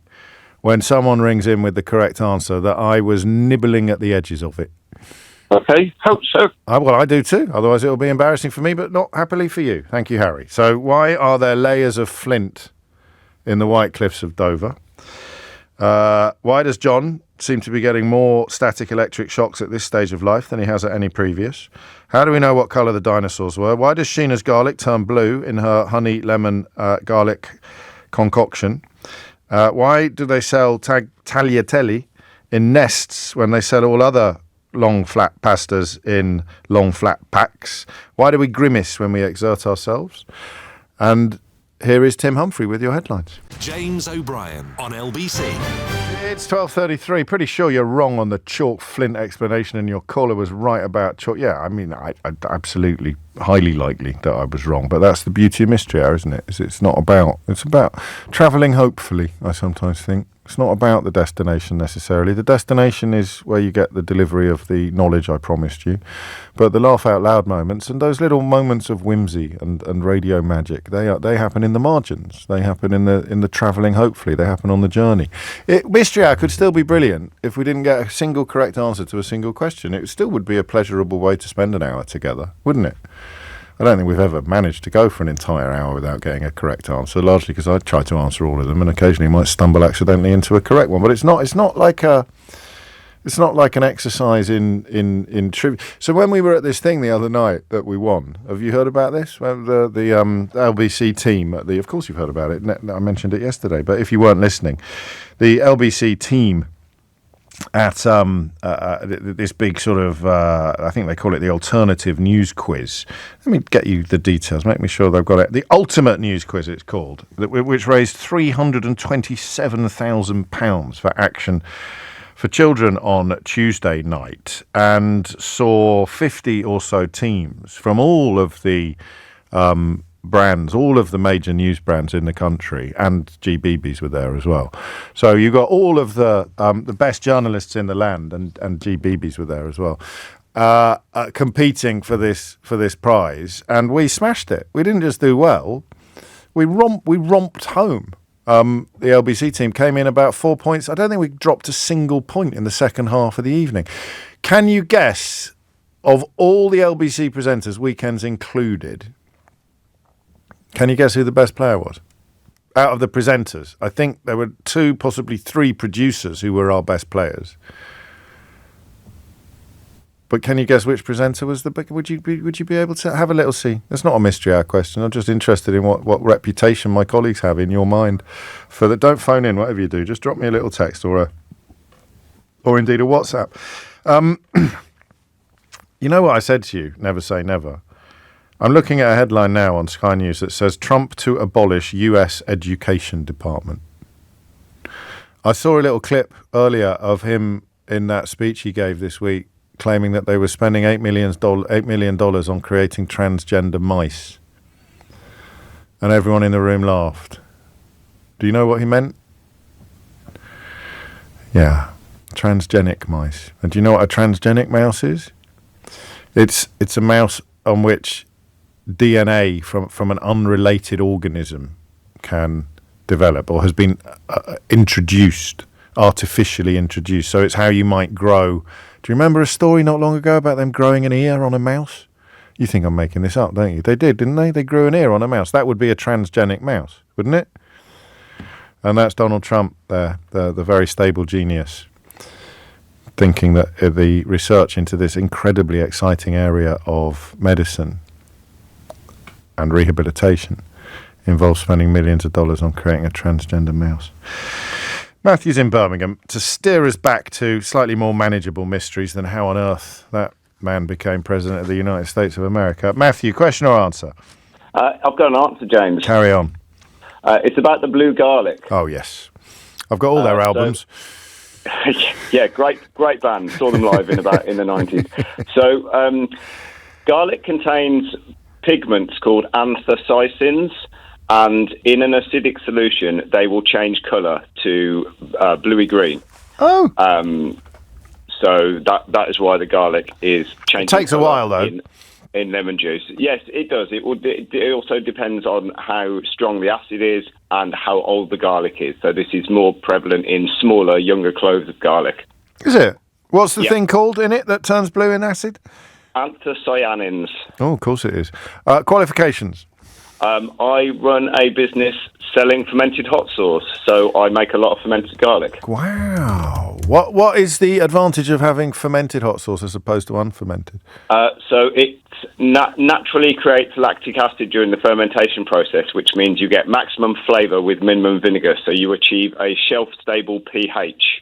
when someone rings in with the correct answer, that I was nibbling at the edges of it. Okay, hope so. Well, I do too. Otherwise it will be embarrassing for me, but not happily for you. Thank you, Harry. So why are there layers of flint in the White Cliffs of Dover? Why does John seem to be getting more static electric shocks at this stage of life than he has at any previous? How do we know what colour the dinosaurs were? Why does Sheena's garlic turn blue in her honey lemon garlic concoction? Why do they sell tagliatelle in nests when they sell all other long flat pastas in long flat packs? Why do we grimace when we exert ourselves? And here is Tim Humphrey with your headlines. James O'Brien on LBC. It's 12:33. Pretty sure you're wrong on the chalk flint explanation, and your caller was right about chalk. Yeah, I mean, I absolutely, highly likely that I was wrong. But that's the beauty of mystery hour, isn't it? It's about travelling hopefully, I sometimes think. It's not about the destination necessarily. The destination is where you get the delivery of the knowledge I promised you. But the laugh out loud moments and those little moments of whimsy and radio magic, they happen in the margins. They happen in the travelling hopefully. They happen on the journey. Mystery Hour could still be brilliant if we didn't get a single correct answer to a single question. It still would be a pleasurable way to spend an hour together, wouldn't it? I don't think we've ever managed to go for an entire hour without getting a correct answer, largely because I try to answer all of them and occasionally might stumble accidentally into a correct one. But it's not like an exercise in trivia. So when we were at this thing the other night that we won, have you heard about this? Well, the LBC team of course you've heard about it. I mentioned it yesterday, but if you weren't listening, the LBC team at this big sort of, I think they call it the alternative news quiz. Let me get you the details, make me sure they've got it. The ultimate news quiz it's called, which raised £327,000 for Action for children on Tuesday night and saw 50 or so teams from all of the brands, all of the major news brands in the country, and GBBs were there as well. So you got all of the best journalists in the land, and GBBs were there as well, competing for this prize, and we smashed it. We didn't just do well; we romped home. The LBC team came in about 4 points. I don't think we dropped a single point in the second half of the evening. Can you guess, of all the LBC presenters, weekends included, can you guess who the best player was? Out of the presenters, I think there were 2, possibly 3 producers who were our best players. But can you guess which presenter was the big? Would you be able to have a little see? It's not a mystery hour question. I'm just interested in what reputation my colleagues have in your mind. For that, don't phone in. Whatever you do, just drop me a little text or indeed a WhatsApp. You know what I said to you? Never say never. I'm looking at a headline now on Sky News that says Trump to abolish U.S. education department. I saw a little clip earlier of him in that speech he gave this week, claiming that they were spending $8 million on creating transgender mice. And everyone in the room laughed. Do you know what he meant? Yeah, transgenic mice. And do you know what a transgenic mouse is? It's a mouse on which DNA from an unrelated organism can develop or has been artificially introduced. So it's how you might grow. Do you remember a story not long ago about them growing an ear on a mouse? You think I'm making this up, don't you? They did, didn't they? They grew an ear on a mouse. That would be a transgenic mouse, wouldn't it? And that's Donald Trump there, the very stable genius, thinking that the research into this incredibly exciting area of medicine and rehabilitation involves spending millions of dollars on creating a transgender mouse. Matthew's in Birmingham to steer us back to slightly more manageable mysteries than how on earth that man became president of the United States of America. Matthew, question or answer? I've got an answer, James. Carry on. It's about the Blue Garlic. Oh, yes. I've got all their albums. Yeah, great band. Saw them live in the 90s. So, garlic contains pigments called anthocyanins, and in an acidic solution, they will change colour to bluey green. Oh. So that is why the garlic is changing. It takes a while, though. In lemon juice. Yes, it does. It also depends on how strong the acid is and how old the garlic is. So this is more prevalent in smaller, younger cloves of garlic. Is it? What's the thing called in it that turns blue in acid? Anthocyanins. Oh, of course it is. Qualifications? I run a business selling fermented hot sauce, so I make a lot of fermented garlic. Wow. What is the advantage of having fermented hot sauce as opposed to unfermented? So it naturally creates lactic acid during the fermentation process, which means you get maximum flavour with minimum vinegar, so you achieve a shelf-stable pH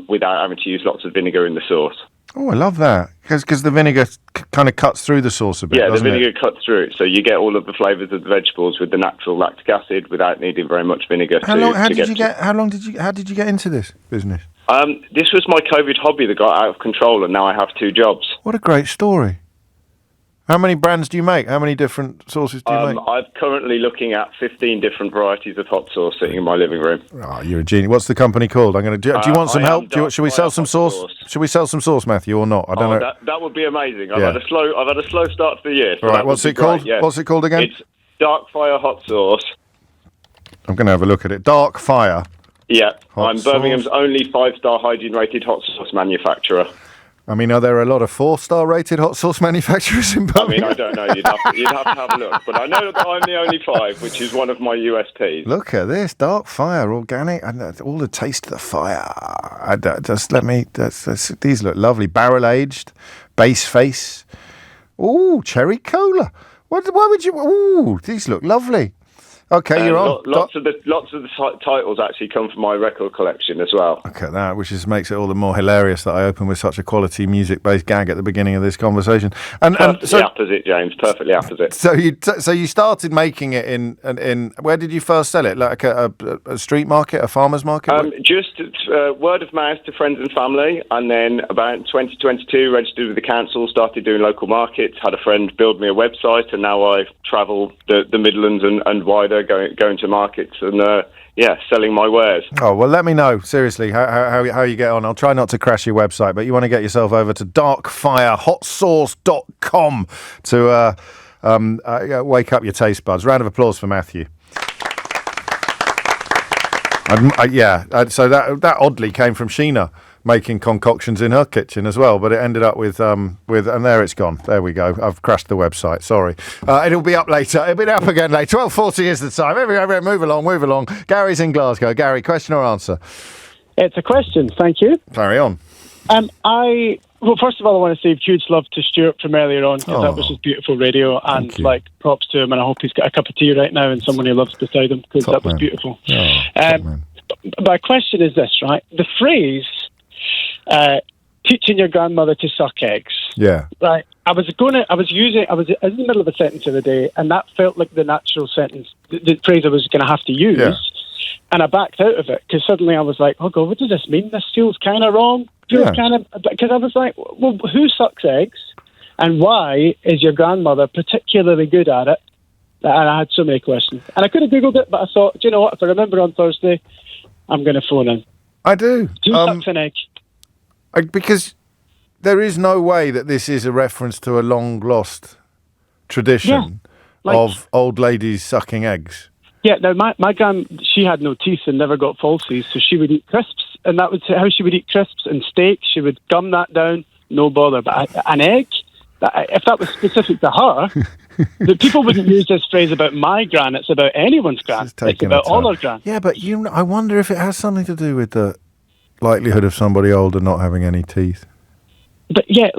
without having to use lots of vinegar in the sauce. Oh, I love that, because the vinegar kind of cuts through the sauce a bit. Yeah, the vinegar cuts through it, so you get all of the flavours of the vegetables with the natural lactic acid without needing very much vinegar. How did you get into this business? This was my COVID hobby that got out of control, and now I have 2 jobs. What a great story! How many brands do you make? How many different sauces do you make? I'm currently looking at 15 different varieties of hot sauce sitting in my living room. Oh, you're a genius. What's the company called? Do you want some help? Should we sell some sauce? Should we sell some sauce, Matthew, or not? I don't know. That would be amazing. I've had a slow start to the year. So all right, what's it called? Yeah. What's it called again? It's Dark Fire Hot Sauce. I'm going to have a look at it. Dark Fire. Yeah, I'm Birmingham's only 5-star hygiene-rated hot sauce manufacturer. I mean, are there a lot of 4-star rated hot sauce manufacturers in Birmingham? I mean, I don't know. You'd have to have a look. But I know that I'm the only 5, which is one of my USPs. Look at this. Dark Fire, organic, and all the taste of the fire. These look lovely. Barrel-aged, base face. Ooh, cherry cola. Why would you... Ooh, these look lovely. Okay, you're on. Lots of the titles actually come from my record collection as well. Look at that, which makes it all the more hilarious that I open with such a quality music-based gag at the beginning of this conversation. Perfectly opposite, James. Perfectly opposite. So you started making it in where did you first sell it? Like a street market, a farmer's market? Just word of mouth to friends and family, and then about 2022, registered with the council, started doing local markets. Had a friend build me a website, and now I travel the Midlands and wider. Going to markets and selling my wares. Oh well, let me know seriously how you get on. I'll try not to crash your website, but you want to get yourself over to darkfirehotsauce.com to wake up your taste buds. Round of applause for Matthew. So that oddly came from Sheena making concoctions in her kitchen as well, but it ended up with and there it's gone. There we go. I've crashed the website. Sorry. It'll be up later. It'll be up again later. 12:40 is the time. Everybody move along. Gary's in Glasgow. Gary, question or answer? It's a question. Thank you. Carry on. Well, first of all, I want to say huge love to Stuart from earlier on, because that was just beautiful radio, and props to him, and I hope he's got a cup of tea right now and someone he loves beside him, because that was beautiful. My question is this, right? The phrase teaching your grandmother to suck eggs. Yeah. Right. I was in the middle of a sentence the other day, and that felt like the natural sentence, the phrase I was going to have to use. Yeah. And I backed out of it, because suddenly I was like, oh God, what does this mean? This feels kind of wrong. Because I was like, well, who sucks eggs? And why is your grandmother particularly good at it? And I had so many questions. And I could have Googled it, but I thought, do you know what? If I remember on Thursday, I'm going to phone in. I do. Who sucks an egg? Because there is no way that this is a reference to a long-lost tradition of old ladies sucking eggs. Yeah, now my gran, she had no teeth and never got falsies, so she would eat crisps, and that was how she would eat crisps and steak. She would gum that down, no bother. But an egg, if that was specific to her, the people wouldn't use this phrase about my gran. It's about anyone's gran. It's about all our gran. Yeah, but I wonder if it has something to do with the likelihood of somebody older not having any teeth. But where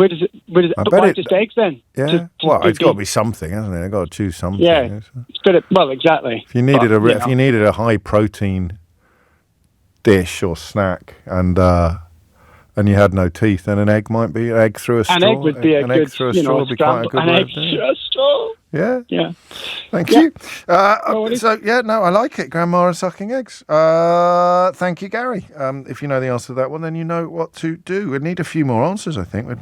does it? But why just eggs then? Yeah. It's got to be something, hasn't it? They've got to choose something. Yeah. Exactly. If you needed you needed a high protein dish or snack, and you had no teeth, then an egg might be an egg through a straw. An egg would be egg through a straw would be quite a good way of doing it. Yeah. Yeah. Thank you. I like it. Grandma sucking eggs. Thank you, Gary. If you know the answer to that one, then you know what to do. We need a few more answers, I think. We're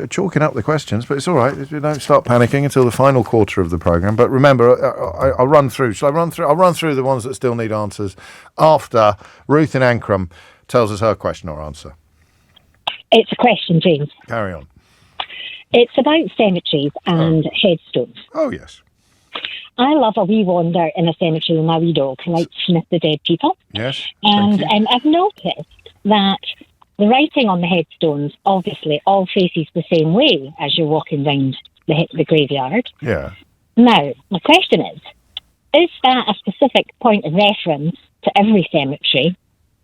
chalking up the questions, but it's all right. We don't start panicking until the final quarter of the programme. But remember, I'll run through. Shall I run through? I'll run through the ones that still need answers after Ruth in Ancram tells us her question or answer. It's a question, James. Carry on. It's about cemeteries and headstones. Oh, yes. I love a wee wander in a cemetery with my wee dog, who likes to sniff the dead people. Yes. And I've noticed that the writing on the headstones obviously all faces the same way as you're walking round the graveyard. Yeah. Now, my question is that a specific point of reference to every cemetery,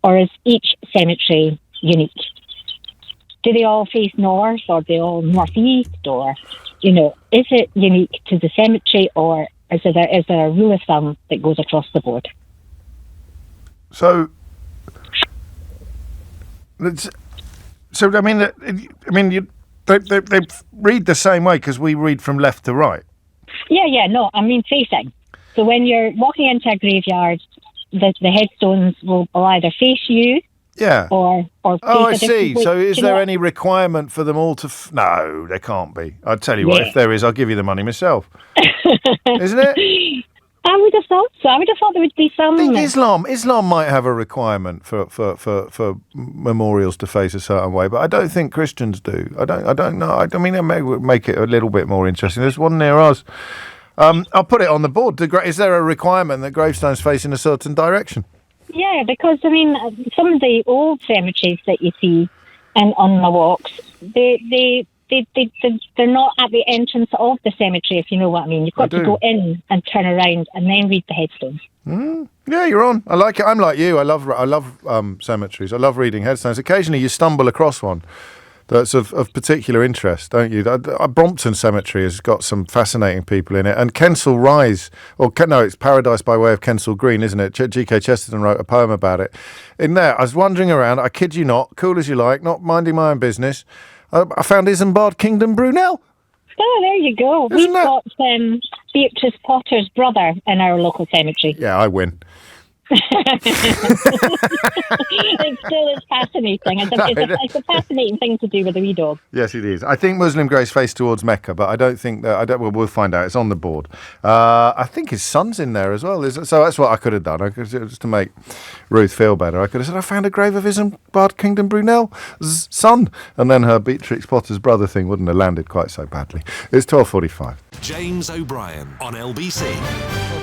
or is each cemetery unique? Do they all face north, or do they all northeast, or, is it unique to the cemetery, or is there a rule of thumb that goes across the board? So I mean, they read the same way because we read from left to right. Yeah, no, I mean facing. So when you're walking into a graveyard, the headstones will either face you. Yeah. Or I see. So is there any requirement for them all to... No, there can't be. I'll tell you what, if there is, I'll give you the money myself. Isn't it? I would have thought so. I would have thought there would be some... I think Islam might have a requirement for memorials to face a certain way, but I don't think Christians do. I don't know. I mean, it may make it a little bit more interesting. There's one near us. I'll put it on the board. Is there a requirement that gravestones face in a certain direction? Yeah, because, I mean, some of the old cemeteries that you see and on the walks, they're not at the entrance of the cemetery, if you know what I mean. You've got to go in and turn around and then read the headstones. Yeah, you're on. I like it. I'm like you. I love cemeteries. I love reading headstones. Occasionally you stumble across one that's of particular interest, don't you? Brompton Cemetery has got some fascinating people in it, and Kensal Rise, it's Paradise by way of Kensal Green, isn't it? G.K. Chesterton wrote a poem about it. In there, I was wandering around, I kid you not, cool as you like, not minding my own business, I found Isambard Kingdom Brunel. Oh, there you go. We've got Beatrice Potter's brother in our local cemetery. Yeah, I win. It still is fascinating. It's a fascinating thing to do with a wee dog. Yes, it is. I think Muslim Grace face towards Mecca, but I don't think that. We'll find out. It's on the board. I think his son's in there as well. So that's what I could have done. Just to make Ruth feel better, I could have said I found a grave of Isambard Kingdom Brunel's son, and then her Beatrix Potter's brother thing wouldn't have landed quite so badly. It's 12:45. James O'Brien on LBC.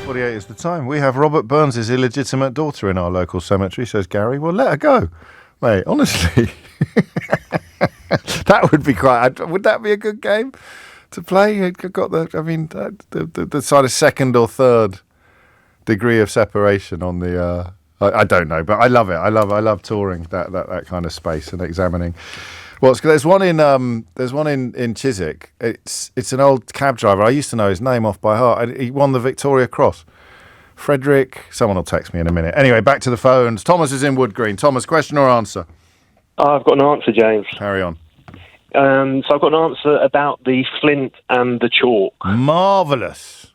12:48 is the time. We have Robert Burns' illegitimate daughter in our local cemetery, says Gary. Well, let her go. Mate, honestly. That would be would that be a good game to play? You've got the sort of second or third degree of separation on the... I don't know, but I love it. I love touring that kind of space and examining... There's one in Chiswick. It's an old cab driver. I used to know his name off by heart. He won the Victoria Cross. Frederick. Someone will text me in a minute. Anyway, back to the phones. Thomas is in Wood Green. Thomas, question or answer? I've got an answer, James. Carry on. So I've got an answer about the flint and the chalk. Marvellous.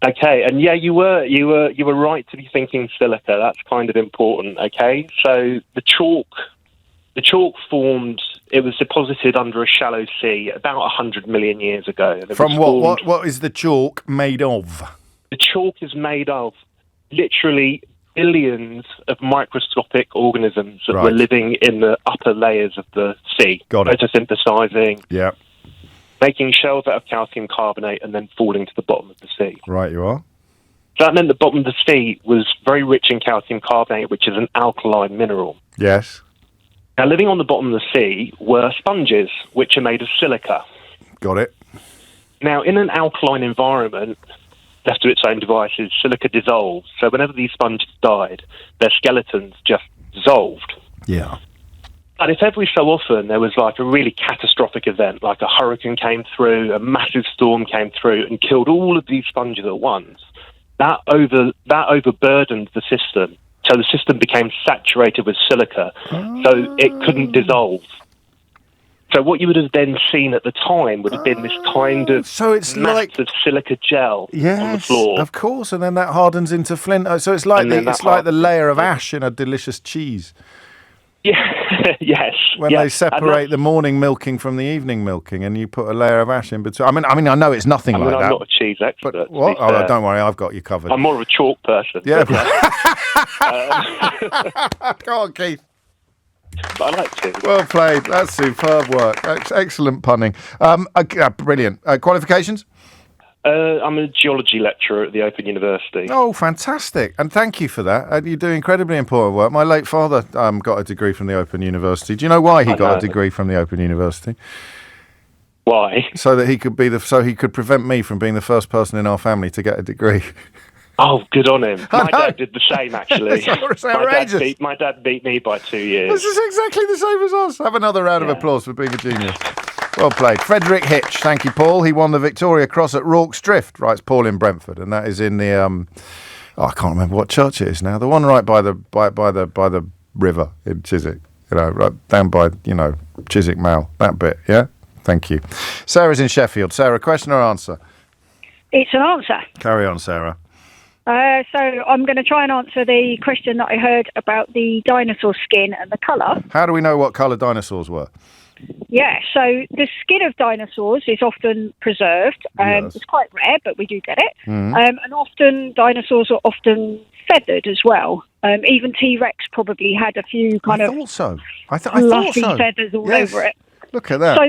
Okay, and yeah, you were right to be thinking silica. That's kind of important. Okay, so the chalk formed. It was deposited under a shallow sea about 100 million years ago. From what is the chalk made of? The chalk is made of literally billions of microscopic organisms that were living in the upper layers of the sea. Got it. Photosynthesizing. Yeah. Making shells out of calcium carbonate and then falling to the bottom of the sea. Right, you are. That meant the bottom of the sea was very rich in calcium carbonate, which is an alkaline mineral. Yes. Now, living on the bottom of the sea were sponges, which are made of silica. Got it. Now, in an alkaline environment, left to its own devices, silica dissolves. So whenever these sponges died, their skeletons just dissolved. Yeah. And if every so often there was like a really catastrophic event, like a hurricane came through, a massive storm came through and killed all of these sponges at once, that overburdened the system. So the system became saturated with silica, so it couldn't dissolve. So what you would have then seen at the time would have been this kind of massive silica gel on the floor. Of course, and then that hardens into flint. So it's like the layer of ash in a delicious cheese. Yeah, yes. When they separate the morning milking from the evening milking, and you put a layer of ash in between. I mean, I know it's nothing like that. I'm not a cheese expert. But what? Oh, don't worry, I've got you covered. I'm more of a chalk person. Yeah. Go on, Keith. But I like to. Well played. That's superb work. Excellent punning. Brilliant. Qualifications? I'm a geology lecturer at the Open University. Oh, fantastic. And thank you for that. You do incredibly important work. My late father got a degree from the Open University. Do you know why he got a degree from the Open University? Why? So that he could prevent me from being the first person in our family to get a degree. Oh, good on him. My dad did the same, actually. It's outrageous. My dad beat me by 2 years. This is exactly the same as us. Have another round of applause for being a genius. Well played. Frederick Hitch, thank you, Paul. He won the Victoria Cross at Rorke's Drift, writes Paul in Brentford, and that is in the I can't remember what church it is now. The one right by the river in Chiswick, right down by Chiswick Mall, that bit. Yeah, thank you. Sarah's in Sheffield. Sarah, question or answer? It's an answer. Carry on, Sarah. So I'm going to try and answer the question that I heard about the dinosaur skin and the colour. How do we know what colour dinosaurs were? Yeah, so the skin of dinosaurs is often preserved. Yes. It's quite rare, but we do get it. Mm. And often dinosaurs are often feathered as well. Even T-Rex probably had a few kind of fluffy feathers all over it. Look at that. So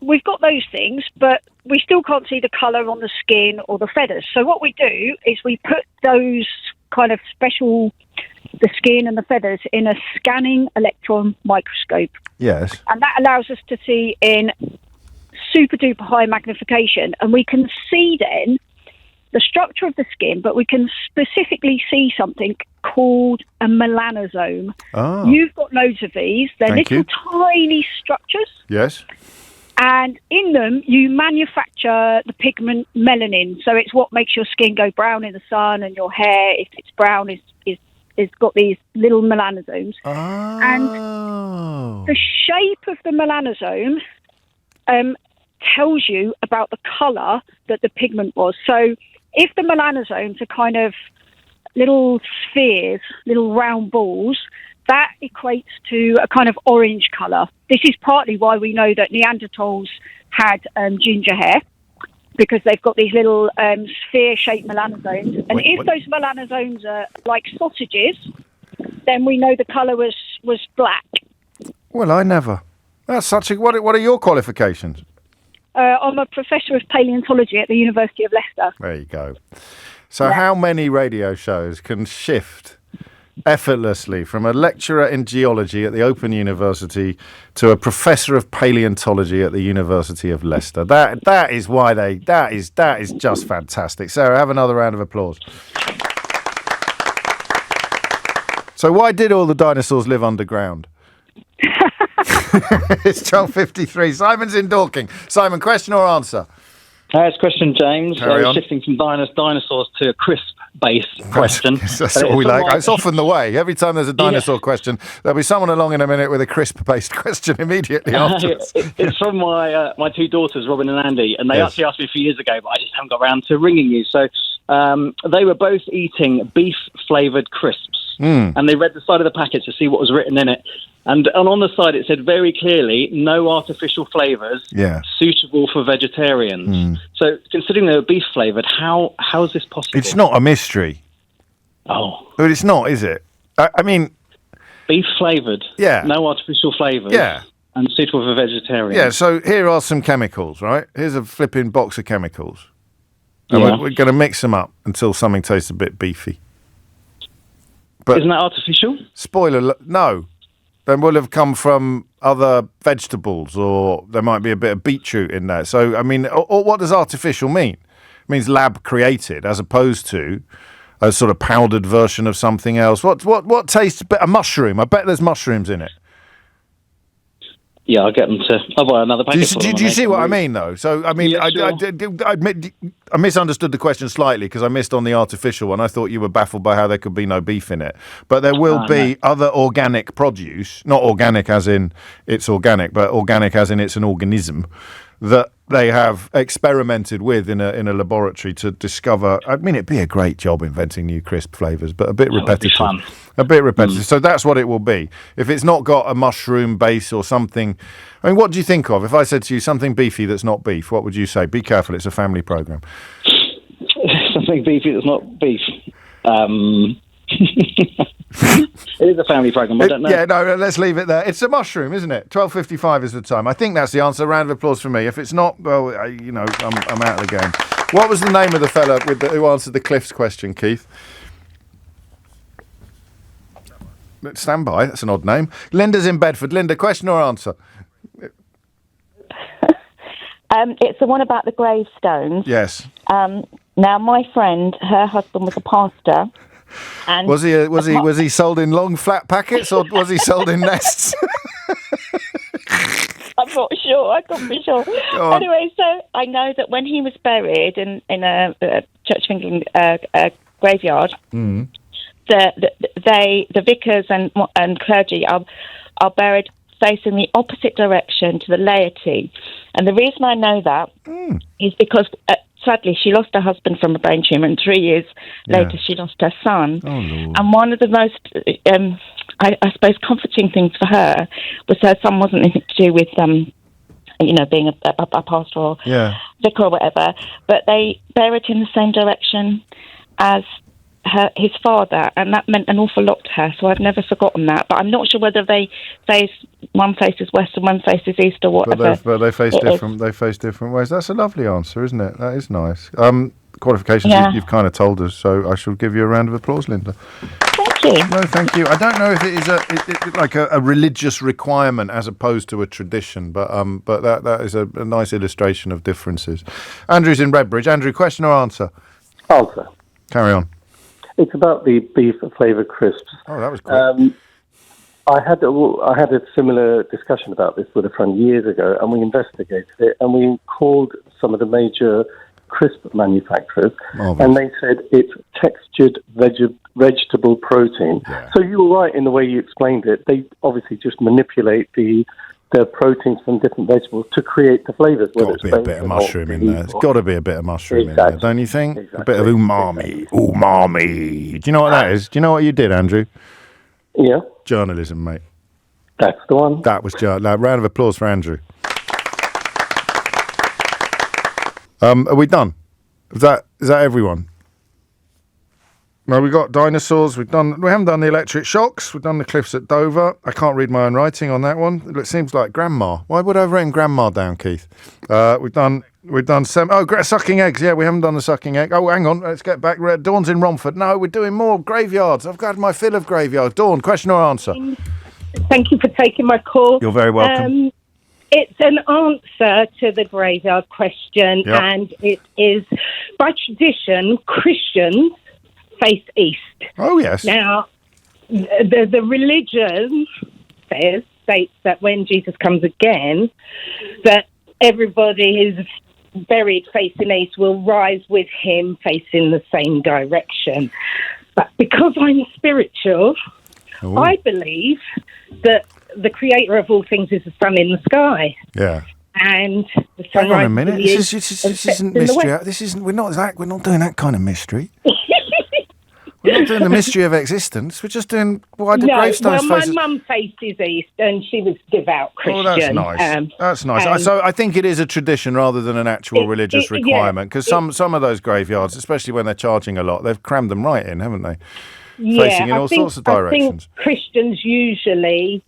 we've got those things, but we still can't see the colour on the skin or the feathers. So what we do is we put those kind of the skin and the feathers in a scanning electron microscope. Yes. And that allows us to see in super duper high magnification, and we can see then the structure of the skin, but we can specifically see something called a melanosome. Oh. You've got loads of these. They're Thank little you. tiny structures. Yes. And in them, you manufacture the pigment melanin. So it's what makes your skin go brown in the sun, and your hair, if it's brown, is got these little melanosomes. Oh. And the shape of the melanosome tells you about the colour that the pigment was. So if the melanosomes are kind of little spheres, little round balls, that equates to a kind of orange colour. This is partly why we know that Neanderthals had ginger hair, because they've got these little sphere-shaped melanosomes. And if those melanosomes are like sausages, then we know the colour was black. Well, I never. That's such a... What are your qualifications? I'm a professor of paleontology at the University of Leicester. There you go. So how many radio shows can shift effortlessly from a lecturer in geology at the Open University to a professor of paleontology at the University of Leicester? That is why that is just fantastic. Sarah, have another round of applause. So why did all the dinosaurs live underground? It's 12:53. Simon's in Dorking. Simon, question or answer? It's question, James. Shifting from dinosaurs to a crisp-based question. That's all we like. It's often the way. Every time there's a dinosaur question, there'll be someone along in a minute with a crisp-based question immediately afterwards. It's from my two daughters, Robin and Andy, and they actually asked me a few years ago, but I just haven't got around to ringing you. So they were both eating beef-flavoured crisps, and they read the side of the packet to see what was written in it. And on the side, it said very clearly, no artificial flavours, suitable for vegetarians. So, considering they were beef flavoured, how is this possible? It's not a mystery. Oh. But it's not, is it? I mean... Beef flavoured. Yeah. No artificial flavours. Yeah. And suitable for vegetarians. Yeah, so here are some chemicals, right? Here's a flipping box of chemicals. And we're going to mix them up until something tastes a bit beefy. But isn't that artificial? Spoiler, no. Then will have come from other vegetables, or there might be a bit of beetroot in there. So, I mean, or what does artificial mean? It means lab created, as opposed to a sort of powdered version of something else. What tastes a mushroom? I bet there's mushrooms in it. Yeah, I'll get them to... I'll buy another packet. Do you see what I mean, though? So, I mean, yeah, sure. I admit I misunderstood the question slightly because I missed on the artificial one. I thought you were baffled by how there could be no beef in it. But there will be other organic produce, not organic as in it's organic, but organic as in it's an organism, that they have experimented with in a laboratory to discover. I mean, it'd be a great job inventing new crisp flavours, but a bit repetitive. A bit repetitive. So that's what it will be. If it's not got a mushroom base or something, I mean, what do you think of? If I said to you something beefy that's not beef, what would you say? Be careful, it's a family programme. Something beefy that's not beef. It is a family programme, I don't know. Yeah, no, let's leave it there. It's a mushroom, isn't it? 12:55 is the time. I think that's the answer. Round of applause for me. If it's not, well, I'm out of the game. What was the name of the fella who answered the Cliffs question, Keith? Stand by. That's an odd name. Linda's in Bedford. Linda, question or answer? It's the one about the gravestones. Yes. Now, my friend, her husband was a pastor. And was he sold in long flat packets or was he sold in nests? I'm not sure. I can't be sure. Anyway, so I know that when he was buried in a Church of England graveyard, the vicars and clergy are buried facing the opposite direction to the laity. And the reason I know that is because sadly she lost her husband from a brain tumour, and 3 years later she lost her son. Oh, Lord. And one of the most, I suppose, comforting things for her was her son wasn't anything to do with, being a pastor or vicar or whatever, but they buried him the same direction as his father, and that meant an awful lot to her, so I've never forgotten that. But I'm not sure whether one faces west and one faces east or whatever. But they face different. They face different ways. That's a lovely answer, isn't it? That is nice. Qualifications you've kind of told us, so I shall give you a round of applause, Linda. Thank you. No, thank you. I don't know if it is like a religious requirement as opposed to a tradition, but that is a nice illustration of differences. Andrew's in Redbridge. Andrew, question or answer? Answer. Carry on. It's about the beef flavoured crisps. Oh, that was great. I had a similar discussion about this with a friend years ago, and we investigated it, and we called some of the major crisp manufacturers, and they said it's textured vegetable protein. Yeah. So you were right in the way you explained it. They obviously just manipulate the proteins from different vegetables to create the flavours. Got to be a bit of mushroom in there. There's got to be a bit of mushroom in there, don't you think? Exactly. A bit of umami. Umami. Do you know what that is? Do you know what you did, Andrew? Yeah. Journalism, mate. That's the one. That was round of applause for Andrew. Are we done? Is that everyone? No, we got dinosaurs. We haven't done the electric shocks. We've done the cliffs at Dover. I can't read my own writing on that one. It seems like grandma. Why would I have written grandma down, Keith? We've done sucking eggs. Yeah, we haven't done the sucking egg. Oh, hang on. Let's get back. Dawn's in Romford. No, we're doing more graveyards. I've got my fill of graveyards. Dawn, question or answer? Thank you for taking my call. You're very welcome. It's an answer to the graveyard question, and it is, by tradition, Christians face east. Oh, yes. Now, the religion states that when Jesus comes again, that everybody who's buried facing east will rise with him facing the same direction. But because I'm spiritual, I believe that the creator of all things is the sun in the sky. Yeah. And the sun. Hang on a minute. This isn't mystery. We're not doing that kind of mystery. We're not doing the mystery of existence. We're just doing why do gravestones my mum faces east, and she was devout Christian. Oh, that's nice. That's nice. So I think it is a tradition rather than an actual religious requirement, because some of those graveyards, especially when they're charging a lot, they've crammed them right in, haven't they? Facing in all sorts of directions. I think Christians usually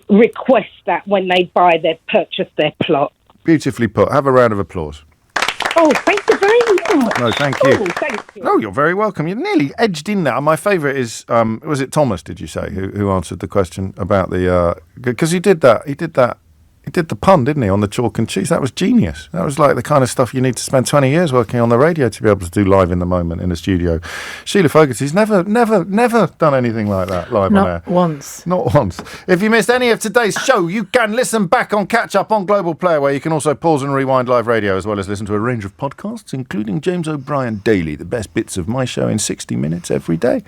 request that when they purchase their plot. Beautifully put. Have a round of applause. Oh, thank you very much. No, thank you. Oh, thank you. No, you're very welcome. You're nearly edged in there. My favourite is, was it Thomas, did you say, who answered the question about the... Because he did the pun, didn't he, on the chalk and cheese? That was genius. That was like the kind of stuff you need to spend 20 years working on the radio to be able to do live in the moment in the studio. Sheila Fogarty's never done anything like that live on air. Not once. If you missed any of today's show, you can listen back on Catch Up on Global Player, where you can also pause and rewind live radio, as well as listen to a range of podcasts, including James O'Brien Daily, the best bits of my show in 60 minutes every day.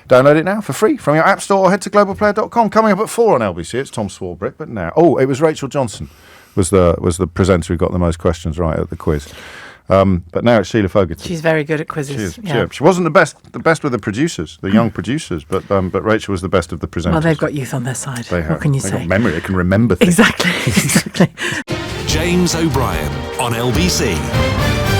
Download it now for free from your app store or head to globalplayer.com. Coming up at 4 on LBC, it's Tom Swarbrick, but now... Oh, it was Rachel Johnson was the presenter who got the most questions right at the quiz. But now it's Sheila Fogarty. She's very good at quizzes. She wasn't the best with the producers, the young producers, but Rachel was the best of the presenters. Well, they've got youth on their side. What can you say? They've got memory, they can remember things. Exactly. James O'Brien on LBC.